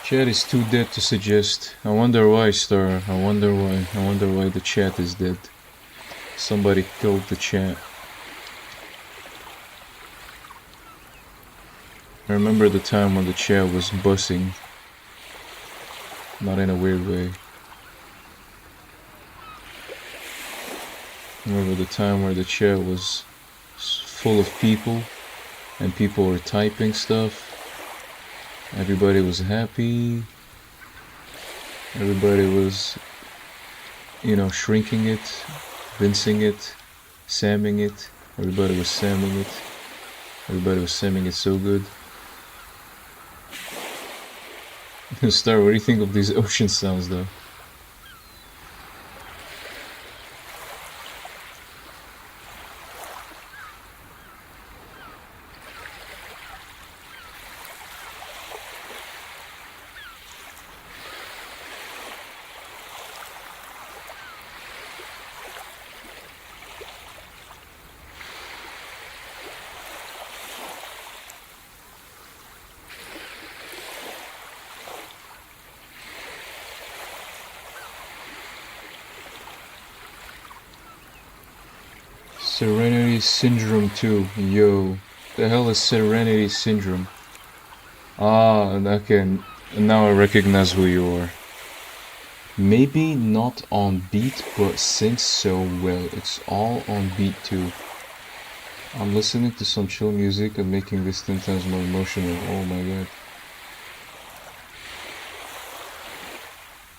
Chat is too dead to suggest. I wonder why, Star. I wonder why. I wonder why the chat is dead. Somebody killed the chat. I remember the time when the chat was buzzing. Not in a weird way. I remember the time where the chat was full of people and people were typing stuff. Everybody was happy. Everybody was, you know, shrinking it, rinsing it, samming it. Everybody was samming it. Everybody was samming it so good. Star, what do you think of these ocean sounds though? Serenity Syndrome 2. Yo. The hell is Serenity Syndrome? Ah, okay. Now I recognize who you are. Maybe not on beat, but sings so well. It's all on beat too. I'm listening to some chill music and making this 10 times more emotional. Oh my god.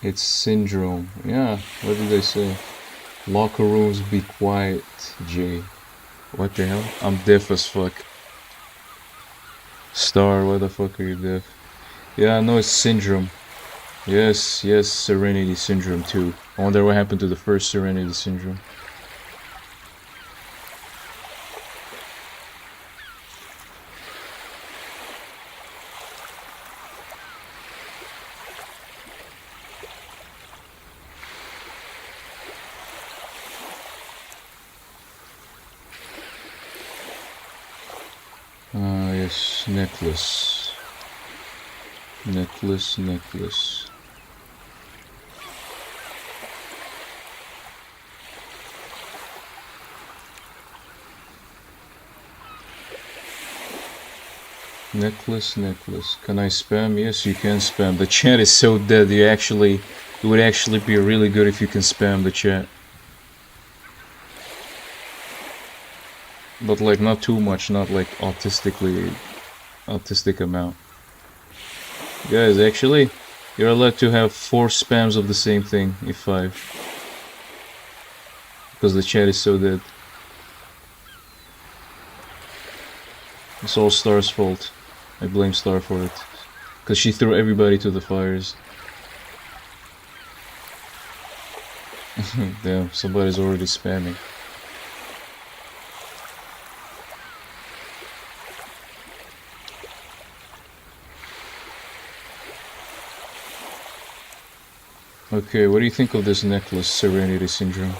It's Syndrome. Yeah, what did they say? Locker rooms be quiet, Jay. What the hell? I'm deaf as fuck. Star, why the fuck are you deaf? Yeah, I know it's Syndrome. Yes, Serenity Syndrome 2. I wonder what happened to the first Serenity Syndrome. Yes, necklace. Necklace. Necklace. Can I spam? Yes, you can spam. The chat is so dead. It would actually be really good if you can spam the chat. But like not too much, not like autistic amount. Guys, actually, you're allowed to have 4 spams of the same thing, if 5. Because the chat is so dead. It's all Star's fault. I blame Star for it. Because she threw everybody to the fires. Damn, somebody's already spamming. Okay, what do you think of this necklace, Serenity Syndrome?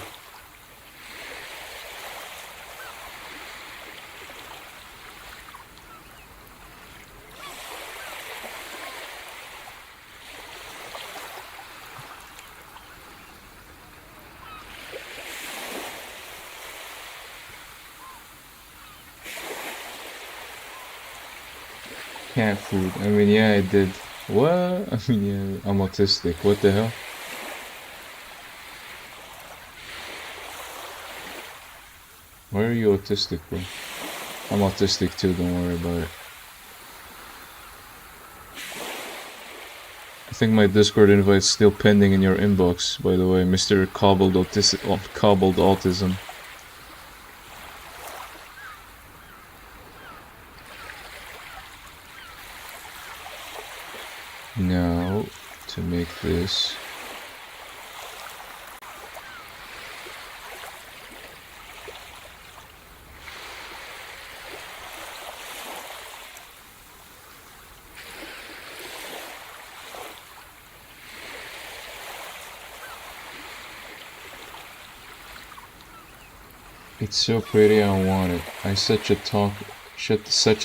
Cat food. I mean, yeah, I did. What? I mean, yeah, I'm autistic. What the hell? Why are you autistic, bro? I'm autistic too, don't worry about it. I think my Discord invite's still pending in your inbox, by the way, Mr. Cobbled Autism. Now, to make this... It's so pretty, I want it. I'm such a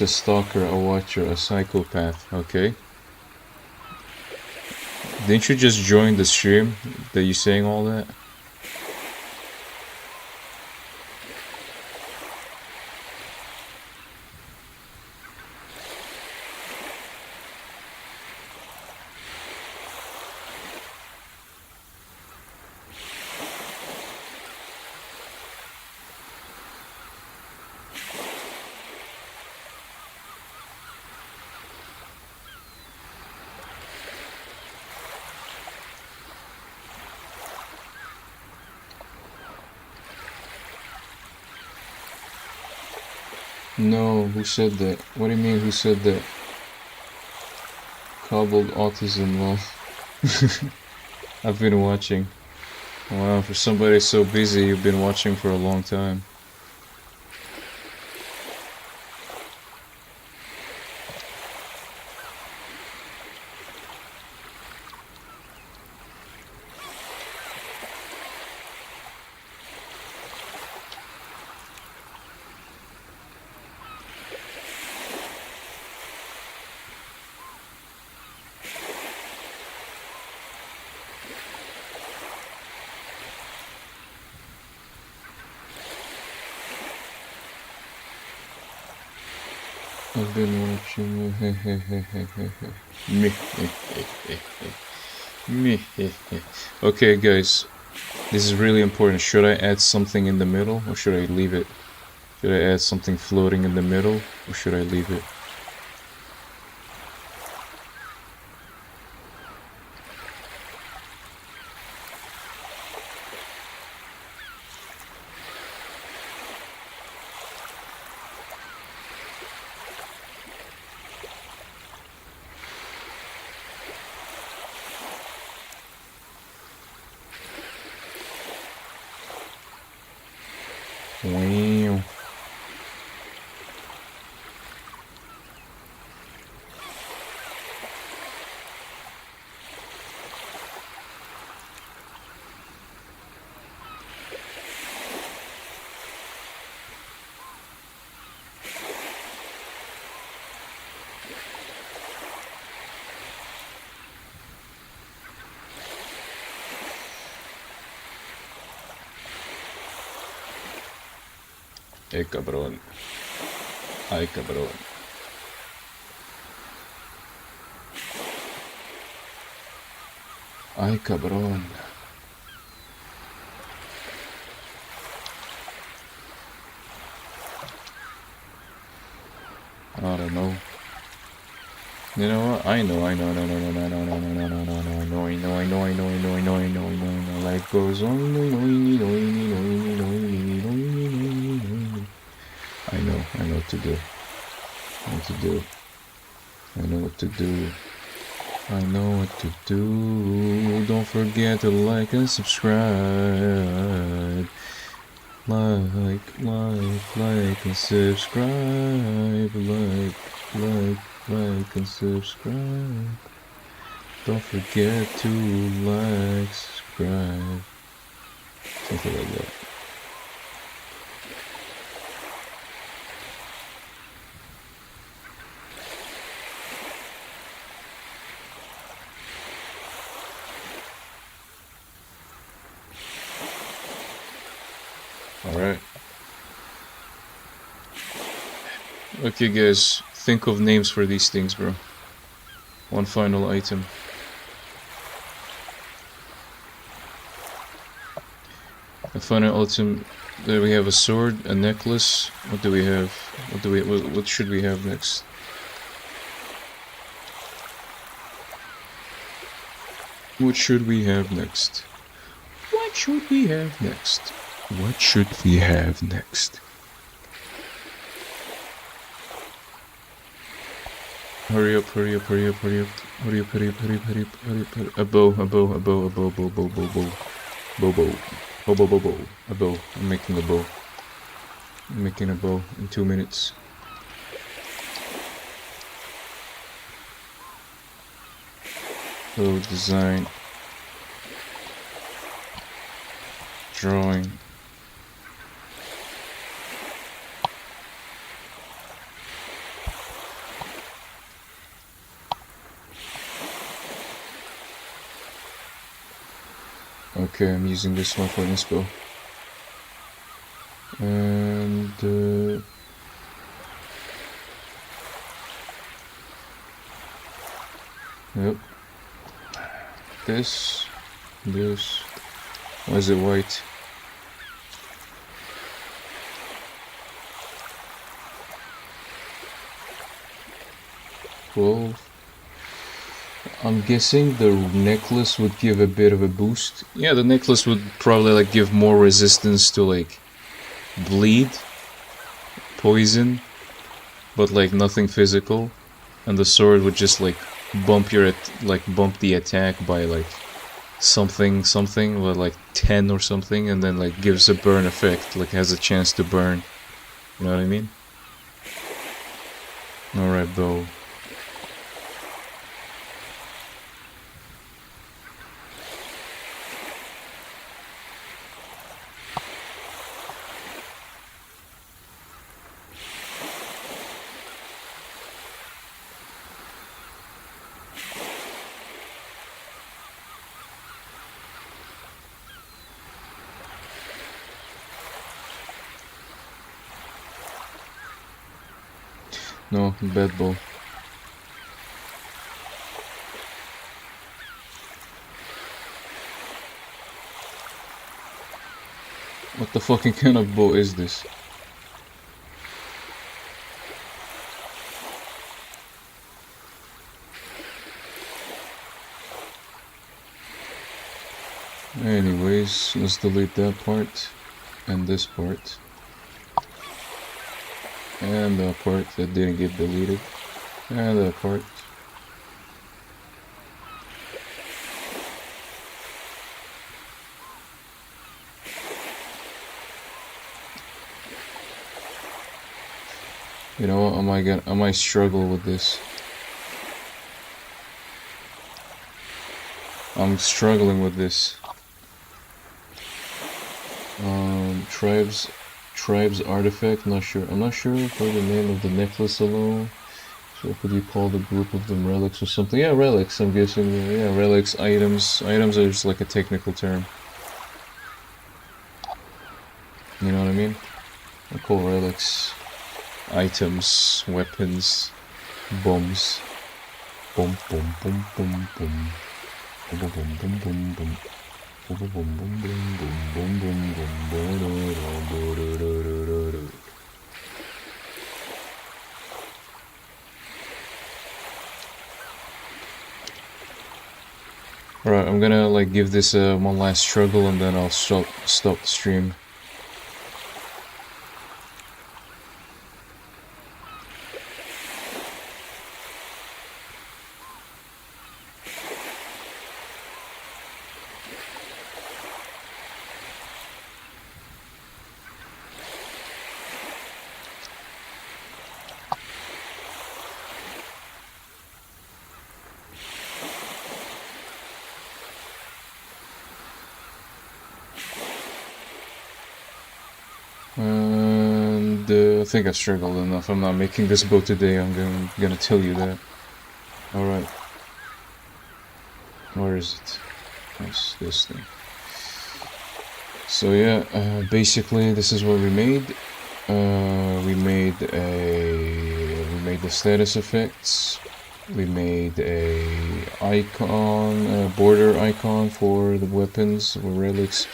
stalker, a watcher, a psychopath, okay? Didn't you just join the stream that you saying all that? No, who said that? What do you mean, who said that? Cobbled autism, lol. I've been watching. Wow, for somebody so busy, you've been watching for a long time. I've been watching. Me. Okay, guys, this is really important. Should I add something in the middle, or should I leave it? Should I add something floating in the middle, or should I leave it? Wow. Cabrón. Ay, cabrón. Ay, cabrón. I don't know. You know what? I know. Life goes on. I know what to do. I know what to do. Don't forget to like and subscribe. Like and subscribe. Like and subscribe. Don't forget to like, subscribe. Something like that. Alright. Okay, guys. Think of names for these things, bro. One final item. A final item. There we have a sword, a necklace. What do we have? What should we have next? What should we have next? Hurry up. A bow. A bow. I'm making a bow in 2 minutes. So design. Drawing. Okay, I'm using this one for inspo. And yep. This. Why is it white? Well, I'm guessing the necklace would give a bit of a boost. Yeah, the necklace would probably like give more resistance to like bleed, poison, but like nothing physical. And the sword would just like bump the attack by like something, like 10 or something, and then like gives a burn effect, like has a chance to burn. You know what I mean? Alright, though. No, bad bow. What the fucking kind of bow is this? Anyways, let's delete that part and this part and the part that didn't get deleted and that part. You know what? I might struggle with this. I'm struggling with this. Tribes artifact, not sure. I'm not sure for the name of the necklace alone. So could you call the group of them relics or something? Yeah, relics, I'm guessing. Yeah, relics, items. Items are just like a technical term. You know what I mean? I call relics items, weapons, bombs. Boom, boom, boom, boom, boom. Boom, boom, boom, boom, boom, boom. Boom, boom, boom, boom, boom, boom, boom, boom. Alright, I'm gonna like give this one last struggle and then I'll stop the stream. And I think I've struggled enough. I'm not making this bow today. I'm gonna tell you that. Alright. Where is it? That's this thing. So yeah, basically this is what we made. We made the status effects. We made a icon, a border icon for the weapons or relics.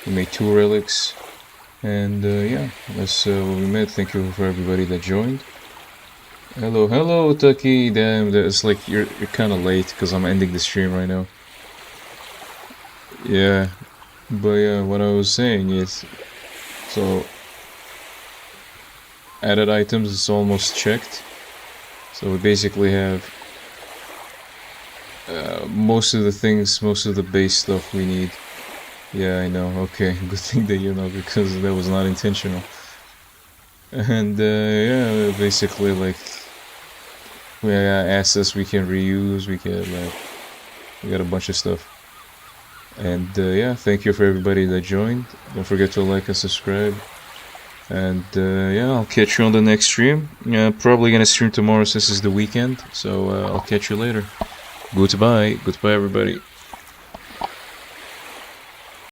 We made 2 relics. And yeah, that's what we made. Thank you for everybody that joined. Hello, Tucky. Damn, it's like you're kind of late because I'm ending the stream right now. Yeah, but yeah, what I was saying is, so added items is almost checked. So we basically have most of the base stuff we need. Yeah, I know. Okay, good thing that you know because that was not intentional. And yeah, basically like we got assets we can reuse. We got a bunch of stuff. And yeah, thank you for everybody that joined. Don't forget to like and subscribe. And yeah, I'll catch you on the next stream. Probably gonna stream tomorrow since it's the weekend. So I'll catch you later. Goodbye everybody.